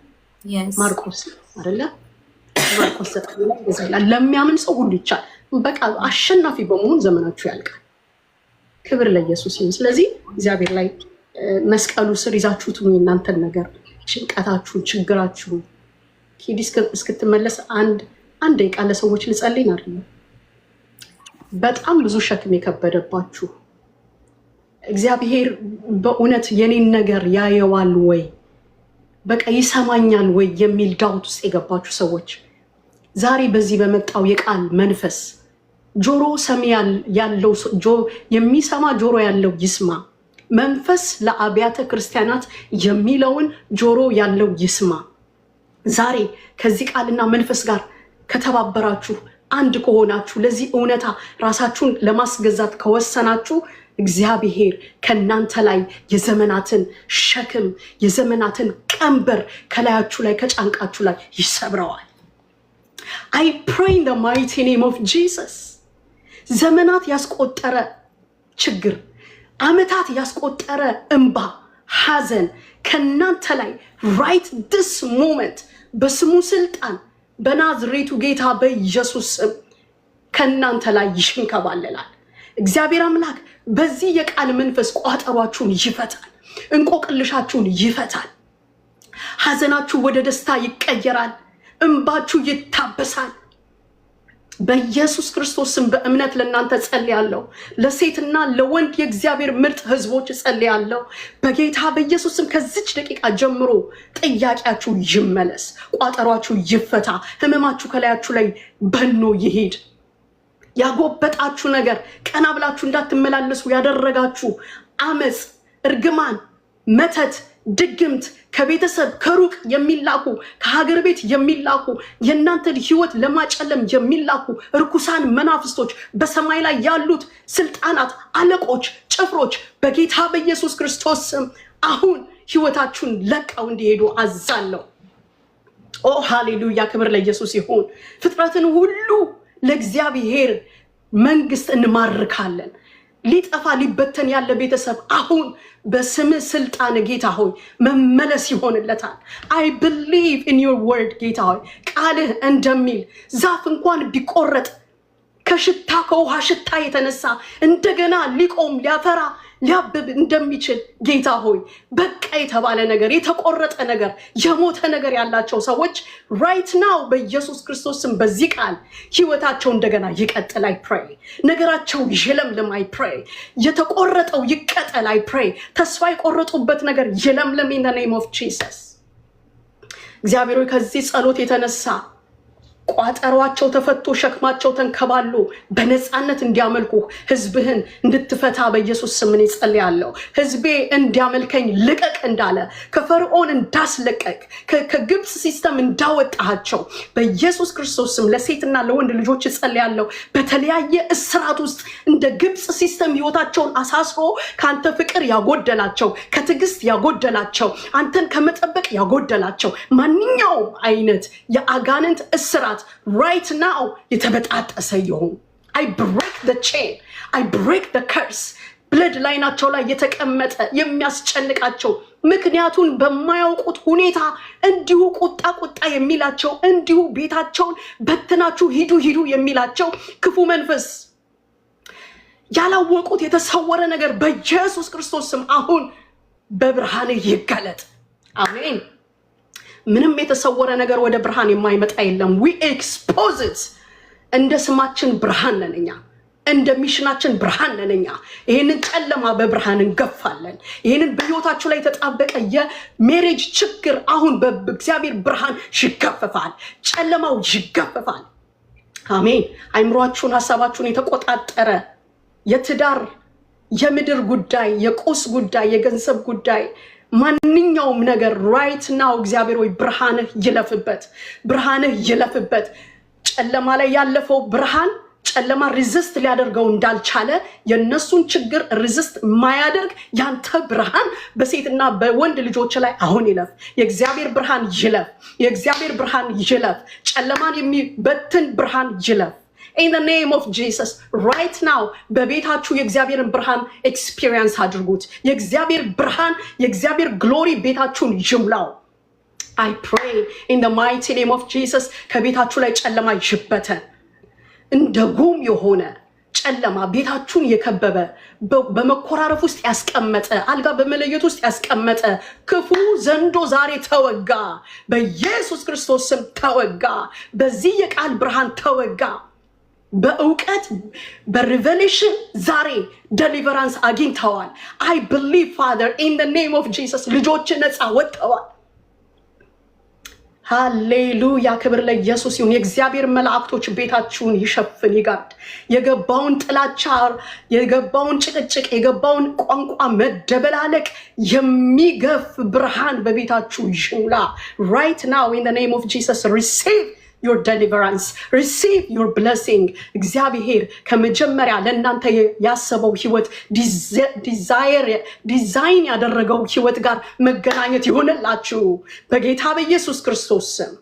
Speaker 3: ማርቆስ አይደለ? ማርቆስ ለሚያምን ሰው ሁሉ ይቻላል። በቃ አሸናፊ በመሆን ዘመናችሁ ያልቃል። ክብር ለኢየሱስ ይሁን። ስለዚህ እግዚአብሔር ላይ መስቀሉ ስር ይዛችሁት ነው እናንተን ነገር ጭንቀታችሁን ችግራችሁን ኪዲ እስክትመለስ አንድ ደቂቃ ለሰዎች ልጸልይ አይደለም። በጣም ብዙ ሸክም የከበደባችሁ እግዚአብሔር በእውነት የኔን ነገር ያየዋል ወይ በቃ ይሰማኛል ወይ የሚል ዳውት ውስጥ የገባችሁ ሰዎች ዛሬ በዚህ በመጣው የቃል መንፈስ ጆሮ ሰሚ ያለው የሚሰማ ጆሮ ያለው ይስማ። መንፈስ ለአብያተ ክርስቲያናት የሚለውን ጆሮ ያለው ይስማ። ዛሬ ከዚህ ቃልና መንፈስ ጋር ከተባበራችሁ አንድ ከሆናችሁ ለዚህ እውነታ ራሳችሁን ለማስገዛት ከወሰናችሁ እግዚአብሔር ከናንተ ላይ የዘመናትን ሸክም የዘመናትን ቀንበር ከላያችሁ ላይ ከጫንቃችሁ ላይ ይሰብረዋል። I pray in the mighty name of Jesus. ዘመናት ያስቆጠረ ችግር አመታት ያስቆጠረ እንባ ሐዘን ከናንተ ላይ right this moment በስሙ ስልጣን በናዝሬቱ ጌታ በኢየሱስ ስም ከናንተ ላይ ይሽንከባለላል። እግዚአብሔር አምላክ በዚህ የቃል መንፈስ ቋጠሯችሁን ይፈታል። እንቆቅልሻችሁን ይፈታል። ሐዘናችሁ ወደ ደስታ ይቀየራል። እንባችሁ ይታበሳል። በኢየሱስ ክርስቶስ ስም በእምነት ለእናንተ ጸልያለሁ። ለሴትና ለወንድ የእግዚአብሔር ምርጥ ህዝቦች ጸልያለሁ። በጌታ በኢየሱስ ስም ከዚች ደቂቃ ጀምሮ ጥያቄያችሁ ይመለስ፣ ቋጠሯችሁ ይፈታ፣ ህመማችሁ ከላያችሁ ላይ በኖ ይሄድ። ያጎበጣችሁ ነገር ቀና ብላችሁ እንዳትመላለሱ ያደረጋችሁ አመጽ፣ እርግማን፣ መተት፣ ድግምት ከቤተሰብ ከሩቅ የሚላኩ ከሀገር ቤት የሚላኩ የእናንተን ህይወት ለማጨለም የሚላኩ ርኩሳን መናፍስቶች በሰማይ ላይ ያሉት ስልጣናት፣ አለቆች፣ ጭፍሮች በጌታ በኢየሱስ ክርስቶስ ስም አሁን ህይወታችሁን ለቀው እንዲሄዱ አዛለሁ። ኦ ሃሌሉያ! ክብር ለኢየሱስ ይሁን። ፍጥረትን ሁሉ ለእግዚአብሔር መንግስት እንማርካለን። ሊጠፋ ሊበተን ያለ ቤተሰብ አሁን በስም ስልጣን ጌታ ሆይ መመለስ ይሆንለታል። I believe in your word ጌታ ሆይ ቃልህ እንደሚል ዛፍ እንኳን ቢቆረጥ ከሽታ ከውሃ ሽታ የተነሳ እንደገና ሊቆም ሊያፈራ ሊያብብ እንደሚችል ጌታ ሆይ በቃ የተባለ ነገር የተቆረጠ ነገር የሞተ ነገር ያላቸው ሰዎች right now በኢየሱስ ክርስቶስም በዚህ ቃል ህይወታቸው እንደገና ይቀጥል። I pray ነገራቸው ይለምልም። I pray የተቆረጠው ይቀጠል። I pray ተስፋ የቆረጡበት ነገር ይለምልም in the name of Jesus። እግዚአብሔር ሆይ ከዚህ ጸሎት የተነሳ ቋጠሯቸው ተፈቶ ሸክማቸው ተንከባሉ በነፃነት እንዲያመልኩ ህዝብህን እንድትፈታ በኢየሱስ ስም ጸልያለሁ። ህዝቤ እንዲያመልከኝ ልቀቅ እንዳለ ከፈርዖን እንዳስለቀቅ ከግብጽ ሲስተም እንዳወጣቸው በኢየሱስ ክርስቶስ ስም ለሴትና ለወንድ ልጆች ጸልያለሁ። በተለያየ እስራት ውስጥ እንደ ግብጽ ሲስተም ህይወታቸውን አሳስሮ ካንተ ፍቅር ያጎደላቸው ከትዕግስት ያጎደላቸው አንተን ከመጠበቅ ያጎደላቸው ማንኛውም አይነት የአጋንንት እስራት right now የተበጣጠሰ ይሁን። I break the chain, I break the curse. ብለድ ላይናቸው ላይ የተቀመጠ የሚያስጨንቃቸው ምክንያቱን በማያውቁት ሁኔታ እንዲሁ ቁጣ የሚላቸው እንዲሁ ቤታቸውን በትናችሁ ሂዱ የሚላቸው ክፉ መንፈስ ያላወቁት የተሰወረ ነገር በኢየሱስ ክርስቶስ ስም አሁን በብርሃን ይገለጥ። አሜን። ምንም የተሰወረ ነገር ወደ ብርሃን የማይመጣ የለም። we expose it። እንደ ስማችን ብርሃን ነን እኛ፣ እንደ ሚሽናችን ብርሃን ነን እኛ። ይሄንን ጨለማ በብርሃን እንገፋለን። ይሄንን በህይወታችሁ ላይ የተጣበቀ የሜሬጅ ችግር አሁን በእግዚአብሔር ብርሃን ይገፈፋል። ጨለማው ይገፈፋል። አሜን። አይምሯችሁን ሐሳባችሁን የተቆጣጠረ የትዳር የምድር ጉዳይ የቁስ ጉዳይ የገንዘብ ጉዳይ ማንኛውም ነገር right now እግዚአብሔር ሆይ ብርሃንህ ይለፍበት። ጨለማ ላይ ያለፈው ብርሃን ጨለማ ሪዚስት ሊያደርገው እንዳልቻለ የነሱን ችግር ሪዚስት ማያደርግ ያንተ ብርሃን በሴትና በወንድ ልጆች ላይ አሁን ይለፍ። የእግዚአብሔር ብርሃን ይለፍ። ጨለማን የሚበትን ብርሃን ይለፍ። In the name of Jesus, right now, በቤታችሁ የእግዚአብሔርን ብርሃን experience አድርጉት። የእግዚአብሔር ብርሃን የእግዚአብሔር glory ቤታችሁን ይሙላው። I pray in the mighty name of Jesus ከቤታችሁ ላይ ጨለማ ይበተን። እንደ ጉም የሆነ ጨለማ ቤታችሁን የከበበ በመኮራረፍ ውስጥ ያስቀመጠ አልጋ በመለየት ውስጥ ያስቀመጠ ክፉ ዘንዶ ዛሬ ተወጋ፣ በኢየሱስ ክርስቶስ ስም ተወጋ። በዚህ የቃል ብርሃን ተወጋ። በእውቀት በሪቨሌሽን ዛሬ ዴሊቨራንስ አግኝተዋል። አይ ቢሊቭ ፋዘር ኢን ዘ ኔም ኦፍ ጂሰስ ልጆች ነፃ ወጥተዋል። ሃሌሉያ ክብር ለኢየሱስ ይሁን። የእግዚአብሔር መላእክቶች ቤታችሁን ይሸፍን ይጋርድ። የገባውን ጥላቻ፣ የገባውን ጭቅጭቅ፣ የገባውን ቋንቋ መደበላለቅ የሚገፍ ብርሃን በቤታችሁ ይሙላ። right now in the name of Jesus receive your deliverance, receive your blessing. እግዚአብሔር ከመጀመሪያ ለእናንተ ያሰበው ህይወት ዲዛይን ያደረገው ህይወት ጋር መገናኘት ይሆንላችሁ በጌታ በኢየሱስ ክርስቶስ ስም።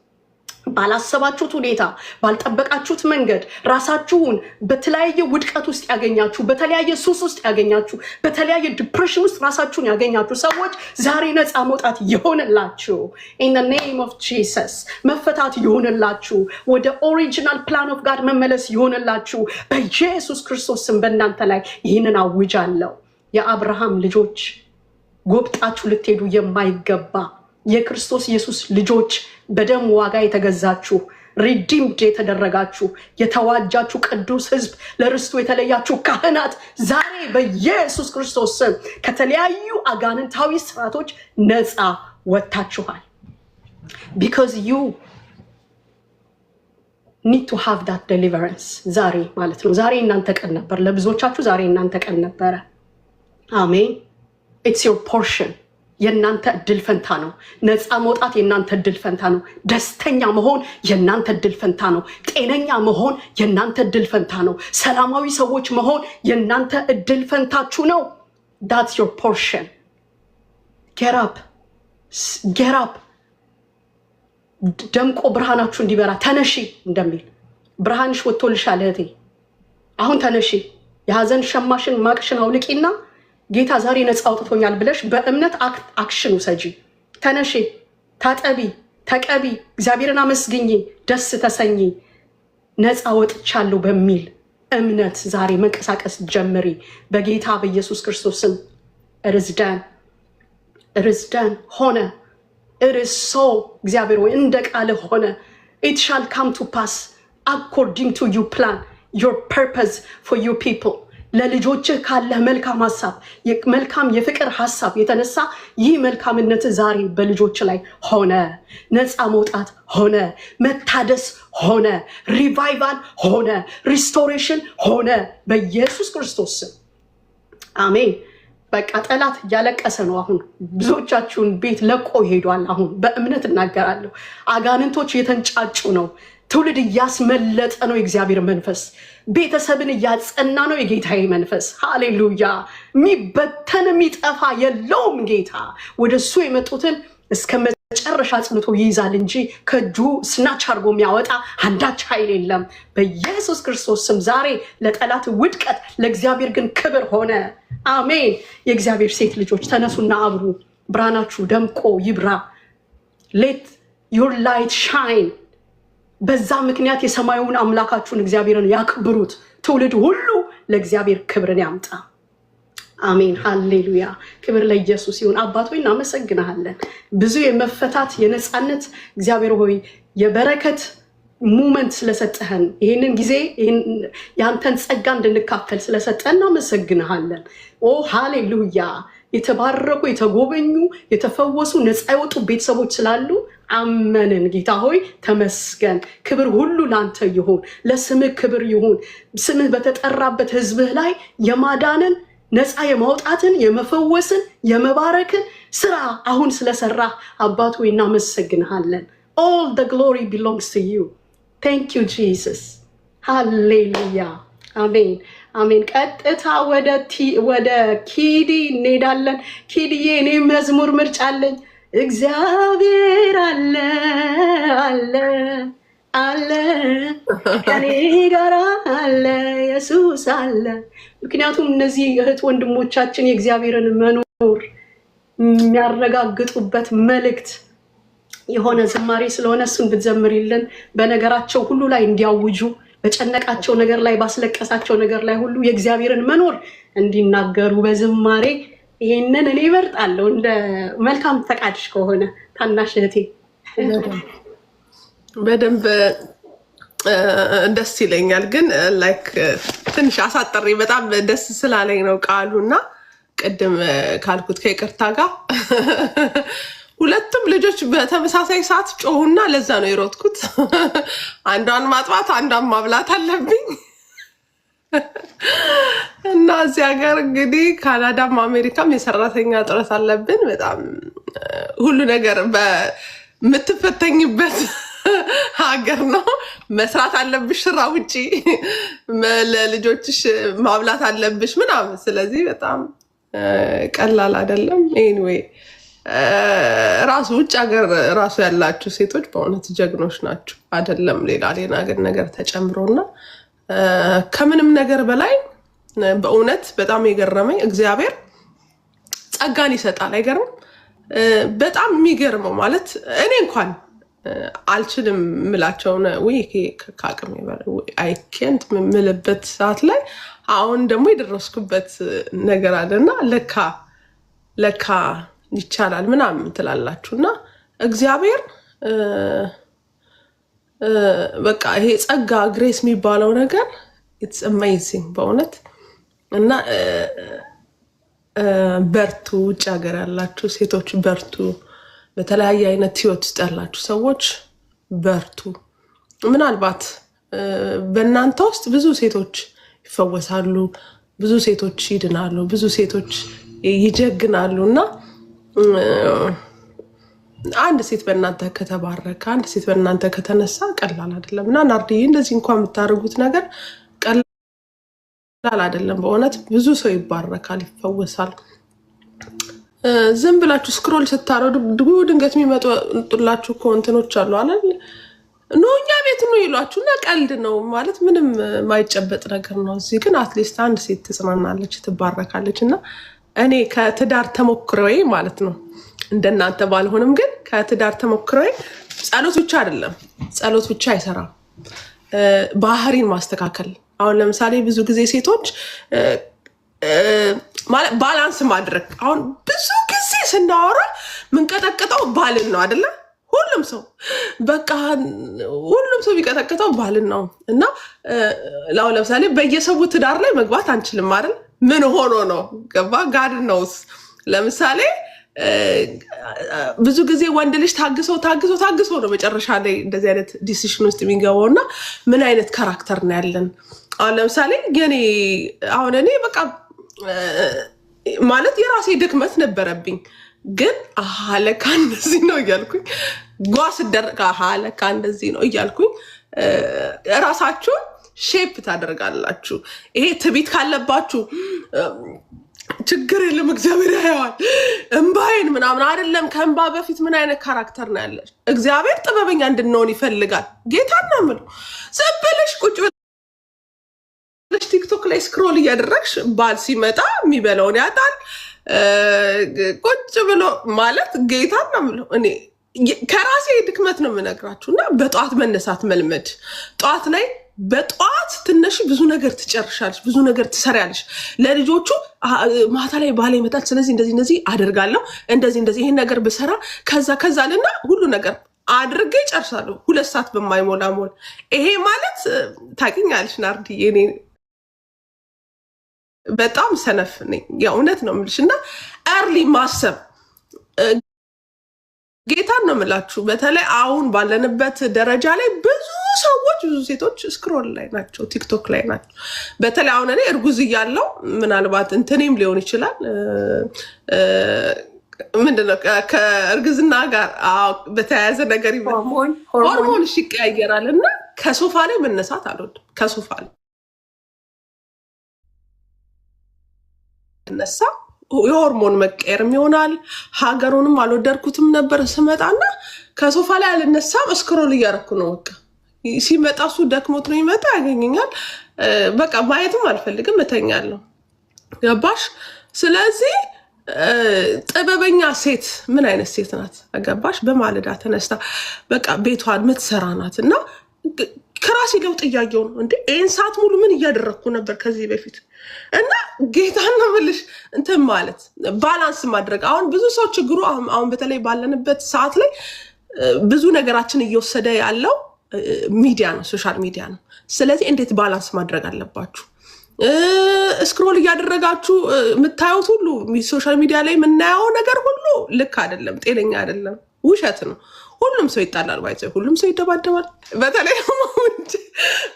Speaker 3: ባላሰባችሁት ሁኔታ ባልጠበቃችሁት መንገድ ራሳችሁን በተለያየ ውድቀት ውስጥ ያገኛችሁ፣ በተለያየ ሱስ ውስጥ ያገኛችሁ፣ በተለያየ ዲፕሬሽን ውስጥ ራሳችሁን ያገኛችሁ ሰዎች ዛሬ ነፃ መውጣት ይሆንላችሁ። in the name of Jesus መፈታት ይሆንላችሁ። ወደ ኦሪጂናል ፕላን ኦፍ ጋድ መመለስ ይሆንላችሁ በኢየሱስ ክርስቶስ ስም። በእናንተ ላይ ይህንን አውጃለሁ። የአብርሃም ልጆች ጎብጣችሁ ልትሄዱ የማይገባ የክርስቶስ ኢየሱስ ልጆች በደም ዋጋ የተገዛችሁ ሪዲምድ የተደረጋችሁ የተዋጃችሁ ቅዱስ ህዝብ ለርስቱ የተለያችሁ ካህናት ዛሬ በኢየሱስ ክርስቶስ ስም ከተለያዩ አጋንንታዊ ስርዓቶች ነፃ ወጥታችኋል። because you need to have that deliverance ዛሬ ማለት ነው። ዛሬ እናንተ ቀን ነበር ለብዙዎቻችሁ፣ ዛሬ እናንተ ቀን ነበረ። አሜን። it's your portion። የእናንተ እድል ፈንታ ነው። ነፃ መውጣት የእናንተ እድል ፈንታ ነው። ደስተኛ መሆን የእናንተ እድል ፈንታ ነው። ጤነኛ መሆን የእናንተ እድል ፈንታ ነው። ሰላማዊ ሰዎች መሆን የእናንተ እድል ፈንታችሁ ነው። that's your portion። get up get up። ደምቆ ብርሃናችሁ እንዲበራ ተነሺ እንደሚል ብርሃንሽ ወጥቶልሻል እህቴ። አሁን ተነሺ። የሀዘን ሸማሽን ማቅሽን አውልቂና ጌታ ዛሬ ነፃ አውጥቶኛል ብለሽ በእምነት አክሽን ውሰጂ። ተነሺ፣ ታጠቢ፣ ተቀቢ፣ እግዚአብሔርን አመስግኚ፣ ደስ ተሰኚ። ነፃ ወጥቻለሁ በሚል እምነት ዛሬ መንቀሳቀስ ጀምሪ በጌታ በኢየሱስ ክርስቶስ ስም። እርዝዳን ሆነ። it is so እግዚአብሔር ወይ እንደ ቃል ሆነ። it shall come to pass according to your plan, your purpose for your people። ለልጆችህ ካለህ መልካም ሐሳብ፣ መልካም የፍቅር ሐሳብ የተነሳ ይህ መልካምነት ዛሬ በልጆች ላይ ሆነ። ነፃ መውጣት ሆነ፣ መታደስ ሆነ፣ ሪቫይቫል ሆነ፣ ሪስቶሬሽን ሆነ በኢየሱስ ክርስቶስ ስም አሜን። በቃ ጠላት እያለቀሰ ነው። አሁን ብዙዎቻችሁን ቤት ለቆ ይሄዷል። አሁን በእምነት እናገራለሁ። አጋንንቶች የተንጫጩ ነው። ትውልድ እያስመለጠ ነው የእግዚአብሔር መንፈስ። ቤተሰብን እያጸና ነው የጌታዬ መንፈስ። ሃሌሉያ። የሚበተን የሚጠፋ የለውም ጌታ። ወደ እሱ የመጡትን እስከ መጨረሻ ጽንቶ ይይዛል እንጂ ከእጁ ስናች አድርጎ የሚያወጣ አንዳች ኃይል የለም። በኢየሱስ ክርስቶስ ስም ዛሬ ለጠላት ውድቀት፣ ለእግዚአብሔር ግን ክብር ሆነ። አሜን። የእግዚአብሔር ሴት ልጆች ተነሱና አብሩ። ብርሃናችሁ ደምቆ ይብራ። ሌት ዮር ላይት ሻይን። በዛ ምክንያት የሰማዩን አምላካችሁን እግዚአብሔርን ያክብሩት። ትውልድ ሁሉ ለእግዚአብሔር ክብርን ያምጣ። አሜን። ሃሌሉያ። ክብር ለኢየሱስ ይሁን። አባት ሆይ እናመሰግናለን። ብዙ የመፈታት የነፃነት እግዚአብሔር ሆይ የበረከት ሙመንት ስለሰጠህን ይህንን ጊዜ ያንተን ጸጋ እንድንካፈል ስለሰጠን እናመሰግንሃለን። ኦ ሃሌሉያ። የተባረኩ የተጎበኙ የተፈወሱ ነፃ የወጡ ቤተሰቦች ስላሉ አመንን። ጌታ ሆይ ተመስገን። ክብር ሁሉ ላንተ ይሁን፣ ለስምህ ክብር ይሁን። ስምህ በተጠራበት ህዝብህ ላይ የማዳንን ነፃ የማውጣትን የመፈወስን የመባረክን ስራ አሁን ስለሰራ አባት ሆይ እናመሰግንሃለን። all the glory belongs to you. thank you Jesus. ሃሌሉያ። አሜን አሜን። ቀጥታ ወደ ኪዲ እንሄዳለን። ኪዲዬ እኔ መዝሙር ምርጫ አለኝ። እግዚአብሔር አለ አለ አለ ከኔ ጋር አለ ኢየሱስ አለ። ምክንያቱም እነዚህ እህት ወንድሞቻችን የእግዚአብሔርን መኖር የሚያረጋግጡበት መልእክት የሆነ ዝማሬ ስለሆነ እሱን ብትዘምሪልን በነገራቸው ሁሉ ላይ እንዲያውጁ በጨነቃቸው ነገር ላይ ባስለቀሳቸው ነገር ላይ ሁሉ የእግዚአብሔርን መኖር እንዲናገሩ በዝማሬ ይሄንን እኔ እመርጣለሁ። እንደ መልካም ፈቃድሽ ከሆነ ታናሽ እህቴ
Speaker 1: በደንብ ደስ ይለኛል። ግን ላይክ ትንሽ አሳጥሬ በጣም ደስ ስላለኝ ነው ቃሉና ቅድም ካልኩት ከይቅርታ ጋር ሁለቱም ልጆች በተመሳሳይ ሰዓት ጮሁና ለዛ ነው የሮጥኩት። አንዷን ማጥባት አንዷን ማብላት አለብኝ እና እዚህ ሀገር እንግዲህ ካናዳም አሜሪካም የሰራተኛ እጥረት አለብን። በጣም ሁሉ ነገር በምትፈተኝበት ሀገር ነው። መስራት አለብሽ፣ ስራ ውጪ ለልጆችሽ ማብላት አለብሽ ምናምን። ስለዚህ በጣም ቀላል አይደለም። ኤኒዌይ ራሱ ውጭ ሀገር ራሱ ያላችሁ ሴቶች በእውነት ጀግኖች ናቸው። አይደለም ሌላ ነገር ተጨምሮና ከምንም ነገር በላይ በእውነት በጣም የገረመኝ እግዚአብሔር ጸጋን ይሰጣል። አይገርም? በጣም የሚገርመው ማለት እኔ እንኳን አልችልም ምላቸውን ከአቅሜ አይ ኬንት ምልበት ሰዓት ላይ አሁን ደግሞ የደረስኩበት ነገር አለና ለካ ይቻላል ምናምን ትላላችሁ እና እግዚአብሔር በቃ ይሄ ጸጋ ግሬስ የሚባለው ነገር ኢትስ አሜዚንግ በእውነት እና በርቱ። ውጭ ሀገር ያላችሁ ሴቶች በርቱ። በተለያየ አይነት ህይወት ውስጥ ያላችሁ ሰዎች በርቱ። ምናልባት በእናንተ ውስጥ ብዙ ሴቶች ይፈወሳሉ፣ ብዙ ሴቶች ይድናሉ፣ ብዙ ሴቶች ይጀግናሉ እና አንድ ሴት በእናንተ ከተባረከ፣ አንድ ሴት በእናንተ ከተነሳ ቀላል አይደለም እና ናርዲዬ እንደዚህ እንኳን የምታደርጉት ነገር ቀላል አይደለም። በእውነት ብዙ ሰው ይባረካል፣ ይፈወሳል። ዝም ብላችሁ ስክሮል ስታረዱ ድንገት የሚመጡላችሁ እንትኖች አሉ አይደል? ኖ እኛ ቤት ነው ይሏችሁ እና ቀልድ ነው ማለት ምንም ማይጨበጥ ነገር ነው። እዚህ ግን አትሊስት አንድ ሴት ትጽናናለች፣ ትባረካለች እና እኔ ከትዳር ተሞክሮዬ ማለት ነው እንደናንተ ባልሆንም ግን ከትዳር ተሞክሮዬ ጸሎት ብቻ አይደለም፣ ጸሎት ብቻ አይሰራም። ባህሪን ማስተካከል። አሁን ለምሳሌ ብዙ ጊዜ ሴቶች ማለት ባላንስ ማድረግ። አሁን ብዙ ጊዜ ስናወራ ምንቀጠቅጠው ባልን ነው አይደለ? ሁሉም ሰው ቢቀጠቅጠው ባልን ነው እና አሁን ለምሳሌ በየሰው ትዳር ላይ መግባት አንችልም አይደል? ምን ሆኖ ነው ገባ? ጋድ ነውስ። ለምሳሌ ብዙ ጊዜ ወንድ ልጅ ታግሶ ነው መጨረሻ ላይ እንደዚህ አይነት ዲሲሽን ውስጥ የሚገባው እና ምን አይነት ካራክተር ነው ያለን። አሁን ለምሳሌ እኔ በቃ ማለት የራሴ ድክመት ነበረብኝ፣ ግን ለካ እንደዚህ ነው እያልኩኝ ጓስደርግ ለካ እንደዚህ ነው እያልኩኝ ራሳችሁን ሼፕ ታደርጋላችሁ። ይሄ ትቢት ካለባችሁ ችግር የለም እግዚአብሔር ያየዋል እምባይን ምናምን አይደለም። ከእምባ በፊት ምን አይነት ካራክተር ነው ያለች? እግዚአብሔር ጥበበኛ እንድንሆን ይፈልጋል። ጌታ ነው የምለው። ዝም ብለሽ ቁጭ ብለሽ ቲክቶክ ላይ ስክሮል እያደረግሽ ባል ሲመጣ የሚበላውን ያጣል ቁጭ ብሎ ማለት ጌታ ነው የምለው። እኔ ከራሴ ድክመት ነው የምነግራችሁ እና በጠዋት መነሳት መልመድ። ጠዋት ላይ በጠዋት ትነሽ ብዙ ነገር ትጨርሻለሽ፣ ብዙ ነገር ትሰሪያለሽ። ለልጆቹ ማታ ላይ ባል ይመጣል፣ ስለዚህ እንደዚህ አደርጋለሁ፣ እንደዚህ ይሄን ነገር ብሰራ ከዛ ልና ሁሉ ነገር አድርጌ ጨርሳለሁ 2 ሰዓት በማይሞላ ሞል። ይሄ ማለት ታውቂኛለሽ ናርዲዬ፣ እኔ በጣም ሰነፍ ነኝ የእውነት ነው የምልሽ እና ኤርሊ ማሰብ ጌታን ነው የምላችሁ። በተለይ አሁን ባለንበት ደረጃ ላይ ብዙ ሴቶች ስክሮል ላይ ናቸው፣ ቲክቶክ ላይ ናቸው። በተለይ አሁን እኔ እርጉዝ እያለሁ ምናልባት እንትኔም ሊሆን ይችላል ምንድነው ከእርግዝና ጋር በተያያዘ ነገር ሆርሞን ይቀያየራል እና ከሶፋ ላይ መነሳት አልወድም። ከሶፋ ላይ ነሳ የሆርሞን መቀየርም ይሆናል። ሀገሩንም አልወደድኩትም ነበር ስመጣና ከሶፋ ላይ አልነሳም፣ እስክሮል እያደረኩ ነው። በቃ ሲመጣ እሱ ደክሞት ነው ይመጣ ያገኘኛል። በቃ ማየትም አልፈልግም፣ እተኛለሁ። ገባሽ? ስለዚህ ጥበበኛ ሴት ምን አይነት ሴት ናት? ገባሽ? በማለዳ ተነስታ በቃ ቤቷን ምትሰራ ናት እና ከራሴ ለውጥ እያየሁ ነው እንዴ ይህን ሰዓት ሙሉ ምን እያደረግኩ ነበር ከዚህ በፊት? እና ጌታን ነው የምልሽ እንትን ማለት ባላንስ ማድረግ። አሁን ብዙ ሰው ችግሩ አሁን በተለይ ባለንበት ሰዓት ላይ ብዙ ነገራችን እየወሰደ ያለው ሚዲያ ነው፣ ሶሻል ሚዲያ ነው። ስለዚህ እንዴት ባላንስ ማድረግ አለባችሁ? ስክሮል እያደረጋችሁ የምታዩት ሁሉ ሶሻል ሚዲያ ላይ የምናየው ነገር ሁሉ ልክ አይደለም፣ ጤነኛ አይደለም፣ ውሸት ነው። ሁሉም ሰው ይጣላል፣ ሁሉም ሰው ይደባደባል።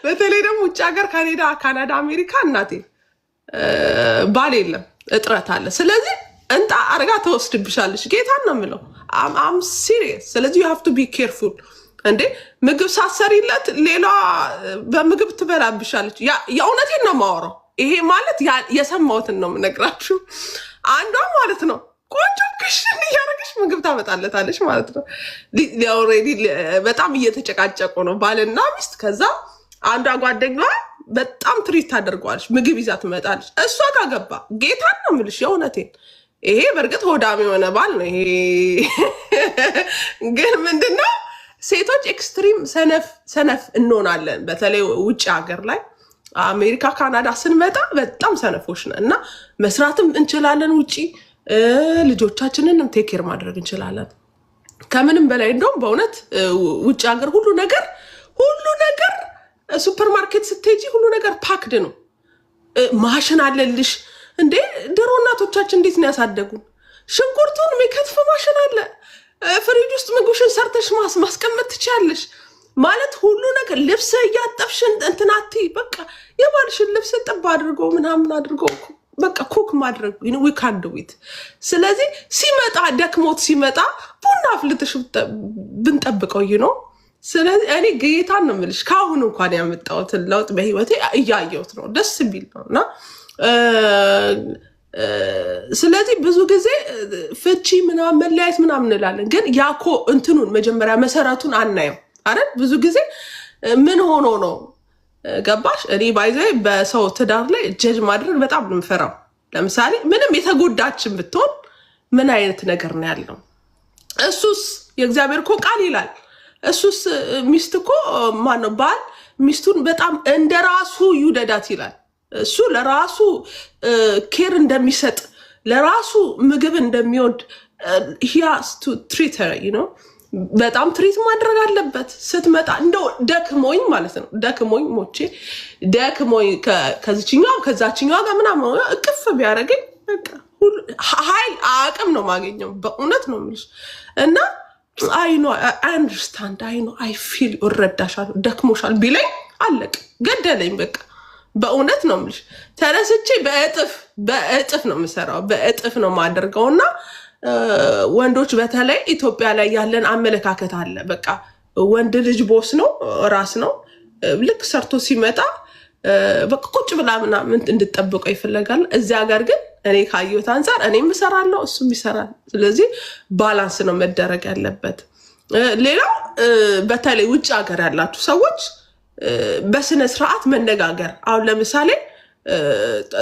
Speaker 1: በተለይ ደግሞ ውጭ ሀገር ካናዳ፣ አሜሪካ እናቴ ባል የለም እጥረት አለ። ስለዚህ እንጣ አርጋ ተወስድብሻለች። ጌታን ነው የምለው አም ሲሪየስ። ስለዚህ ዩ ሃቭ ቱ ቢ ኬርፉል። እንዴ ምግብ ሳሰሪለት ሌላ በምግብ ትበላብሻለች። የእውነቴን ነው የማወራው። ይሄ ማለት የሰማሁትን ነው የምነግራችሁ። አንዷ ማለት ነው ቆንጆ ክሽን እያደረገች ምግብ ታመጣለታለች ማለት ነው። ኦልሬዲ በጣም እየተጨቃጨቁ ነው ባልና ሚስት። ከዛ አንዷ ጓደኛዋ በጣም ትሪት ታደርገዋለች፣ ምግብ ይዛ ትመጣለች። እሷ ጋር ገባ። ጌታን ነው የምልሽ የእውነቴን። ይሄ በእርግጥ ሆዳም የሆነ ባል ነው ይሄ። ግን ምንድነው ሴቶች ኤክስትሪም ሰነፍ እንሆናለን። በተለይ ውጭ ሀገር ላይ አሜሪካ፣ ካናዳ ስንመጣ በጣም ሰነፎች ነን እና መስራትም እንችላለን ውጭ ልጆቻችንን ቴኬር ማድረግ እንችላለን። ከምንም በላይ እንደውም በእውነት ውጭ ሀገር ሁሉ ነገር ሱፐርማርኬት ስትሄጂ ሁሉ ነገር ፓክድ ነው። ማሽን አለልሽ እንዴ! ድሮ እናቶቻችን እንዴት ነው ያሳደጉን? ሽንኩርቱን የሚከትፍ ማሽን አለ። ፍሪጅ ውስጥ ምግብሽን ሰርተሽ ማስቀመጥ ትችያለሽ ማለት ሁሉ ነገር። ልብስ እያጠብሽን እንትናቲ በቃ የባልሽን ልብስ ጥብ አድርጎ ምናምን አድርጎ በቃ ኩክ ማድረግ ዊ ካን ዱ ኢት። ስለዚህ ሲመጣ ደክሞት ሲመጣ ቡና አፍልተሽ ብንጠብቀው ነው። ስለዚህ እኔ ጌታን ነው የምልሽ ከአሁን እንኳን ያመጣሁትን ለውጥ በህይወቴ እያየሁት ነው። ደስ የሚል ነው እና ስለዚህ ብዙ ጊዜ ፍቺ ምናምን መለያየት ምናምን እንላለን፣ ግን ያኮ እንትኑን መጀመሪያ መሰረቱን አናየው አይደል? ብዙ ጊዜ ምን ሆኖ ነው ገባሽ? እኔ ባይዘ በሰው ትዳር ላይ ጀጅ ማድረግ በጣም ነው የምፈራው። ለምሳሌ ምንም የተጎዳችን ብትሆን ምን አይነት ነገር ነው ያለው? እሱስ የእግዚአብሔር እኮ ቃል ይላል። እሱስ ሚስት እኮ ማነው ባል ሚስቱን በጣም እንደራሱ ይውደዳት ይላል። እሱ ለራሱ ኬር እንደሚሰጥ ለራሱ ምግብ እንደሚወድ ሂያስ ቱ ትሪት ሄር ነው። በጣም ትሪት ማድረግ አለበት። ስትመጣ እንደው ደክሞኝ ማለት ነው ደክሞኝ ሞቼ ደክሞኝ ከዚችኛው ከዛችኛው ጋር ምናምን እቅፍ ቢያደርገኝ በቃ ኃይል አቅም ነው ማገኘው። በእውነት ነው የምልሽ እና አይ ኖ አይ አንደርስታንድ አይ ኖ አይ ፊል እረዳሻለሁ ደክሞሻል ቢለኝ አለቅ ገደለኝ በቃ። በእውነት ነው የምልሽ ተነስቼ በእጥፍ ነው የምሰራው፣ በእጥፍ ነው የማደርገው። እና ወንዶች በተለይ ኢትዮጵያ ላይ ያለን አመለካከት አለ። በቃ ወንድ ልጅ ቦስ ነው ራስ ነው። ልክ ሰርቶ ሲመጣ በቃ ቁጭ ብላ ምናምን እንድጠብቀው ይፈለጋል። እዚያ ሀገር ግን እኔ ካየሁት አንፃር እኔም እሰራለሁ እሱም ይሰራል። ስለዚህ ባላንስ ነው መደረግ ያለበት። ሌላው በተለይ ውጭ ሀገር ያላችሁ ሰዎች በስነ ስርዓት መነጋገር። አሁን ለምሳሌ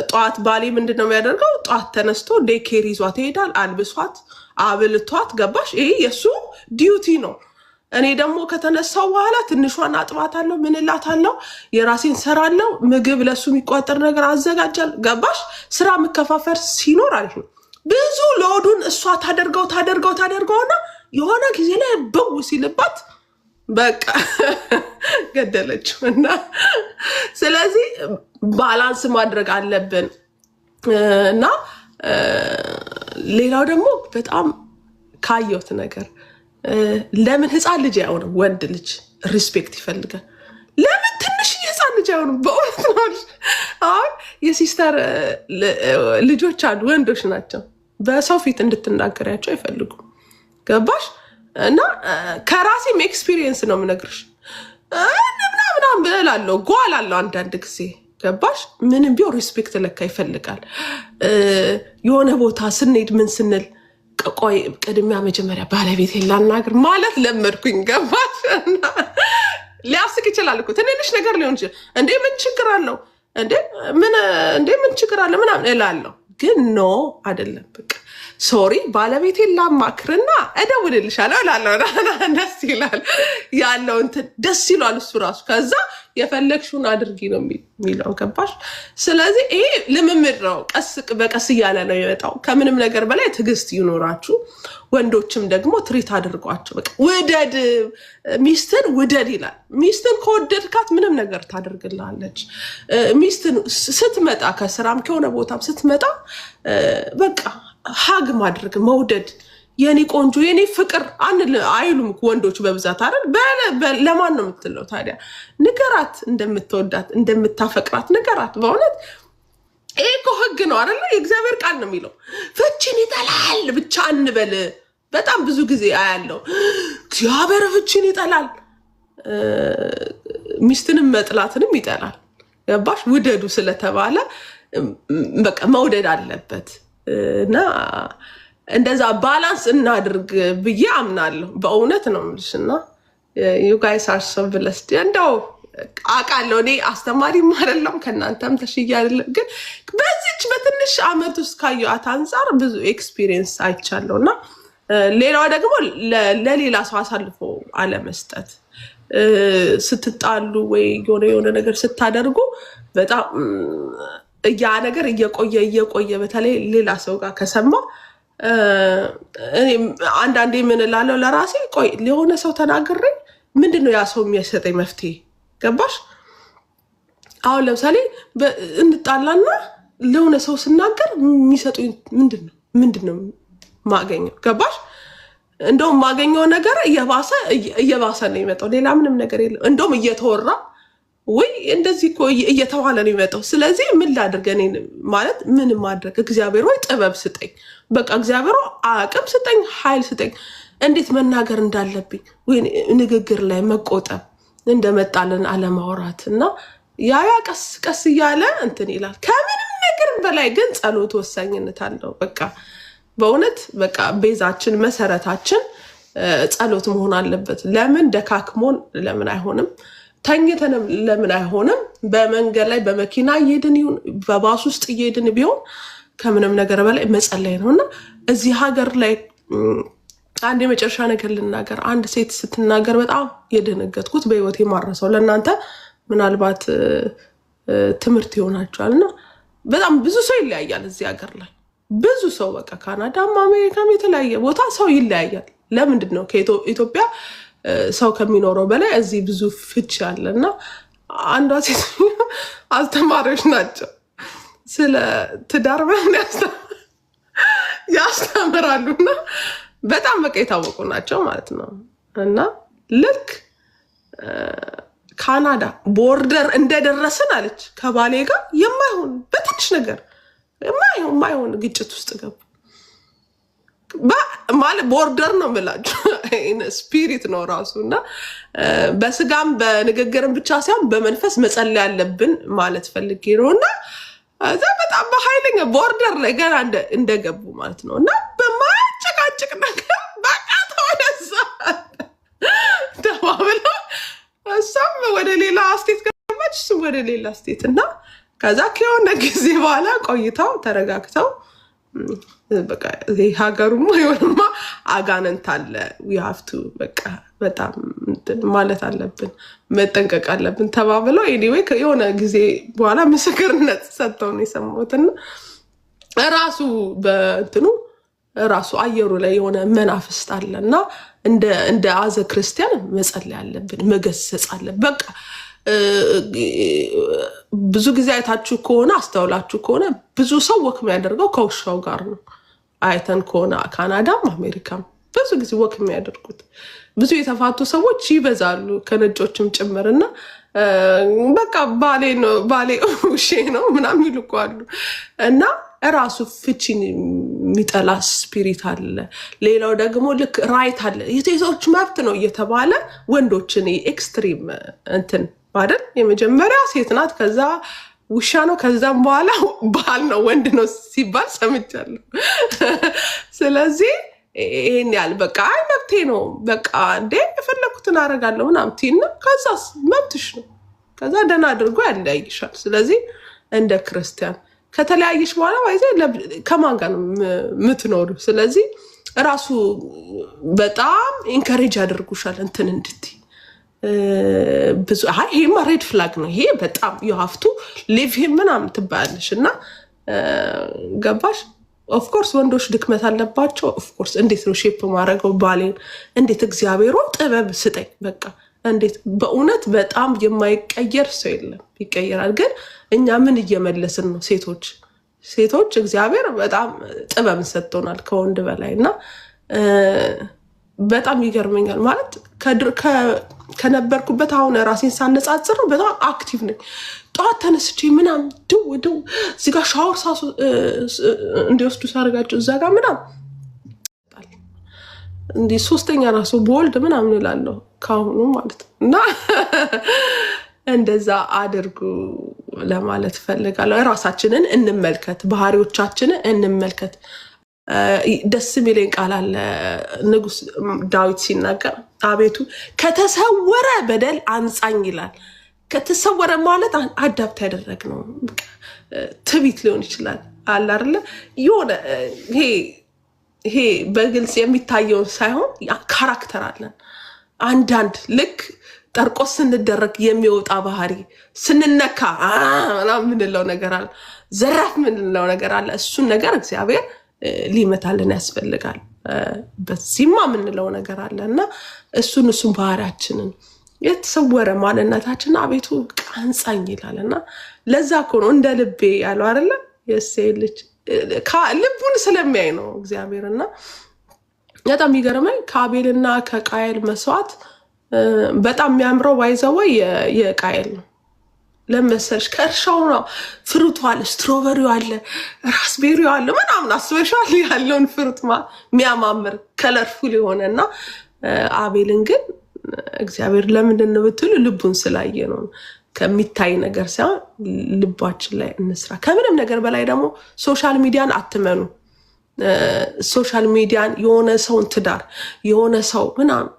Speaker 1: ጠዋት ባሌ ምንድን ነው የሚያደርገው? ጠዋት ተነስቶ ዴኬር ይዟት ይሄዳል። አልብሷት አብልቷት ገባሽ? ይሄ የእሱ ዲዩቲ ነው። እኔ ደግሞ ከተነሳው በኋላ ትንሿን አጥባታለሁ፣ ምንላታለሁ፣ የራሴን ሰራለሁ፣ ምግብ ለሱ የሚቋጠር ነገር አዘጋጃል። ገባሽ? ስራ መከፋፈር ሲኖር አሪፍ ነው። ብዙ ሎዱን እሷ ታደርገውና የሆነ ጊዜ ላይ በው ሲልባት በቃ ገደለችው። እና ስለዚህ ባላንስ ማድረግ አለብን። እና ሌላው ደግሞ በጣም ካየሁት ነገር ለምን ህፃን ልጅ አይሆንም? ወንድ ልጅ ሪስፔክት ይፈልጋል። ለምን ትንሽ የህፃን ልጅ አይሆንም? በእውነት ነው። አሁን የሲስተር ልጆች አሉ፣ ወንዶች ናቸው። በሰው ፊት እንድትናገሪያቸው አይፈልጉም። ገባሽ? እና ከራሴም ኤክስፒሪየንስ ነው የምነግርሽ። ምናምን ብላለሁ ጓላለሁ አንዳንድ ጊዜ ገባሽ? ምንም ቢሆን ሪስፔክት ለካ ይፈልጋል። የሆነ ቦታ ስንሄድ ምን ስንል ቆይ ቅድሚያ መጀመሪያ ባለቤት ላናግር ማለት ለመድኩኝ። ገባሽ? ሊያስቅ ይችላል እኮ ትንንሽ ነገር ሊሆን ይችላል። እንዴ ምን ችግር አለው? እንዴ ምን ችግር አለ ምናምን እላለሁ። ግን ኖ አይደለም። በቃ ሶሪ ባለቤቴን ላማክርና እደውልልሻለሁ እላለሁ። ደስ ይላል ያለው እንትን ደስ ይሏል እሱ ራሱ። ከዛ የፈለግሽውን አድርጊ ነው የሚለው ገባሽ? ስለዚህ ይሄ ልምምድ ነው፣ ቀስ በቀስ እያለ ነው የመጣው። ከምንም ነገር በላይ ትዕግስት ይኖራችሁ። ወንዶችም ደግሞ ትሪት አድርጓቸው። በቃ ውደድ፣ ሚስትን ውደድ ይላል። ሚስትን ከወደድካት ምንም ነገር ታደርግልሃለች። ሚስትን ስትመጣ ከስራም ከሆነ ቦታም ስትመጣ በቃ ሀግ ማድረግ መውደድ፣ የኔ ቆንጆ የኔ ፍቅር አይሉም ወንዶች በብዛት አይደል? ለማን ነው የምትለው ታዲያ? ንገራት፣ እንደምትወዳት እንደምታፈቅራት ንገራት። በእውነት ይሄ እኮ ህግ ነው አይደለ? የእግዚአብሔር ቃል ነው የሚለው። ፍቺን ይጠላል ብቻ እንበል። በጣም ብዙ ጊዜ አያለው እግዚአብሔር ፍቺን ይጠላል፣ ሚስትንም መጥላትንም ይጠላል። ገባሽ? ውደዱ ስለተባለ በቃ መውደድ አለበት እና እንደዛ ባላንስ እናድርግ ብዬ አምናለሁ። በእውነት ነው የምልሽ። እና ዩ ጋይስ አር ሶ ብለስድ። እንደው አውቃለሁ እኔ አስተማሪም አይደለም ከእናንተም ተሽዬ አይደለም፣ ግን በዚች በትንሽ አመት ውስጥ ካየኋት አንጻር ብዙ ኤክስፒሪየንስ አይቻለሁ። እና ሌላው ደግሞ ለሌላ ሰው አሳልፎ አለመስጠት፣ ስትጣሉ ወይ የሆነ ነገር ስታደርጉ በጣም ያ ነገር እየቆየ በተለይ ሌላ ሰው ጋር ከሰማ አንዳንዴ ምን እላለሁ ለራሴ፣ ቆይ ለሆነ ሰው ተናግሬ ምንድነው ያ ሰው የሚያሰጠኝ መፍትሄ? ገባሽ? አሁን ለምሳሌ እንጣላና ለሆነ ሰው ስናገር የሚሰጡኝ ምንድነው ማገኘው? ገባሽ? እንደውም ማገኘው ነገር እየባሰ ነው የሚመጣው። ሌላ ምንም ነገር የለም። እንደውም እየተወራ ወይ እንደዚህ እኮ እየተባለ ነው የሚመጣው። ስለዚህ ምን ላድርግ እኔ ማለት ምን ማድረግ? እግዚአብሔር ወይ ጥበብ ስጠኝ፣ በቃ እግዚአብሔር አቅም ስጠኝ፣ ኃይል ስጠኝ፣ እንዴት መናገር እንዳለብኝ ወይ ንግግር ላይ መቆጠብ፣ እንደመጣልን አለማውራት እና ያ ቀስ ቀስ እያለ እንትን ይላል። ከምንም ነገር በላይ ግን ጸሎት ወሳኝነት አለው። በቃ በእውነት በቃ ቤዛችን መሰረታችን ጸሎት መሆን አለበት። ለምን ደካክሞን ለምን አይሆንም? ተኝተንም ለምን አይሆንም? በመንገድ ላይ በመኪና እየሄድን ይሁን በባስ ውስጥ እየሄድን ቢሆን ከምንም ነገር በላይ መጸለይ ነው። እና እዚህ ሀገር ላይ አንድ የመጨረሻ ነገር ልናገር። አንድ ሴት ስትናገር በጣም የደነገጥኩት በህይወት የማረሰው ለእናንተ ምናልባት ትምህርት ይሆናቸዋል። እና በጣም ብዙ ሰው ይለያያል እዚህ ሀገር ላይ ብዙ ሰው በቃ ካናዳም አሜሪካም የተለያየ ቦታ ሰው ይለያያል። ለምንድን ነው? ከኢትዮጵያ ሰው ከሚኖረው በላይ እዚህ ብዙ ፍች አለ። እና አንዷ ሴት አስተማሪዎች ናቸው፣ ስለ ትዳር ምናምን ያስተምራሉ እና በጣም በቃ የታወቁ ናቸው ማለት ነው። እና ልክ ካናዳ ቦርደር እንደደረስን አለች ከባሌ ጋር የማይሆን በትንሽ ነገር የማይሆን ግጭት ውስጥ ገቡ። ማለት ቦርደር ነው የምላችሁ፣ ስፒሪት ነው ራሱ። እና በስጋም በንግግርም ብቻ ሳይሆን በመንፈስ መጸለይ ያለብን ማለት ፈልጌ ነው። እና እዛ በጣም በኃይለኛ ቦርደር ላይ ገና እንደገቡ ማለት ነው። እና በማያጨቃጭቅ ነገር በቃ ተወደዛ ተባብለው እሷም ወደ ሌላ ስቴት ገባች፣ እሱም ወደ ሌላ ስቴት። እና ከዛ ከሆነ ጊዜ በኋላ ቆይተው ተረጋግተው በቃ ሀገሩማ የሆነማ አጋንንት አለ ዊሀፍቱ በቃ በጣም ማለት አለብን መጠንቀቅ አለብን ተባብለው ኤኒዌይ የሆነ ጊዜ በኋላ ምስክርነት ሰጥተው ነው የሰማሁትና ራሱ በእንትኑ ራሱ አየሩ ላይ የሆነ መናፍስት አለ እና እንደ አዘ ክርስቲያን መጸለይ አለብን፣ መገሰጽ አለብን። በቃ ብዙ ጊዜ አይታችሁ ከሆነ አስተውላችሁ ከሆነ ብዙ ሰው ወክ የሚያደርገው ከውሻው ጋር ነው። አይተን ከሆነ ካናዳም አሜሪካም ብዙ ጊዜ ወክ የሚያደርጉት ብዙ የተፋቱ ሰዎች ይበዛሉ ከነጮችም ጭምርና በቃ ባሌ ውሼ ነው ምናምን ይልቋሉ። እና ራሱ ፍቺን የሚጠላ ስፒሪት አለ። ሌላው ደግሞ ልክ ራይት አለ የሴቶች መብት ነው እየተባለ ወንዶችን ኤክስትሪም እንትን አይደል? የመጀመሪያ ሴት ናት፣ ከዛ ውሻ ነው፣ ከዛም በኋላ ባል ነው ወንድ ነው ሲባል ሰምቻለሁ። ስለዚህ ይሄን ያህል በቃ አይ መብቴ ነው በቃ እንዴ የፈለኩትን አደርጋለሁ ምናምን ቲና ከዛስ መብትሽ ነው። ከዛ ደህና አድርጎ ያለያይሻል። ስለዚህ እንደ ክርስቲያን ከተለያየሽ በኋላ ይዘ ከማን ጋር ነው የምትኖሩ? ስለዚህ ራሱ በጣም ኢንከሬጅ ያደርጉሻል እንትን እንድትይ ብዙ ይሄማ ሬድ ፍላግ ነው። ይሄ በጣም ዩ ሃቭ ቱ ሊቭ ሂም ምናምን ትባያለሽ እና ገባሽ? ኦፍኮርስ ወንዶች ድክመት አለባቸው። ኦፍኮርስ እንዴት ነው ሼፕ ማድረገው ባሌን? እንዴት እግዚአብሔሮ ጥበብ ስጠኝ በቃ እንዴት በእውነት በጣም የማይቀየር ሰው የለም፣ ይቀየራል። ግን እኛ ምን እየመለስን ነው? ሴቶች እግዚአብሔር በጣም ጥበብን ሰጥቶናል ከወንድ በላይ እና በጣም ይገርመኛል። ማለት ከነበርኩበት አሁን ራሴን ሳነጻጽር በጣም አክቲቭ ነኝ። ጠዋት ተነስቼ ምናምን ድው እዚህ ጋር ሻወር እንዲወስዱ ሳደርጋቸው እዛ ጋር ምናምን እንዲህ ሶስተኛ ራሱ በወልድ ምናምን እላለሁ ካሁኑ ማለት ነው። እና እንደዛ አድርጉ ለማለት ፈልጋለሁ። ራሳችንን እንመልከት፣ ባህሪዎቻችንን እንመልከት። ደስ የሚለኝ ቃል አለ ንጉስ ዳዊት ሲናገር፣ አቤቱ ከተሰወረ በደል አንጻኝ ይላል። ከተሰወረ ማለት አዳፕት ያደረግነው ትቢት ሊሆን ይችላል አለ አይደለ? የሆነ ይሄ በግልጽ የሚታየውን ሳይሆን ካራክተር አለን። አንዳንድ ልክ ጠርቆስ ስንደረግ የሚወጣ ባህሪ፣ ስንነካ ምናምን ምንለው ነገር አለ፣ ዘራፍ ምንለው ነገር አለ። እሱን ነገር እግዚአብሔር ሊመታልን ያስፈልጋል። በዚህማ ምንለው ነገር አለ እና እሱን ባህሪያችንን የተሰወረ ማንነታችን አቤቱ አንጻኝ ይላል እና ለዛ እኮ ነው እንደ ልቤ ያለው አይደለ? የእሴይ ልጅ ልቡን ስለሚያይ ነው እግዚአብሔር። እና በጣም የሚገርመኝ ከአቤልና ከቃየል መስዋዕት በጣም የሚያምረው ባይዘወይ የቃየል ነው። ለመሰልሽ ከእርሻው ነው ፍሩቱ አለ፣ ስትሮበሪው አለ፣ ራስቤሪው አለ ምናምን አስበሻል ያለውን ፍሩት የሚያማምር ከለርፉል የሆነ እና አቤልን ግን እግዚአብሔር ለምንድን ነው ብትሉ ልቡን ስላየ ነው። ከሚታይ ነገር ሳይሆን ልባችን ላይ እንስራ። ከምንም ነገር በላይ ደግሞ ሶሻል ሚዲያን አትመኑ። ሶሻል ሚዲያን የሆነ ሰውን ትዳር የሆነ ሰው ምናምን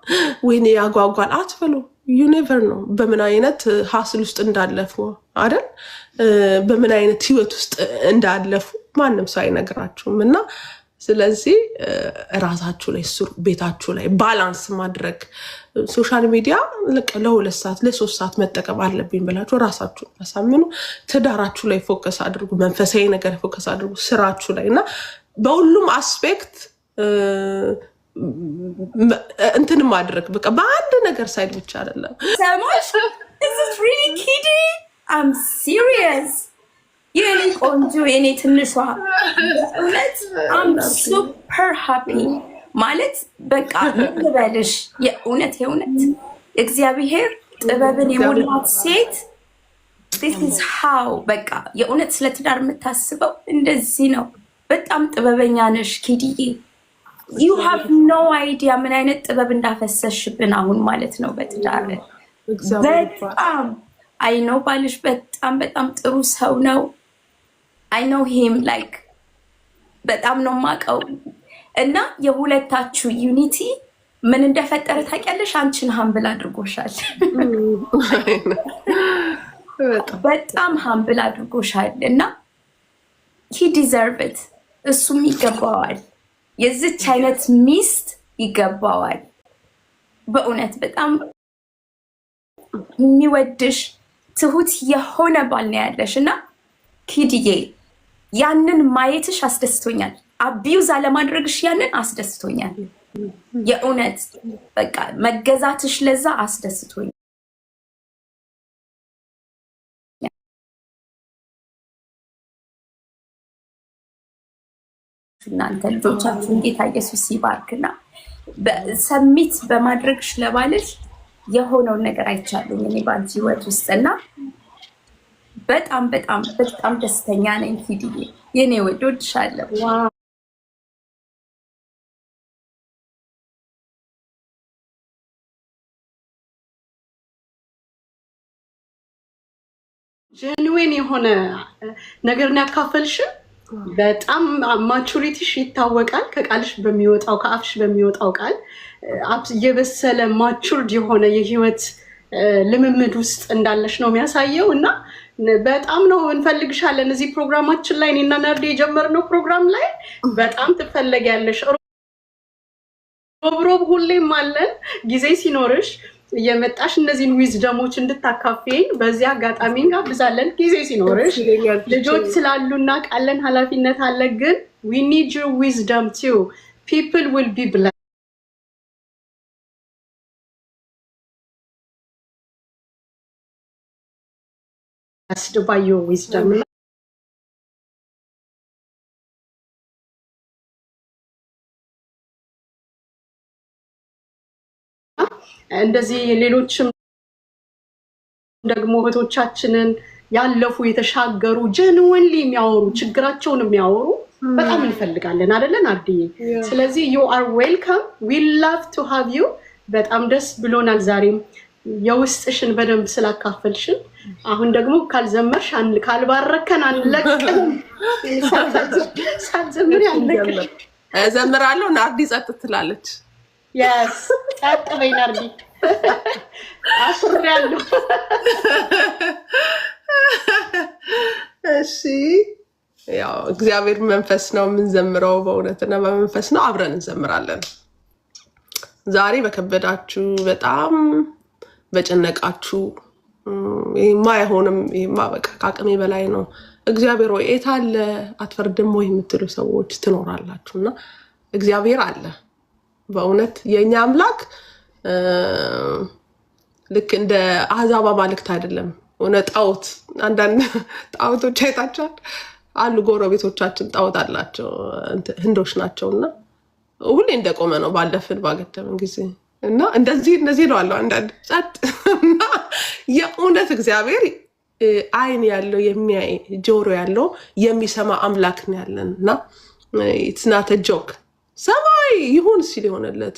Speaker 1: ወይኔ ያጓጓል አትበሉ። ዩኔቨር ነው በምን አይነት ሀስል ውስጥ እንዳለፉ አይደል? በምን አይነት ህይወት ውስጥ እንዳለፉ ማንም ሰው አይነግራችሁም። እና ስለዚህ ራሳችሁ ላይ ስሩ፣ ቤታችሁ ላይ ባላንስ ማድረግ። ሶሻል ሚዲያ ለ2 ሰዓት ለ3 ሰዓት መጠቀም አለብኝ ብላችሁ ራሳችሁን አሳምኑ። ትዳራችሁ ላይ ፎከስ አድርጉ፣ መንፈሳዊ ነገር ፎከስ አድርጉ፣ ስራችሁ ላይ እና በሁሉም አስፔክት እንትን ማድረግ በቃ በአንድ ነገር ሳይድ ብቻ አይደለም።
Speaker 4: የኔ ቆንጆ የኔ ትንሿ እውነት አም ሱፐር ሃፒ ማለት በቃ ምትበልሽ የእውነት እግዚአብሔር ጥበብን የሞላት ሴት this is how በቃ የእውነት ስለ ትዳር የምታስበው እንደዚህ ነው። በጣም ጥበበኛ ነሽ ኪድዬ። you have no idea ምን አይነት ጥበብ እንዳፈሰሽብን አሁን ማለት ነው በትዳር። በጣም I know ባልሽ በጣም ጥሩ ሰው ነው። I know him like በጣም ነው ማቀው እና የሁለታችሁ ዩኒቲ ምን እንደፈጠረ ታውቂያለሽ? አንቺን ሃምብል አድርጎሻል። በጣም ሃምብል አድርጎሻል እና he deserve it እሱም ይገባዋል። የዚች አይነት ሚስት ይገባዋል። በእውነት በጣም የሚወድሽ ትሁት የሆነ ባል ነው ያለሽ እና ኪድዬ ያንን ማየትሽ አስደስቶኛል። አቢዩዝ አለማድረግሽ ያንን አስደስቶኛል። የእውነት በቃ መገዛትሽ ለዛ አስደስቶኛል። እናንተ ልጆቻችሁን ጌታ ኢየሱስ ይባርክና ሰሚት በማድረግሽ ለባልሽ የሆነውን ነገር አይቻለሁ እኔ ባንቺ ህይወት ውስጥና በጣም ደስተኛ ነኝ ኪድዬ የኔ ወድ ወድሻለሁ።
Speaker 3: ጀንዌን የሆነ ነገርን ያካፈልሽ በጣም ማቹሪቲሽ ይታወቃል። ከቃልሽ በሚወጣው ከአፍሽ በሚወጣው ቃል የበሰለ ማቹርድ የሆነ የህይወት ልምምድ ውስጥ እንዳለሽ ነው የሚያሳየው እና በጣም ነው እንፈልግሻለን። እዚህ ፕሮግራማችን ላይ እኔና ነርዲ የጀመርነው ፕሮግራም ላይ በጣም ትፈለጊያለሽ። ሮብ ሁሌም አለን ጊዜ ሲኖርሽ እየመጣሽ እነዚህን ዊዝደሞች እንድታካፊኝ በዚህ አጋጣሚ እንጋብዛለን። ጊዜ ሲኖርሽ ልጆች ስላሉና ቃለን ኃላፊነት አለ። ግን we need your wisdom too. People will be blessed by your wisdom. እንደዚህ ሌሎችም ደግሞ እህቶቻችንን ያለፉ የተሻገሩ ጀንወንሊ የሚያወሩ ችግራቸውን የሚያወሩ በጣም እንፈልጋለን አይደለን አርዲዬ? ስለዚህ you are welcome, we love to have you። በጣም ደስ ብሎናል ዛሬም የውስጥሽን በደንብ ስላካፈልሽን። አሁን ደግሞ ካልዘመርሽ ካልባረከን አንለቅም። ሳትዘምሪ አንለቅም።
Speaker 1: እዘምራለሁ። ናርዲ ጸጥ ትላለች።
Speaker 3: yes ጸጥ በይ ናርዲ። አስሬያለሁ።
Speaker 1: እሺ ያው እግዚአብሔር መንፈስ ነው የምንዘምረው፣ በእውነትና በመንፈስ ነው። አብረን እንዘምራለን። ዛሬ በከበዳችሁ በጣም በጨነቃችሁ ይሄማ አይሆንም፣ ይሄማ በቃ ከአቅሜ በላይ ነው፣ እግዚአብሔር ወይ የት አለ አትፈርድም ወይ የምትሉ ሰዎች ትኖራላችሁና እግዚአብሔር አለ። በእውነት የኛ አምላክ ልክ እንደ አሕዛብ አማልክት አይደለም። ሆነ ጣዖት አንዳንድ ጣዖቶች አይታችኋል አሉ። ጎረቤቶቻችን ጣዖት አላቸው፣ ህንዶች ናቸውና ሁሌ እንደቆመ ነው ባለፍን ባገደምን ጊዜ እና እንደዚህ ነው አለው አንዳንድ ጸጥ እና የእውነት እግዚአብሔር አይን ያለው የሚያይ ጆሮ ያለው የሚሰማ አምላክ ነው ያለን እና it's not a joke። ሰማይ ይሁን ሲል የሆነለት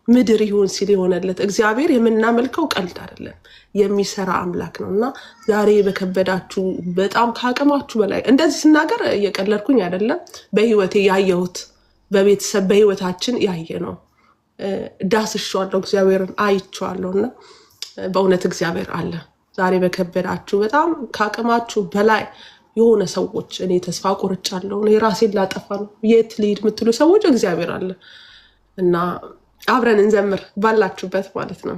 Speaker 1: ምድር ይሁን ሲል የሆነለት እግዚአብሔር የምናመልከው ቀልድ አይደለም፣ የሚሰራ አምላክ ነውና ዛሬ በከበዳችሁ በጣም ካቀማችሁ በላይ እንደዚህ ስናገር እየቀለድኩኝ አይደለም። በህይወቴ ያየሁት በቤተሰብ በህይወታችን ያየ ነው። ዳስሻለሁ፣ እግዚአብሔርን አይቼዋለሁና በእውነት እግዚአብሔር አለ። ዛሬ በከበዳችሁ በጣም ካቀማችሁ በላይ የሆነ ሰዎች እኔ ተስፋ ቆርጫለሁ፣ እኔ ራሴን ላጠፋ ነው፣ የት ልሂድ የምትሉ ሰዎች እግዚአብሔር አለ እና አብረን እንዘምር ባላችሁበት ማለት ነው።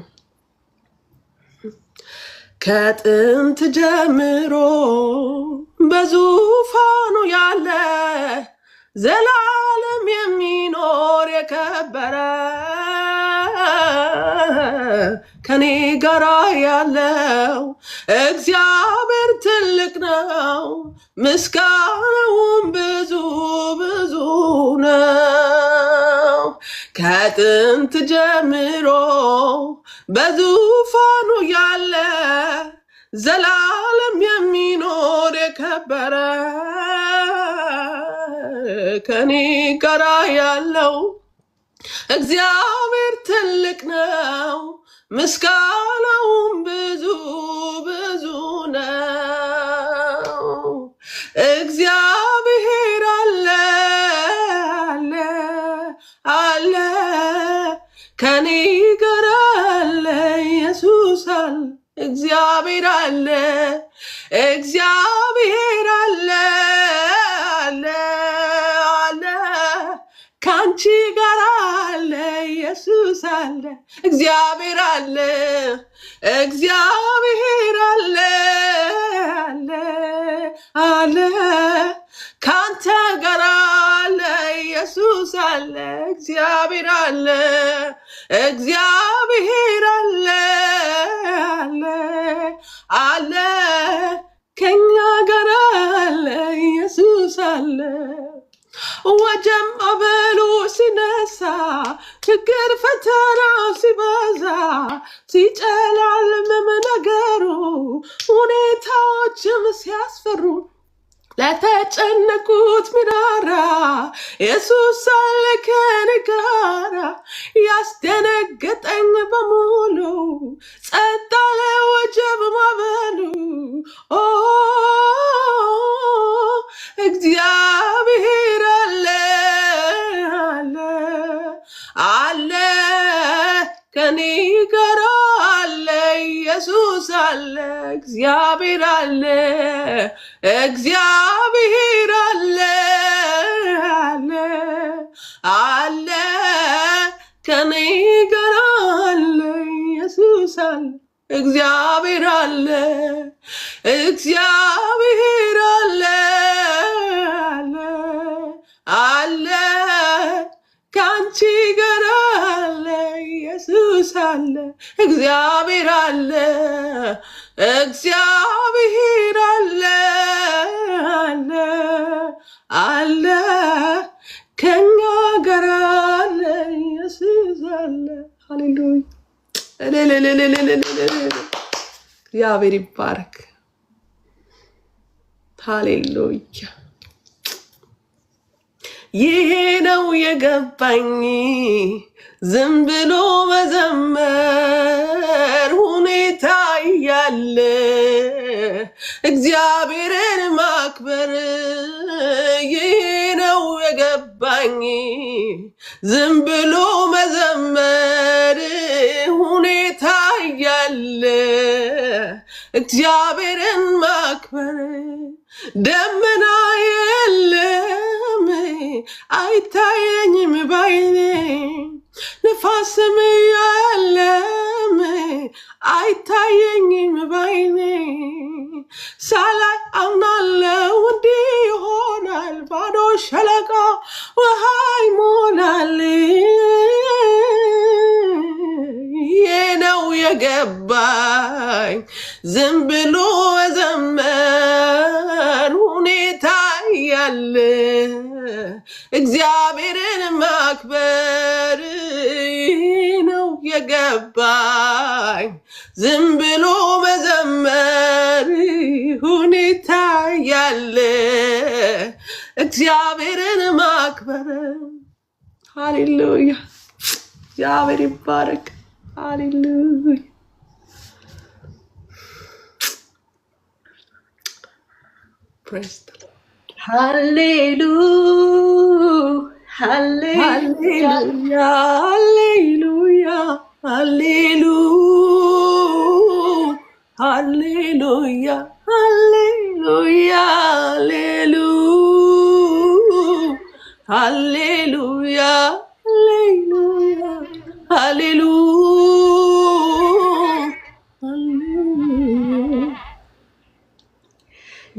Speaker 1: ከጥንት ጀምሮ በዙፋኑ ያለ ዘላለም የሚኖር የከበረ ከኔ ጋራ ያለው እግዚአብሔር ትልቅ ነው፣ ምስጋናውም ብዙ ብዙ ነው። ከጥንት ጀምሮ በዙፋኑ ያለ ዘላለም የሚኖር የከበረ ከኔ ጋራ ያለው እግዚአብሔር ትልቅ ነው፣ ምስጋናውም ብዙ ብዙ ነው። እግዚአብሔር አለ አለ አለ ከኔ ጋር አለ፣ ኢየሱስ አለ፣ እግዚአብሔር አለ፣ እግዚአብሔር አለ አለ አለ ካንቺ ጋር አለ፣ ኢየሱስ አለ፣ እግዚአብሔር አለ፣ እግዚአብሔር አለ አለ አለ ካንተ ጋር አለ፣ ኢየሱስ አለ፣ እግዚአብሔር አለ፣ እግዚአብሔር አለ አለ አለ ከኛ ጋር አለ፣ ኢየሱስ አለ። ወጀም አበሉ ሲነሳ ችግር ፈተና ሲበዛ ሲጨላልም ነገሩ ሁኔታዎችም ሲያስፈሩ ለተጨነቁት ሚራራ ኢየሱስ አለ ከኔ ጋራ። ያስደነገጠኝ በሙሉ ጸጥ አለ ወጀብ ማዕበሉ። እግዚአብሔር አለ አለ አለ ከኔ ጋር አለ፣ ኢየሱስ አለ፣ እግዚአብሔር አለ፣ እግዚአብሔር አለ አለ አለ ከኔ ጋር አለ፣ ኢየሱስ አለ እግዚአብሔር አለ እግዚአብሔር አለ አለ ከአንቺ ጋር አለ ኢየሱስ አለ እግዚአብሔር አለ እግዚአብሔር አለ አለ ከኛ ጋር አለ ኢየሱስ አለ። ሃሌሉያ እግዚአብሔር ይባረክ። ሃሌሉያ ይሄ ነው የገባኝ ዝም ብሎ መዘመር ሁኔታ እያለ እግዚአብሔርን ማክበር ይሄ ነው የገባኝ ዝም ብሎ መዘመር ሁኔታ እያለ እግዚአብሔርን ማክበር ደመና የለም አይታየኝም ባይኔ ንፋስም የለም አይታየኝም ባይኔ ሳላይ አምናለው እንዲህ ይሆናል ባዶ ሸለቆ ውሃ ይሞላል ይሄ ነው የገባኝ ዝም ብሎ መዘመር ሁኔታ ያለ እግዚአብሔርን ማክበር ነው የገባኝ ዝም ብሎ መዘመር ሁኔታ ያለ እግዚአብሔርን ማክበር። ሃሌሉያ እግዚአብሔር ይባረክ። ሃሌሉያ ፕሬዝ
Speaker 3: ሃሌሉያ ሃሌሉያ ሃሌሉያ ሃሌሉያ ሃሌሉያ ሃሌሉያ ሃሌሉያ ሃሌሉያ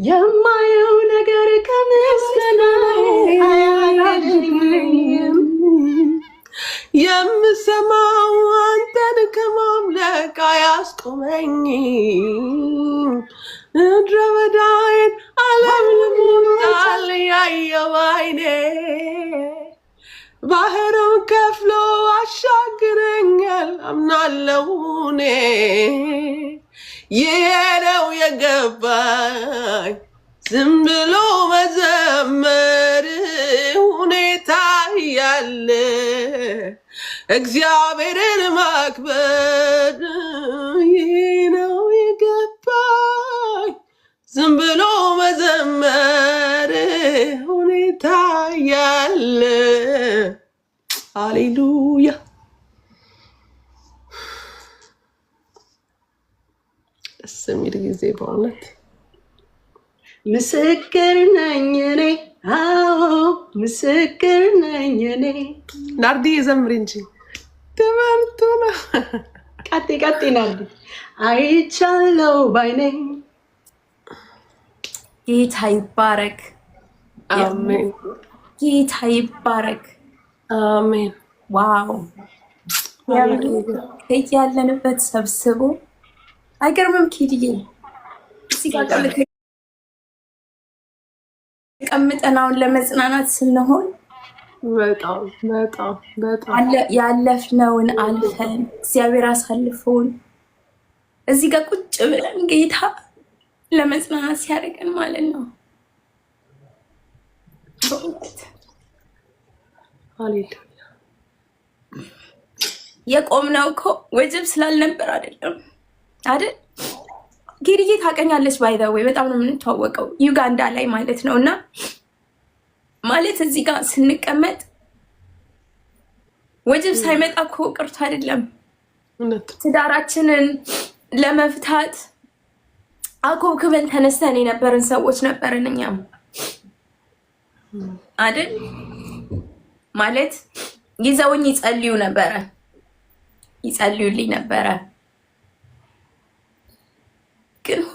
Speaker 3: የማየው ነገር ከምስጋና አያገኝም
Speaker 1: የምሰማው አንተን ከማምለክ አያስቆመኝም ምድረ በዳዬን አለምልሞታል ያየው ዓይኔ ባህሩን ከፍሎ አሻግረኛል አምናለሁ እኔ ይሄ ነው የገባኝ ዝም ብሎ መዘመር ሁኔታ ያለ እግዚአብሔርን ማክበር ይሄ ነው የገባኝ ዝም ብሎ መዘመር ሁኔታ ያለ። ሃሌሉያ ደስ የሚል ጊዜ በእውነት
Speaker 3: ምስክር ነኝ እኔ አዎ ምስክር ነኝ እኔ
Speaker 1: ናርዲ ዘምሪ እንጂ ትምህርቱ ነው
Speaker 3: ቀጤ ናርዲ አይቻለው ባይኔ
Speaker 4: ጌታ ይባረክ
Speaker 1: አሜን
Speaker 4: ጌታ ይባረክ
Speaker 1: አሜን
Speaker 4: ዋው ያለንበት ሰብስቦ አይገርምም ኪድዬ እዚህ ጋር ቀምጠናውን ለመጽናናት ስንሆን
Speaker 1: በጣም በጣም በጣም
Speaker 4: ያለፍነውን አልፈን እግዚአብሔር አሳልፎን እዚህ ጋር ቁጭ ብለን ጌታ ለመጽናናት ሲያደርገን ማለት ነው።
Speaker 1: ሃሌሉያ
Speaker 4: የቆምነው እኮ ወጀብ ስላልነበር አይደለም አይደል? ጌሪዬ ታውቀኛለች ባይ ዘ ወይ በጣም ነው የምንተዋወቀው ዩጋንዳ ላይ ማለት ነው። እና ማለት እዚህ ጋር ስንቀመጥ ወጀብ ሳይመጣ እኮ ቅርቶ አይደለም ትዳራችንን ለመፍታት አኮብክበን ተነስተን የነበርን ሰዎች ነበርን እኛም አይደል? ማለት ይዘውኝ ይጸልዩልኝ ነበረ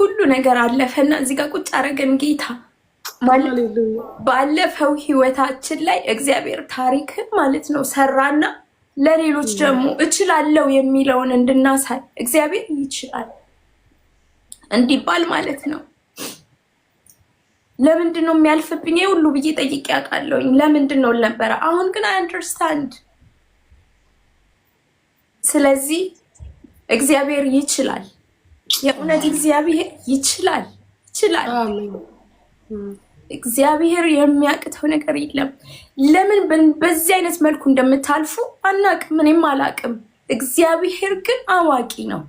Speaker 4: ሁሉ ነገር አለፈና እዚህ ጋር ቁጭ አረገን ጌታ ማለት ባለፈው ህይወታችን ላይ እግዚአብሔር ታሪክን ማለት ነው ሰራና ለሌሎች ደግሞ እችላለሁ የሚለውን እንድናሳይ እግዚአብሔር ይችላል እንዲባል ማለት ነው። ለምንድን ነው የሚያልፍብኝ ሁሉ ብዬ ጠይቄ አውቃለሁኝ። ለምንድን ነው ነበር? አሁን ግን አይ አንደርስታንድ። ስለዚህ እግዚአብሔር ይችላል። የእውነት እግዚአብሔር ይችላል። እግዚአብሔር የሚያቅተው ነገር የለም። ለምን በዚህ አይነት መልኩ እንደምታልፉ አናቅም፣ እኔም አላቅም። እግዚአብሔር ግን አዋቂ ነው።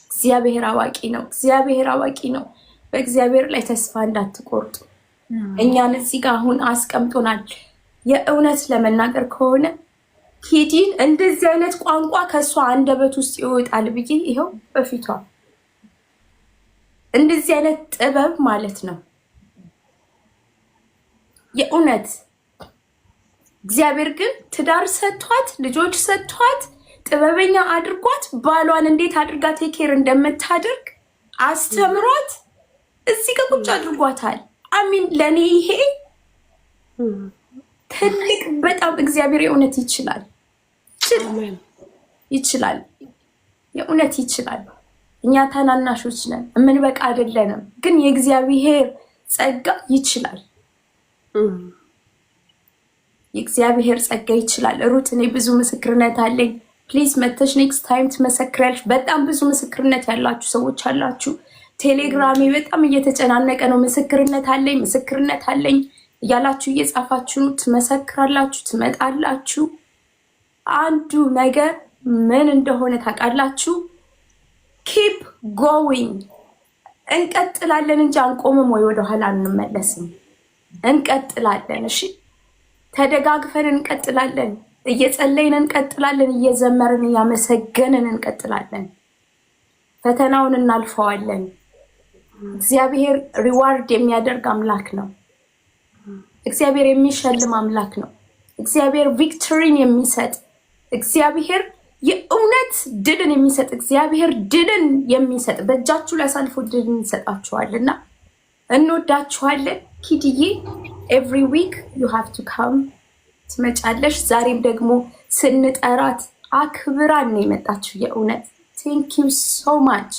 Speaker 4: እግዚአብሔር አዋቂ ነው። በእግዚአብሔር ላይ ተስፋ እንዳትቆርጡ። እኛን እዚህ ጋር አሁን አስቀምጦናል። የእውነት ለመናገር ከሆነ ኪዲን እንደዚህ አይነት ቋንቋ ከሷ አንደበት ውስጥ ይወጣል ብዬ ይኸው በፊቷ እንደዚህ አይነት ጥበብ ማለት ነው። የእውነት እግዚአብሔር ግን ትዳር ሰጥቷት ልጆች ሰጥቷት ጥበበኛ አድርጓት ባሏን እንዴት አድርጋ ቴኬር እንደምታደርግ አስተምሯት እዚህ ጋር ቁጭ አድርጓታል። አሚን ለኔ ይሄ ትልቅ በጣም እግዚአብሔር የእውነት ይችላል። የእውነት ይችላል። እኛ ታናናሾች ነን፣ የምንበቃ አይደለንም። ግን የእግዚአብሔር ጸጋ ይችላል። የእግዚአብሔር ጸጋ ይችላል። ሩት እኔ ብዙ ምስክርነት አለኝ። ፕሊዝ መተሽ ኔክስት ታይም ትመሰክሪያለሽ። በጣም ብዙ ምስክርነት ያላችሁ ሰዎች አላችሁ። ቴሌግራሜ በጣም እየተጨናነቀ ነው። ምስክርነት አለኝ እያላችሁ እየጻፋችሁ ትመሰክራላችሁ፣ ትመጣላችሁ። አንዱ ነገር ምን እንደሆነ ታውቃላችሁ? ኪፕ ጎዊንግ። እንቀጥላለን እንጂ አንቆምም ወይ ወደኋላ አንመለስም። እንቀጥላለን። እሺ፣ ተደጋግፈን እንቀጥላለን። እየጸለይን እንቀጥላለን። እየዘመርን እያመሰገንን እንቀጥላለን። ፈተናውን እናልፈዋለን። እግዚአብሔር ሪዋርድ የሚያደርግ አምላክ ነው። እግዚአብሔር የሚሸልም አምላክ ነው። እግዚአብሔር ቪክቶሪን የሚሰጥ እግዚአብሔር የእውነት ድልን የሚሰጥ እግዚአብሔር ድልን የሚሰጥ በእጃችሁ ላይ አሳልፎ ድልን ይሰጣችኋልና እንወዳችኋለን። ኪድዬ ኤቭሪ ዊክ ዩ ሃቭ ቱ ካም ትመጫለሽ። ዛሬም ደግሞ ስንጠራት አክብራን ነው የመጣችሁ። የእውነት ቴንክ ዩ ሶ ማች።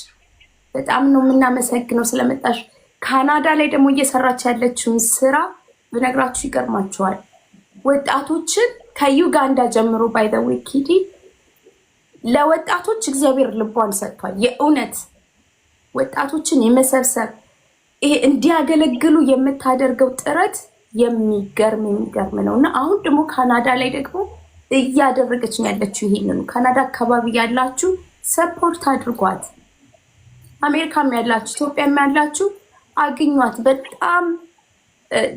Speaker 4: በጣም ነው የምናመሰግነው ስለመጣሽ። ካናዳ ላይ ደግሞ እየሰራች ያለችውን ስራ ብነግራችሁ ይገርማችኋል። ወጣቶችን ከዩጋንዳ ጀምሮ ባይ ዘ ዌይ ኪዲ ለወጣቶች እግዚአብሔር ልቧን ሰጥቷል። የእውነት ወጣቶችን የመሰብሰብ ይሄ እንዲያገለግሉ የምታደርገው ጥረት የሚገርም ነው እና አሁን ደግሞ ካናዳ ላይ ደግሞ እያደረገች ነው ያለችው። ይሄንን ካናዳ አካባቢ ያላችሁ ሰፖርት አድርጓት። አሜሪካም ያላችሁ ኢትዮጵያም ያላችሁ አግኟት። በጣም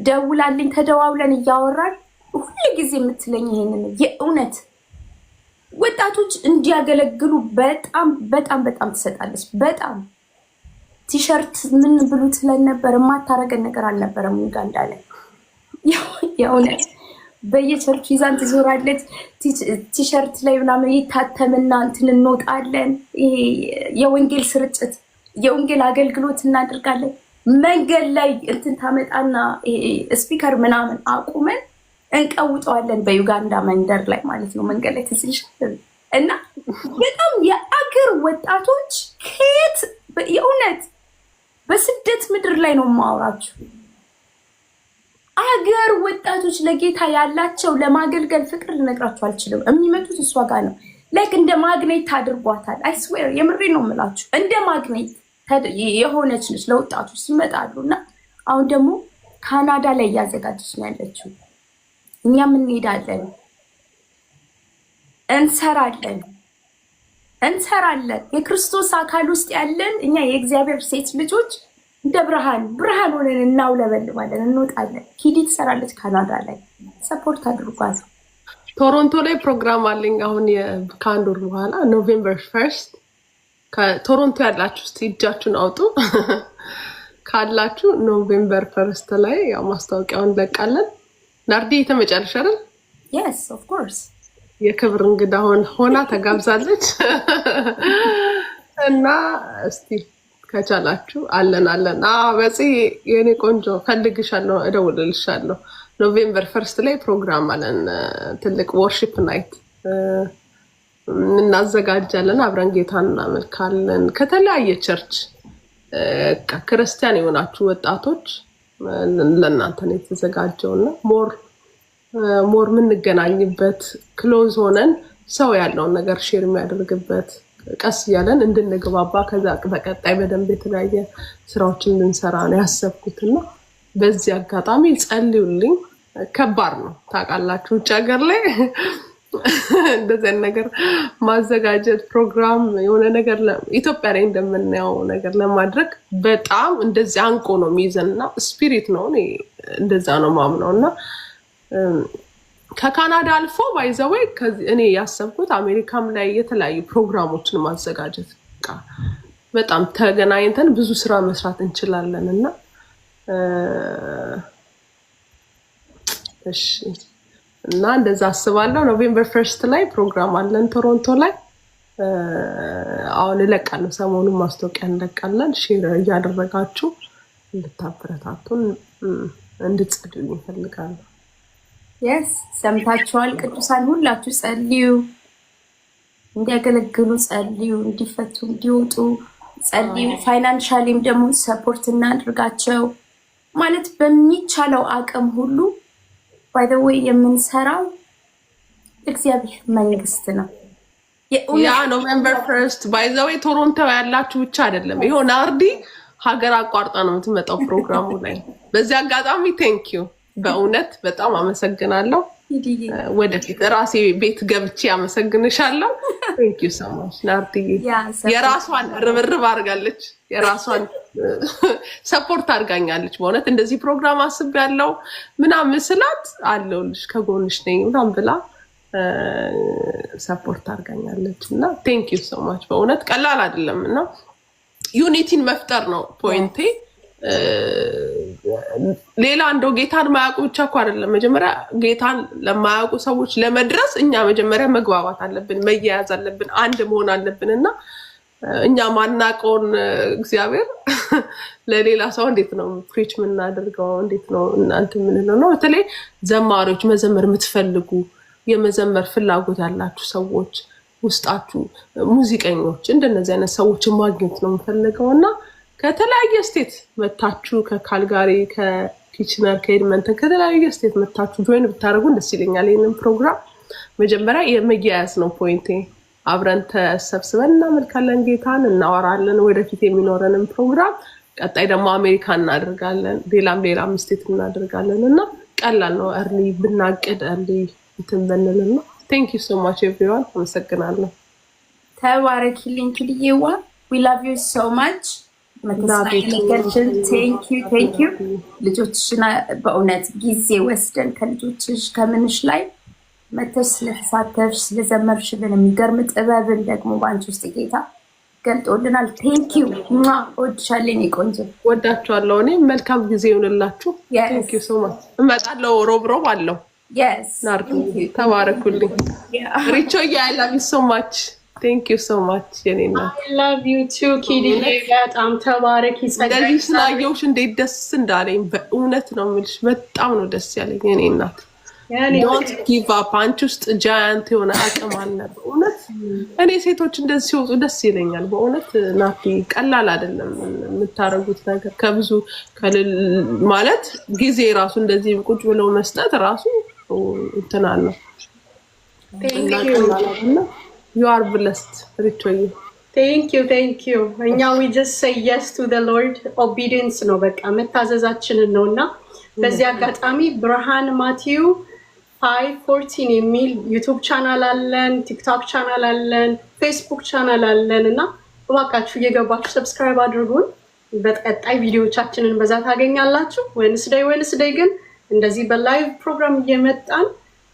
Speaker 4: ደውላልኝ፣ ተደዋውለን እያወራን ሁሉ ጊዜ የምትለኝ ይሄንን የእውነት ወጣቶች እንዲያገለግሉ በጣም ትሰጣለች። በጣም ቲሸርት ምን ብሉ ትለን ነበር። የማታረገን ነገር አልነበረም ዩጋንዳ ላይ። የእውነት በየቸርቹ ይዛን ትዞራለች። ቲሸርት ላይ ምናምን ይታተምና እንትን እንወጣለን። የወንጌል ስርጭት የወንጌል አገልግሎት እናደርጋለን። መንገድ ላይ እንትን ታመጣና ስፒከር ምናምን አቁመን እንቀውጠዋለን። በዩጋንዳ መንደር ላይ ማለት ነው። መንገድ ላይ ትስልሻል እና በጣም የአገር ወጣቶች ከየት የእውነት በስደት ምድር ላይ ነው የማወራችሁ። አገር ወጣቶች ለጌታ ያላቸው ለማገልገል ፍቅር ልነግራችሁ አልችልም። የሚመጡት እሷ ጋር ነው። ላይክ እንደ ማግኔት ታድርጓታል። አይ ስዌር የምሬ ነው የምላችሁ። እንደ ማግኔት የሆነች ነች ለወጣቶች ሲመጣሉ። እና አሁን ደግሞ ካናዳ ላይ እያዘጋጀች ነው ያለችው። እኛም እንሄዳለን፣ እንሰራለን። የክርስቶስ አካል ውስጥ ያለን እኛ የእግዚአብሔር ሴት ልጆች እንደ ብርሃን ሆነን እናውለበልባለን፣ እንወጣለን። ኪዲ ትሰራለች ካናዳ ላይ። ሰፖርት አድርጓት።
Speaker 1: ቶሮንቶ ላይ ፕሮግራም አለኝ አሁን ከአንድ ወር በኋላ ኖቬምበር 1 ከቶሮንቶ ያላችሁ እስቲ እጃችሁን አውጡ ካላችሁ። ኖቬምበር 1 ላይ ያው ማስታወቂያውን እንለቃለን። ናርዲ የተመጨረሻ አይደል?
Speaker 4: yes of course
Speaker 1: የክብር እንግዳ ሆና ተጋብዛለች እና እስቲ ከቻላችሁ አለን። በዚህ የኔ ቆንጆ ፈልግሻለሁ፣ እደውልልሻለሁ። ኖቬምበር 1 ላይ ፕሮግራም አለን፣ ትልቅ ወርሺፕ ናይት እናዘጋጃለን። አብረን ጌታን እናመልካለን። ከተለያየ ቸርች ክርስቲያን የሆናችሁ ወጣቶች ለእናንተ ነው የተዘጋጀውና ሞር የምንገናኝበት ክሎዝ ሆነን ሰው ያለውን ነገር ሼር የሚያደርግበት ቀስ እያለን እንድንግባባ ከዛ በቀጣይ በደንብ የተለያየ ስራዎችን እንድንሰራ ነው ያሰብኩትና በዚህ አጋጣሚ ጸልዩልኝ። ከባድ ነው ታውቃላችሁ፣ ውጭ ሀገር ላይ እንደዚህ ነገር ማዘጋጀት ፕሮግራም የሆነ ነገር ኢትዮጵያ ላይ እንደምናየው ነገር ለማድረግ በጣም እንደዚህ አንቆ ነው የሚይዘንና ስፒሪት ነው እንደዛ ነው ማምነውና ከካናዳ አልፎ ባይዘወይ እኔ ያሰብኩት አሜሪካም ላይ የተለያዩ ፕሮግራሞችን ማዘጋጀት በጣም ተገናኝተን ብዙ ስራ መስራት እንችላለን እና እሺ እና እንደዛ አስባለሁ። ኖቬምበር 1 ላይ ፕሮግራም አለን ቶሮንቶ ላይ አሁን እለቃለሁ። ሰሞኑን ማስታወቂያ እንለቃለን። ሼር እያደረጋችሁ እንድታበረታቱን እንድትጸልዩ ይፈልጋሉ።
Speaker 4: የስ ሰምታችኋል። ቅዱሳን ሁላችሁ ጸልዩ፣ እንዲያገለግሉ ጸልዩ፣ እንዲፈቱ እንዲወጡ ጸልዩ። ፋይናንሻሊም ደግሞ ሰፖርት እናድርጋቸው ማለት በሚቻለው አቅም ሁሉ ባይ ዘ ዌይ የምንሰራው እግዚአብሔር መንግስት ነው።
Speaker 1: ያ ኖቬምበር 1 ባይ ዘ ዌይ ቶሮንቶ ያላችሁ ብቻ አይደለም፣ ይሄው ናርዲ ሀገር አቋርጣ ነው የምትመጣው ፕሮግራሙ ላይ። በዚህ አጋጣሚ ቴንክ ዩ በእውነት በጣም አመሰግናለሁ። ወደፊት ራሴ ቤት ገብቼ አመሰግንሻለሁ። ቴንክ ዩ ሶ ማች ናርዲ። የራሷን ርብርብ አድርጋለች፣ የራሷን ሰፖርት አድርጋኛለች። በእውነት እንደዚህ ፕሮግራም አስቤያለሁ ምናምን ስላት አለሁልሽ ከጎንሽ ነኝ ምናምን ብላ ሰፖርት አድርጋኛለች እና ቴንክ ዩ ሶ ማች በእውነት ቀላል አይደለም እና ዩኒቲን መፍጠር ነው ፖይንቴ። ሌላ እንደው ጌታን ማያውቁ ብቻ እኮ አይደለም። መጀመሪያ ጌታን ለማያውቁ ሰዎች ለመድረስ እኛ መጀመሪያ መግባባት አለብን፣ መያያዝ አለብን፣ አንድ መሆን አለብን እና እኛ ማናውቀውን እግዚአብሔር ለሌላ ሰው እንዴት ነው ፕሪች የምናደርገው? እንዴት ነው እናንተ የምንለው ነው? በተለይ ዘማሪዎች፣ መዘመር የምትፈልጉ የመዘመር ፍላጎት ያላችሁ ሰዎች ውስጣችሁ ሙዚቀኞች፣ እንደነዚህ አይነት ሰዎችን ማግኘት ነው የምፈልገው እና ከተለያየ ስቴት መታችሁ ከካልጋሪ፣ ከኪችነር፣ ከኤድመንተን ከተለያየ ስቴት መታችሁ ጆይን ብታደርጉን ደስ ይለኛል። ይህንን ፕሮግራም መጀመሪያ የመያያዝ ነው ፖይንቴ። አብረን ተሰብስበን እናመልካለን፣ ጌታን እናወራለን፣ ወደፊት የሚኖረንን ፕሮግራም ቀጣይ ደግሞ አሜሪካ እናደርጋለን፣ ሌላም ስቴት እናደርጋለን እና ቀላል ነው። እርሊ ብናቅድ እርሊ እንትን ብንልና ቴንክ ዩ ሶ ማች ኤቭሪዋን። አመሰግናለሁ።
Speaker 4: ተባረኪልኝ ክልዬዋ። ዊ ላቭ ዩ ሶ ማች። ቴንክ ዩ። ልጆችሽን በእውነት ጊዜ ወስደን ከልጆችሽ ከምንሽ ላይ መተሽ ስለተሳተፍሽ ስለዘመርሽልን የሚገርም ጥበብን ደግሞ በአንቺ ውስጥ ጌታ ገልጦልናል። ቴንክ ዩ። እወድሻለሁ የኔ ቆንጆ።
Speaker 1: ወዳችኋለሁ። እኔ መልካም ጊዜ ይሁንላችሁ። ቴንክ ዩ ሶ ማች። እመጣለሁ። ሮብ አለው። ናርዲ ተባረኩልኝ። ሪቾዬ አይ ላቭ ዩ ሶ ማች። ቴንክ ዩ ሶ ማች የኔ እናት።
Speaker 3: አይ ላቭ ዩ ቱ ኪድዬ። በጣም ተባረኪ።
Speaker 1: እንደዚህ ስላየሁሽ እንዴት ደስ እንዳለኝ በእውነት ነው የምልሽ። በጣም ነው ደስ ያለኝ የኔ እናት። ዶንት ጊቭ አፕ። አንቺ ውስጥ ጃያንት የሆነ አቅም አለ በእውነት። እኔ ሴቶች እንደዚህ ሲወጡ ደስ ይለኛል በእውነት። ናቲ ቀላል አይደለም የምታረጉት ነገር። ከብዙ ማለት ጊዜ ራሱ እንደዚህ ቁጭ ብለው መስጠት ራሱ እንትን አለው። You are blessed, Richoy.
Speaker 3: Thank you. እኛ we just say yes to the Lord. Obedience ነው በቃ መታዘዛችንን ነውና በዚህ አጋጣሚ ብርሃን ማቲው 514 የሚል ዩቲዩብ ቻናል አለን፣ ቲክቶክ ቻናል አለን፣ ፌስቡክ ቻናል አለን እና እባካችሁ እየገባችሁ ሰብስክራይብ አድርጉን። በቀጣይ ቪዲዮዎቻችንን በዛ ታገኛላችሁ። ዌንስዴይ ግን እንደዚህ በላይቭ ፕሮግራም እየመጣን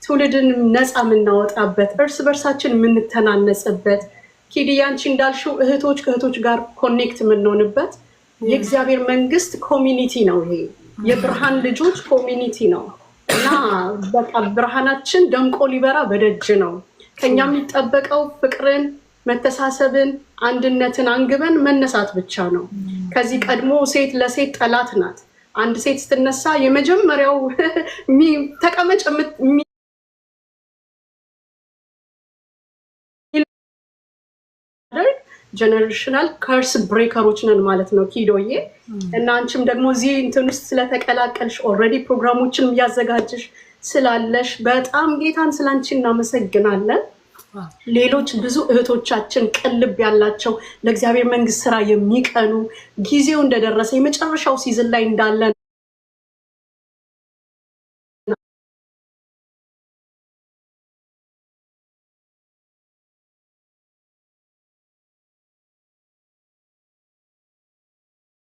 Speaker 3: ትውልድን ነፃ የምናወጣበት እርስ በርሳችን የምንተናነጽበት ኪድያንቺ እንዳልሽው እህቶች ከእህቶች ጋር ኮኔክት የምንሆንበት የእግዚአብሔር መንግስት ኮሚኒቲ ነው። ይሄ የብርሃን ልጆች ኮሚኒቲ ነው እና በቃ ብርሃናችን ደምቆ ሊበራ በደጅ ነው። ከኛ የሚጠበቀው ፍቅርን፣ መተሳሰብን፣ አንድነትን አንግበን መነሳት ብቻ ነው። ከዚህ ቀድሞ ሴት ለሴት ጠላት ናት። አንድ ሴት ስትነሳ የመጀመሪያው ተቀመጭ ጀነሬሽናል ከርስ ብሬከሮች ነን ማለት ነው ኪዶዬ። እና አንቺም ደግሞ እዚህ እንትን ውስጥ ስለተቀላቀልሽ ኦልሬዲ ፕሮግራሞችን እያዘጋጀሽ ስላለሽ በጣም ጌታን ስላንቺ እናመሰግናለን። ሌሎች ብዙ እህቶቻችን ቅልብ ያላቸው ለእግዚአብሔር መንግስት ስራ የሚቀኑ ጊዜው እንደደረሰ የመጨረሻው ሲዝን ላይ እንዳለን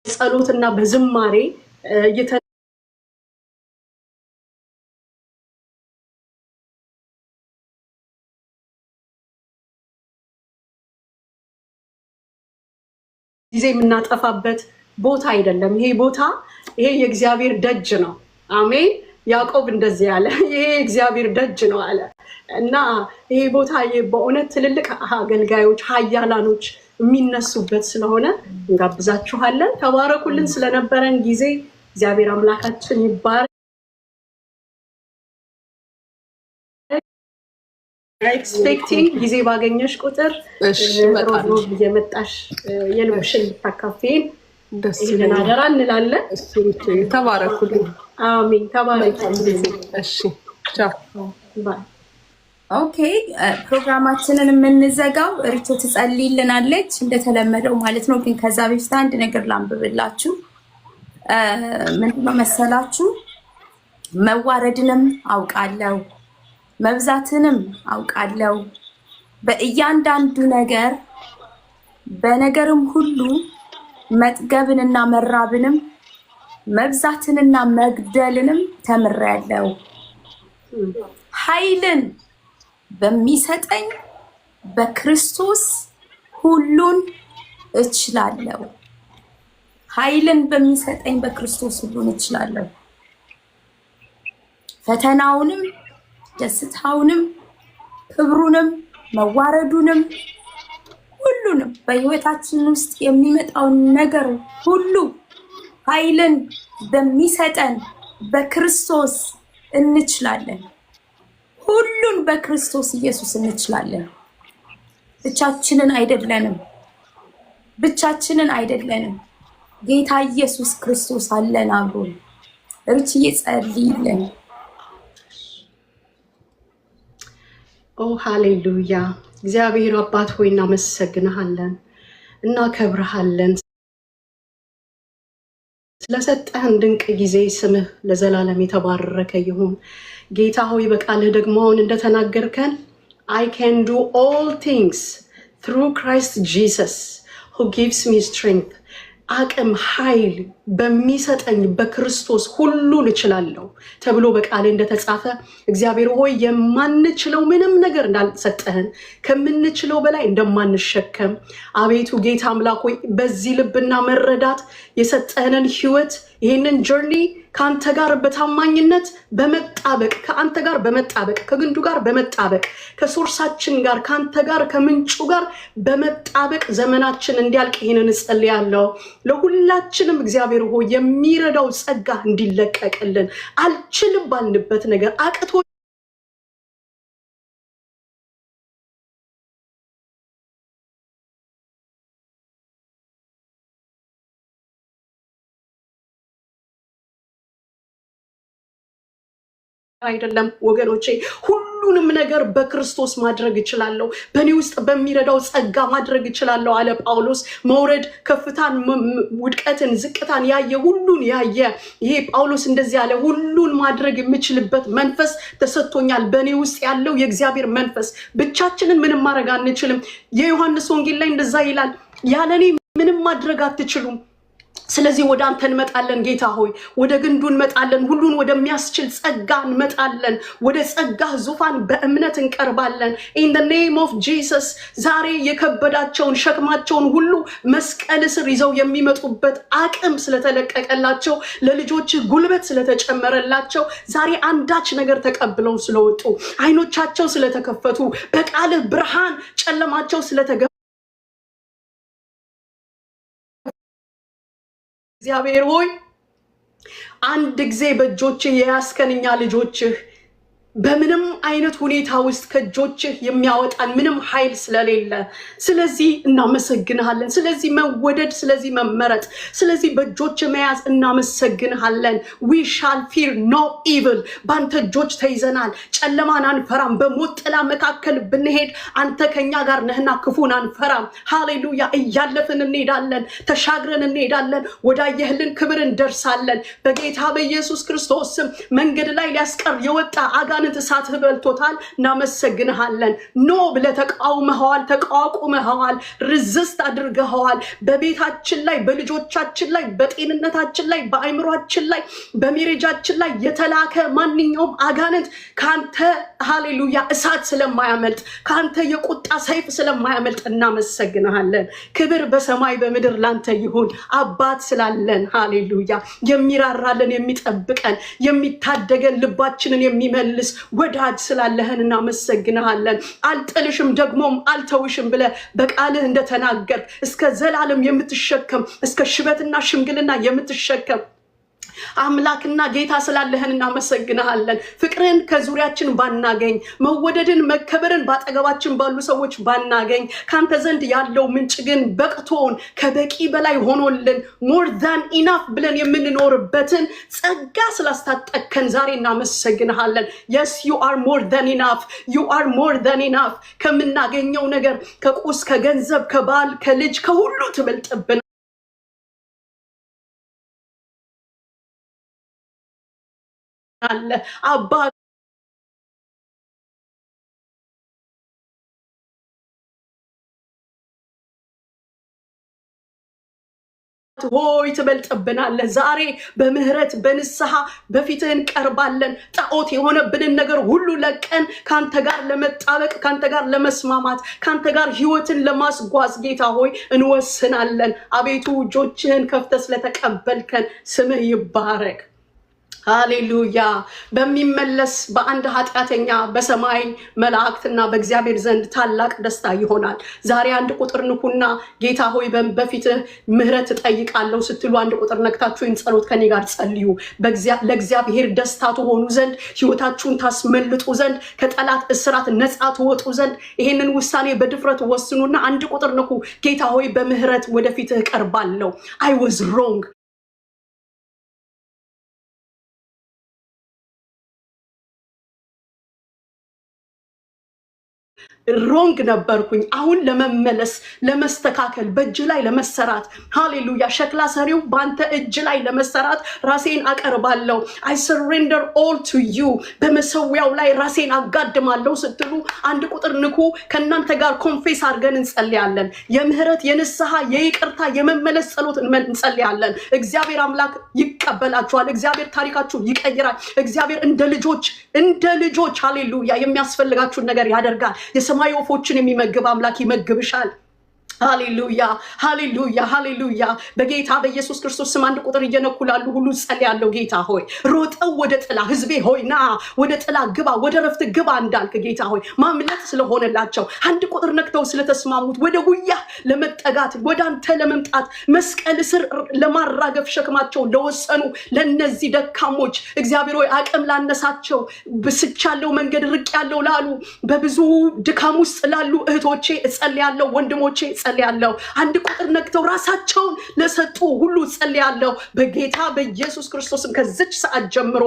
Speaker 3: ጸሎትና በዝማሬ ጊዜ የምናጠፋበት ቦታ አይደለም። ይሄ ቦታ ይሄ የእግዚአብሔር ደጅ ነው። አሜን። ያዕቆብ እንደዚህ ያለ ይሄ የእግዚአብሔር ደጅ ነው አለ እና ይሄ ቦታ በእውነት ትልልቅ አገልጋዮች ኃያላኖች የሚነሱበት ስለሆነ እንጋብዛችኋለን። ተባረኩልን። ስለነበረን ጊዜ እግዚአብሔር አምላካችን ይባረክ። ኤክስፔክቲንግ ጊዜ ባገኘሽ ቁጥር ሮብ እየመጣሽ የልብሽን ልታካፊን ይህንን አደራ እንላለን።
Speaker 1: ተባረኩልኝ።
Speaker 3: አሜን። ተባረኩልኝ።
Speaker 1: እሺ ቻው።
Speaker 4: ኦኬ ፕሮግራማችንን የምንዘጋው ሪቶ ትጸልይልናለች እንደተለመደው ማለት ነው። ግን ከዛ በፊት አንድ ነገር ላንብብላችሁ። ምንድነው መሰላችሁ? መዋረድንም አውቃለሁ መብዛትንም አውቃለሁ። በእያንዳንዱ ነገር በነገርም ሁሉ መጥገብንና መራብንም መብዛትንና መግደልንም ተምሬያለሁ። ኃይልን በሚሰጠኝ በክርስቶስ ሁሉን እችላለሁ። ኃይልን በሚሰጠኝ በክርስቶስ ሁሉን እችላለሁ። ፈተናውንም ደስታውንም ክብሩንም መዋረዱንም ሁሉንም በህይወታችን ውስጥ የሚመጣውን ነገር ሁሉ ኃይልን በሚሰጠን በክርስቶስ እንችላለን። ሁሉን በክርስቶስ ኢየሱስ እንችላለን። ብቻችንን አይደለንም። ብቻችንን አይደለንም። ጌታ ኢየሱስ ክርስቶስ አለን አብሮን። እርቺዬ ጸልይልን።
Speaker 3: ኦ ሃሌሉያ። እግዚአብሔር አባት ሆይ እናመሰግንሃለን፣ እናከብርሃለን። ስለሰጠህን ድንቅ ጊዜ ስምህ ለዘላለም የተባረከ ይሁን። ጌታ ሆይ በቃልህ ደግሞ አሁን እንደተናገርከን I can do all things through Christ Jesus who gives me strength አቅም ኃይል በሚሰጠኝ በክርስቶስ ሁሉን እችላለሁ ተብሎ በቃል እንደተጻፈ እግዚአብሔር ሆይ የማንችለው ምንም ነገር እንዳልሰጠህን ከምንችለው በላይ እንደማንሸከም አቤቱ ጌታ አምላክ ሆይ በዚህ ልብና መረዳት የሰጠህንን ህይወት ይህንን ጆርኒ ከአንተ ጋር በታማኝነት በመጣበቅ ከአንተ ጋር በመጣበቅ ከግንዱ ጋር በመጣበቅ ከሶርሳችን ጋር ከአንተ ጋር ከምንጩ ጋር በመጣበቅ ዘመናችን እንዲያልቅ ይህንን እጸልያለሁ። ለሁላችንም እግዚአብሔር ሆይ የሚረዳው ጸጋ እንዲለቀቅልን አልችልም ባልንበት ነገር አቅቶ አይደለም ወገኖቼ፣ ሁሉንም ነገር በክርስቶስ ማድረግ እችላለሁ፣ በእኔ ውስጥ በሚረዳው ጸጋ ማድረግ እችላለሁ አለ ጳውሎስ። መውረድ ከፍታን ውድቀትን ዝቅታን ያየ ሁሉን ያየ ይሄ ጳውሎስ እንደዚህ ያለ ሁሉን ማድረግ የምችልበት መንፈስ ተሰጥቶኛል። በእኔ ውስጥ ያለው የእግዚአብሔር መንፈስ ብቻችንን ምንም ማድረግ አንችልም። የዮሐንስ ወንጌል ላይ እንደዛ ይላል፣ ያለኔ ምንም ማድረግ አትችሉም። ስለዚህ ወደ አንተ እንመጣለን ጌታ ሆይ ወደ ግንዱ እንመጣለን ሁሉን ወደሚያስችል ጸጋ እንመጣለን ወደ ጸጋ ዙፋን በእምነት እንቀርባለን in the name of Jesus ዛሬ የከበዳቸውን ሸክማቸውን ሁሉ መስቀል ስር ይዘው የሚመጡበት አቅም ስለተለቀቀላቸው ለልጆች ጉልበት ስለተጨመረላቸው ዛሬ አንዳች ነገር ተቀብለው ስለወጡ አይኖቻቸው ስለተከፈቱ በቃል ብርሃን ጨለማቸው ስለተገ እግዚአብሔር ሆይ አንድ ጊዜ በእጆችህ የያስከንኛ ልጆችህ በምንም አይነት ሁኔታ ውስጥ ከእጆችህ የሚያወጣን ምንም ኃይል ስለሌለ ስለዚህ እናመሰግንሃለን ስለዚህ መወደድ ስለዚህ መመረጥ ስለዚህ በእጆችህ መያዝ እናመሰግንሃለን we shall fear no evil ባንተ እጆች ተይዘናል ጨለማን አንፈራም በሞት ጥላ መካከል ብንሄድ አንተ ከኛ ጋር ነህና ክፉን አንፈራም ሃሌሉያ እያለፍን እንሄዳለን ተሻግረን እንሄዳለን ወዳየህልን ክብር እንደርሳለን በጌታ በኢየሱስ ክርስቶስ መንገድ ላይ ሊያስቀር የወጣ አጋንንት እሳት በልቶታል እናመሰግንሃለን ኖ ብለህ ተቃውመኸዋል ሪዚስት አድርገኸዋል በቤታችን ላይ በልጆቻችን ላይ በጤንነታችን ላይ በአይምሮአችን ላይ በሜሬጃችን ላይ የተላከ ማንኛውም አጋንንት ካንተ ሃሌሉያ እሳት ስለማያመልጥ ካንተ የቁጣ ሰይፍ ስለማያመልጥ እናመሰግንሃለን ክብር በሰማይ በምድር ላንተ ይሁን አባት ስላለን ሃሌሉያ የሚራራልን የሚጠብቀን የሚታደገን ልባችንን የሚመልስ ወዳጅ ስላለህን እናመሰግንሃለን አልጥልሽም ደግሞም አልተውሽም ብለ በቃልህ እንደተናገር እስከ ዘላለም የምትሸከም እስከ ሽበትና ሽምግልና የምትሸከም አምላክና ጌታ ስላለህን እናመሰግንሃለን ፍቅርን ከዙሪያችን ባናገኝ መወደድን መከበርን ባጠገባችን ባሉ ሰዎች ባናገኝ ካንተ ዘንድ ያለው ምንጭ ግን በቅቶን ከበቂ በላይ ሆኖልን more than enough ብለን የምንኖርበትን ጸጋ ስላስታጠቀን ዛሬ እናመሰግንሃለን yes you are more than enough you are more than enough ከምናገኘው ነገር ከቁስ ከገንዘብ ከባል ከልጅ ከሁሉ ትበልጥብን አባ ሆይ ትበልጥብናለህ ዛሬ በምህረት በንስሐ በፊትህ እንቀርባለን ጣዖት የሆነብንን ነገር ሁሉ ለቀን ካንተ ጋር ለመጣበቅ ካንተ ጋር ለመስማማት ካንተ ጋር ህይወትን ለማስጓዝ ጌታ ሆይ እንወስናለን አቤቱ እጆችህን ከፍተህ ስለተቀበልከን ስምህ ይባረክ ሃሌሉያ በሚመለስ በአንድ ኃጢአተኛ በሰማይ መላእክትና በእግዚአብሔር ዘንድ ታላቅ ደስታ ይሆናል ዛሬ አንድ ቁጥር ንኩና ጌታ ሆይ በፊትህ ምህረት ጠይቃለሁ ስትሉ አንድ ቁጥር ነክታችሁ ጸሎት ከኔ ጋር ጸልዩ ለእግዚአብሔር ደስታ ትሆኑ ዘንድ ህይወታችሁን ታስመልጡ ዘንድ ከጠላት እስራት ነፃ ትወጡ ዘንድ ይሄንን ውሳኔ በድፍረት ወስኑና አንድ ቁጥር ንኩ ጌታ ሆይ በምህረት ወደፊትህ ቀርባለሁ I was wrong ሮንግ ነበርኩኝ አሁን ለመመለስ ለመስተካከል በእጅ ላይ ለመሰራት ሃሌሉያ ሸክላ ሰሪው ባንተ እጅ ላይ ለመሰራት ራሴን አቀርባለሁ I surrender all to you በመሰዊያው ላይ ራሴን አጋድማለሁ ስትሉ አንድ ቁጥር ንኩ ከናንተ ጋር ኮንፌስ አድርገን እንጸልያለን የምህረት የንስሐ የይቅርታ የመመለስ ጸሎት እንጸልያለን እግዚአብሔር አምላክ ይቀበላችኋል እግዚአብሔር ታሪካችሁን ይቀይራል እግዚአብሔር እንደ ልጆች ሃሌሉያ የሚያስፈልጋችሁን ነገር ያደርጋል የሰማይ ወፎችን የሚመግብ አምላክ ይመግብሻል ሃሌሉያ ሃሌሉያ ሃሌሉያ በጌታ በኢየሱስ ክርስቶስ ስም አንድ ቁጥር እየነኩላሉ ሁሉ ጸልያለሁ ጌታ ሆይ ሮጠው ወደ ጥላ ህዝቤ ሆይ ና ወደ ጥላ ግባ ወደ ረፍት ግባ እንዳልክ ጌታ ሆይ ማምለጥ ስለሆነላቸው አንድ ቁጥር ነክተው ስለተስማሙት ወደ ጉያ ለመጠጋት ወደ አንተ ለመምጣት መስቀል ስር ለማራገፍ ሸክማቸው ለወሰኑ ለነዚህ ደካሞች እግዚአብሔር ሆይ አቅም ላነሳቸው ብስቻለው መንገድ ርቅ ያለው ላሉ በብዙ ድካም ውስጥ ላሉ እህቶቼ ጸልያለሁ ወንድሞቼ ጸልያለሁ አንድ ቁጥር ነክተው ራሳቸውን ለሰጡ ሁሉ ጸልያለሁ በጌታ በኢየሱስ ክርስቶስም ከዚች ሰዓት ጀምሮ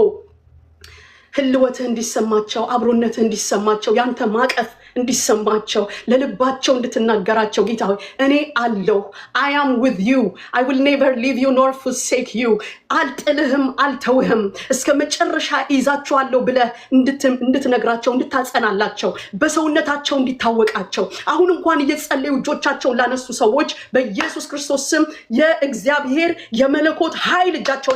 Speaker 3: ህልወትህ እንዲሰማቸው አብሮነትህ እንዲሰማቸው ያንተ ማቀፍ እንዲሰማቸው ለልባቸው እንድትናገራቸው ጌታ ሆይ እኔ አለሁ። I am with you. I will never leave you nor forsake you. አልጥልህም አልተውህም እስከ መጨረሻ ይዛቸዋለሁ ብለህ እንድትነግራቸው እንድታጸናላቸው በሰውነታቸው እንዲታወቃቸው አሁን እንኳን እየጸለዩ እጆቻቸውን ላነሱ ሰዎች በኢየሱስ ክርስቶስ ስም የእግዚአብሔር የመለኮት ኃይል እጃቸው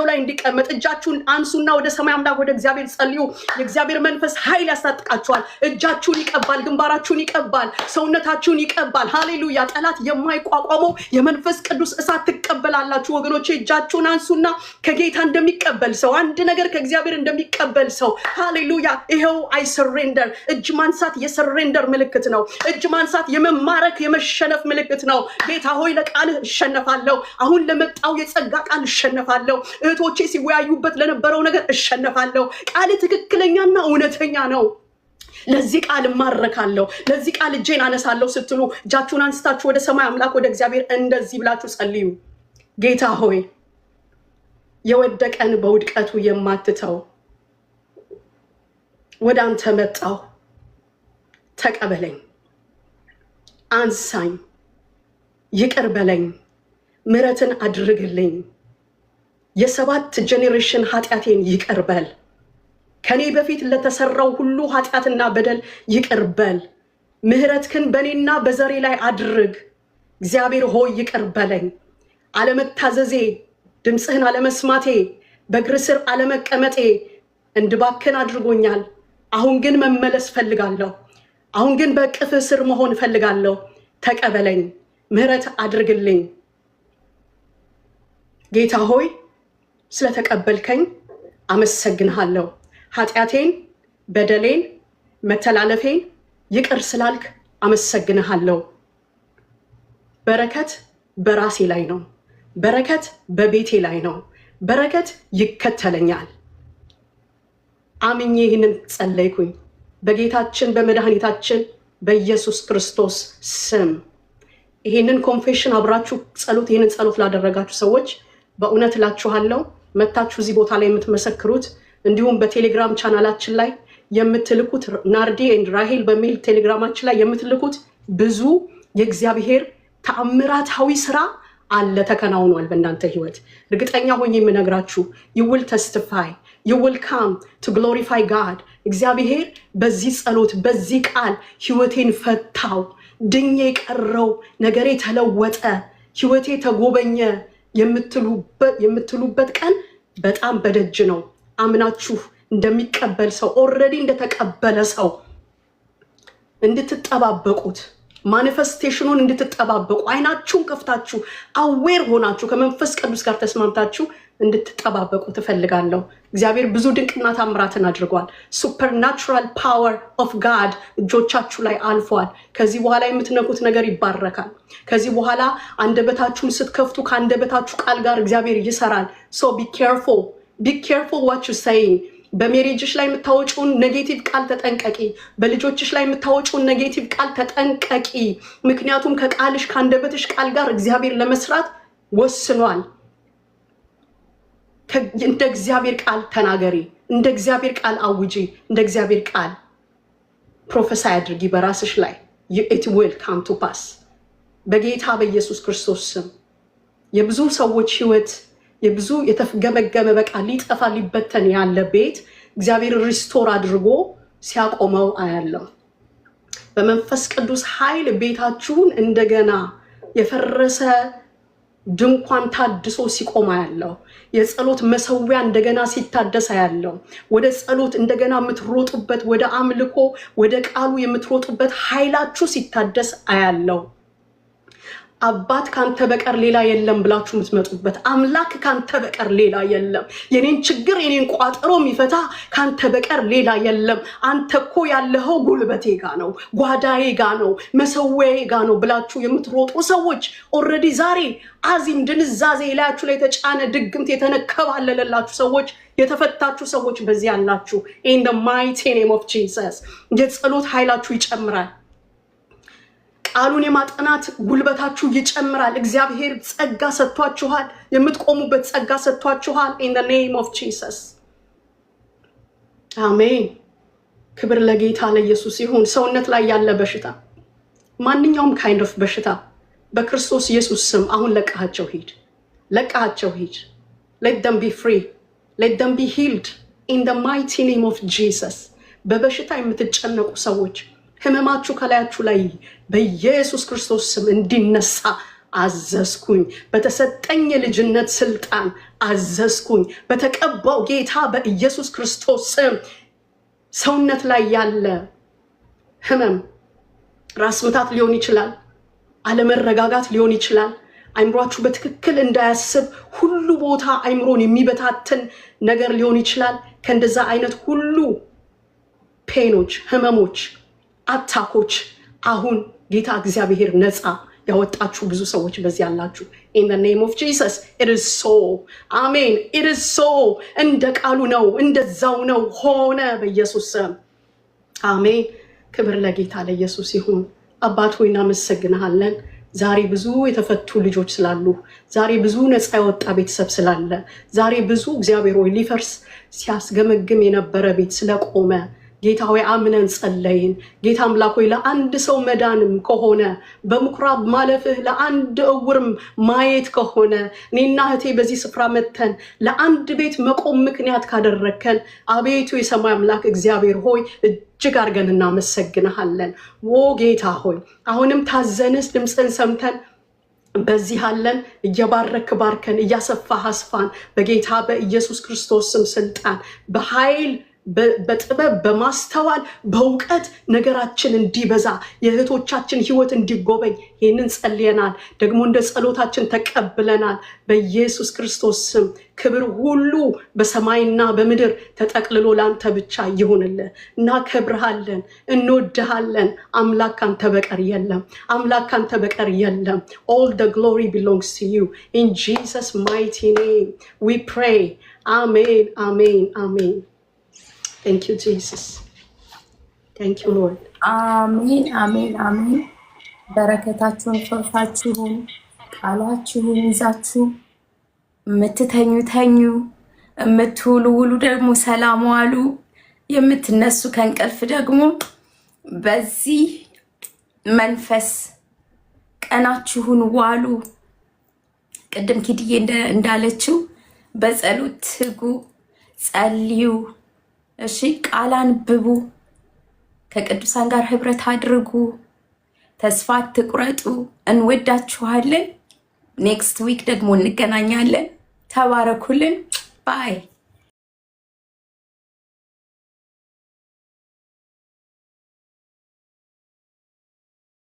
Speaker 3: ላይ እንዲቀመጥ እጃችሁን አንሱና ወደ ሰማይ አምላክ ወደ እግዚአብሔር ጸልዩ። የእግዚአብሔር መንፈስ ኃይል ያስታጥቃችኋል። እጃችሁን ይቀባል፣ ግንባራችሁን ይቀባል፣ ሰውነታችሁን ይቀባል። ሃሌሉያ። ጠላት የማይቋቋመው የመንፈስ ቅዱስ እሳት ትቀበላላችሁ ወገኖች። እጃችሁን አንሱና ከጌታ እንደሚቀበል ሰው አንድ ነገር ከእግዚአብሔር እንደሚቀበል ሰው ሃሌሉያ። ይሄው አይ ሰሬንደር። እጅ ማንሳት የሰሬንደር ምልክት ነው። እጅ ማንሳት የመማረክ የመሸነፍ ምልክት ነው። ጌታ ሆይ ለቃልህ እሸነፋለሁ። አሁን ለመጣው የጸጋ ቃል እሸነፋለሁ። እህቶቼ ሲወያዩበት ለነበረው ነገር እሸነፋለሁ። ቃል ትክክለኛና እውነተኛ ነው። ለዚህ ቃል እማረካለሁ፣ ለዚህ ቃል እጄን አነሳለሁ ስትሉ እጃችሁን አንስታችሁ ወደ ሰማይ አምላክ ወደ እግዚአብሔር እንደዚህ ብላችሁ ጸልዩ። ጌታ ሆይ የወደቀን በውድቀቱ የማትተው ወደ አንተ መጣሁ። ተቀበለኝ፣ አንሳኝ፣ ይቅር በለኝ፣ ምሕረትን አድርግልኝ። የ7 ጄኔሬሽን ኃጢአቴን ይቅር በል። ከኔ በፊት ለተሰራው ሁሉ ኃጢአትና በደል ይቅር በል። ምሕረትህን በእኔና በዘሬ ላይ አድርግ። እግዚአብሔር ሆይ ይቅር በለኝ። አለመታዘዜ፣ ድምፅህን አለመስማቴ፣ በእግር ስር አለመቀመጤ እንድባክን አድርጎኛል። አሁን ግን መመለስ ፈልጋለሁ። አሁን ግን በእቅፍህ ስር መሆን ፈልጋለሁ። ተቀበለኝ፣ ምሕረት አድርግልኝ። ጌታ ሆይ ስለተቀበልከኝ አመሰግንሃለሁ። ኃጢአቴን፣ በደሌን፣ መተላለፌን ይቅር ስላልክ አመሰግንሃለሁ። በረከት በራሴ ላይ ነው። በረከት በቤቴ ላይ ነው። በረከት ይከተለኛል። አምኜ ይህንን ጸለይኩኝ በጌታችን በመድኃኒታችን በኢየሱስ ክርስቶስ ስም። ይህንን ኮንፌሽን አብራችሁ ይህንን ጸሎት ላደረጋችሁ ሰዎች በእውነት እላችኋለሁ መታችሁ እዚህ ቦታ ላይ የምትመሰክሩት እንዲሁም በቴሌግራም ቻናላችን ላይ የምትልኩት ናርዲ ኤንድ ራሄል በሚል ቴሌግራማችን ላይ የምትልኩት ብዙ የእግዚአብሔር ተአምራታዊ ስራ አለ ተከናውኗል በእናንተ ህይወት። እርግጠኛ ሆኜ የምነግራችሁ you will testify, you will come to glorify God። እግዚአብሔር በዚህ ጸሎት በዚህ ቃል ህይወቴን ፈታው፣ ድኜ ቀረው፣ ነገሬ ተለወጠ፣ ህይወቴ ተጎበኘ የምትሉበት ቀን በጣም በደጅ ነው። አምናችሁ እንደሚቀበል ሰው ኦልሬዲ እንደተቀበለ ሰው እንድትጠባበቁት ማኒፌስቴሽኑን እንድትጠባበቁ አይናችሁን ከፍታችሁ አዌር ሆናችሁ ከመንፈስ ቅዱስ ጋር ተስማምታችሁ እንድትጠባበቁ ትፈልጋለሁ። እግዚአብሔር ብዙ ድንቅና ታምራትን አድርጓል። ሱፐርናቹራል ፓወር ኦፍ ጋድ እጆቻችሁ ላይ አልፏል። ከዚህ በኋላ የምትነኩት ነገር ይባረካል። ከዚህ በኋላ አንደበታችሁን ስትከፍቱ ከአንደበታችሁ ቃል ጋር እግዚአብሔር ይሰራል። ሶ ቢ ኬርፉል ዋት ዩ ሴይንግ። በሜሬጅሽ ላይ የምታወጪውን ኔጌቲቭ ቃል ተጠንቀቂ። በልጆችሽ ላይ የምታወጪውን ኔጌቲቭ ቃል ተጠንቀቂ። ምክንያቱም ከቃልሽ ከአንደበትሽ ቃል ጋር እግዚአብሔር ለመስራት ወስኗል። እንደ እግዚአብሔር ቃል ተናገሪ፣ እንደ እግዚአብሔር ቃል አውጂ፣ እንደ እግዚአብሔር ቃል ፕሮፌሳይ አድርጊ በራስሽ ላይ። it will come to pass በጌታ በኢየሱስ ክርስቶስ ስም። የብዙ ሰዎች ህይወት የብዙ የተገመገመ በቃ ሊጠፋ ሊበተን ያለ ቤት እግዚአብሔር ሪስቶር አድርጎ ሲያቆመው አያለው። በመንፈስ ቅዱስ ኃይል ቤታችሁን እንደገና የፈረሰ ድንኳን ታድሶ ሲቆም አያለው። የጸሎት መሰዊያ እንደገና ሲታደስ አያለው። ወደ ጸሎት እንደገና የምትሮጡበት፣ ወደ አምልኮ ወደ ቃሉ የምትሮጡበት ኃይላችሁ ሲታደስ አያለው። አባት ካንተ በቀር ሌላ የለም ብላችሁ የምትመጡበት፣ አምላክ ካንተ በቀር ሌላ የለም፣ የኔን ችግር የኔን ቋጠሮ የሚፈታ ካንተ በቀር ሌላ የለም፣ አንተ እኮ ያለኸው ጉልበቴ ጋ ነው፣ ጓዳዬ ጋ ነው፣ መሰዊያዬ ጋ ነው ብላችሁ የምትሮጡ ሰዎች ኦልሬዲ ዛሬ አዚም ድንዛዜ ላያችሁ ላይ የተጫነ ድግምት የተነከባለለላችሁ ሰዎች፣ የተፈታችሁ ሰዎች በዚህ ያላችሁ in the mighty name of Jesus የጸሎት ኃይላችሁ ይጨምራል። ቃሉን የማጥናት ጉልበታችሁ ይጨምራል። እግዚአብሔር ጸጋ ሰጥቷችኋል። የምትቆሙበት ጸጋ ሰጥቷችኋል in the name of Jesus አሜን። ክብር ለጌታ ለኢየሱስ ይሁን። ሰውነት ላይ ያለ በሽታ ማንኛውም ካይንድ ኦፍ በሽታ በክርስቶስ ኢየሱስ ስም አሁን ለቃቸው ሂድ፣ ለቃቸው ሂድ። let them be free, let them be healed in the mighty name of Jesus። በበሽታ የምትጨነቁ ሰዎች ህመማችሁ ከላያችሁ ላይ በኢየሱስ ክርስቶስ ስም እንዲነሳ አዘዝኩኝ። በተሰጠኝ ልጅነት ስልጣን አዘዝኩኝ። በተቀባው ጌታ በኢየሱስ ክርስቶስ ስም ሰውነት ላይ ያለ ህመም ራስ ምታት ሊሆን ይችላል፣ አለመረጋጋት ሊሆን ይችላል፣ አይምሯችሁ በትክክል እንዳያስብ ሁሉ ቦታ አይምሮን የሚበታትን ነገር ሊሆን ይችላል። ከእንደዛ አይነት ሁሉ ፔኖች፣ ህመሞች፣ አታኮች አሁን ጌታ እግዚአብሔር ነፃ ያወጣችሁ ብዙ ሰዎች በዚህ ያላችሁ in the name of Jesus it is so amen it is so እንደ ቃሉ ነው እንደዛው ነው ሆነ በኢየሱስ ስም አሜን። ክብር ለጌታ ለኢየሱስ ይሁን። አባት ሆይ እናመሰግንሃለን። ዛሬ ብዙ የተፈቱ ልጆች ስላሉ፣ ዛሬ ብዙ ነፃ ያወጣ ቤተሰብ ስላለ፣ ዛሬ ብዙ እግዚአብሔር ሆይ ሊፈርስ ሲያስገመግም የነበረ ቤት ስለቆመ ጌታ ሆይ አምነን ጸለይን። ጌታ አምላክ ሆይ ለአንድ ሰው መዳንም ከሆነ በምኩራብ ማለፍህ ለአንድ እውርም ማየት ከሆነ እኔና እህቴ በዚህ ስፍራ መተን ለአንድ ቤት መቆም ምክንያት ካደረከን አቤቱ የሰማይ አምላክ እግዚአብሔር ሆይ እጅግ አድርገን እናመሰግንሃለን። ጌታ ሆይ አሁንም ታዘንስ ድምፅን ሰምተን በዚህ አለን። እየባረክ ባርከን፣ እያሰፋህ አስፋን። በጌታ በኢየሱስ ክርስቶስ ስም ስልጣን በኃይል በጥበብ በማስተዋል በእውቀት ነገራችን እንዲበዛ የእህቶቻችን ህይወት እንዲጎበኝ ይህንን ጸልየናል። ደግሞ እንደ ጸሎታችን ተቀብለናል። በኢየሱስ ክርስቶስ ስም ክብር ሁሉ በሰማይና በምድር ተጠቅልሎ ላንተ ብቻ ይሁንልህ። እናከብርሃለን፣ እንወድሃለን። አምላክ ካንተ በቀር የለም፣ አምላክ ካንተ በቀር የለም። all the glory belongs to you in Jesus mighty name we pray amen amen amen. Thank you, Jesus. Thank you, Lord.
Speaker 4: አሜን አሜን አሜን። በረከታችሁን ፈርታችሁን ቃላችሁን ይዛችሁ የምትተኙ ተኙ፣ የምትውሉ ውሉ፣ ደግሞ ሰላም ዋሉ። የምትነሱ ከእንቅልፍ ደግሞ በዚህ መንፈስ ቀናችሁን ዋሉ። ቅድም ኪድዬ እንዳለችው በጸሎት ትጉ፣ ጸልዩ። እሺ ቃል አንብቡ፣ ከቅዱሳን ጋር ህብረት አድርጉ፣ ተስፋ አትቁረጡ። እንወዳችኋለን። ኔክስት ዊክ ደግሞ እንገናኛለን። ተባረኩልን። ባይ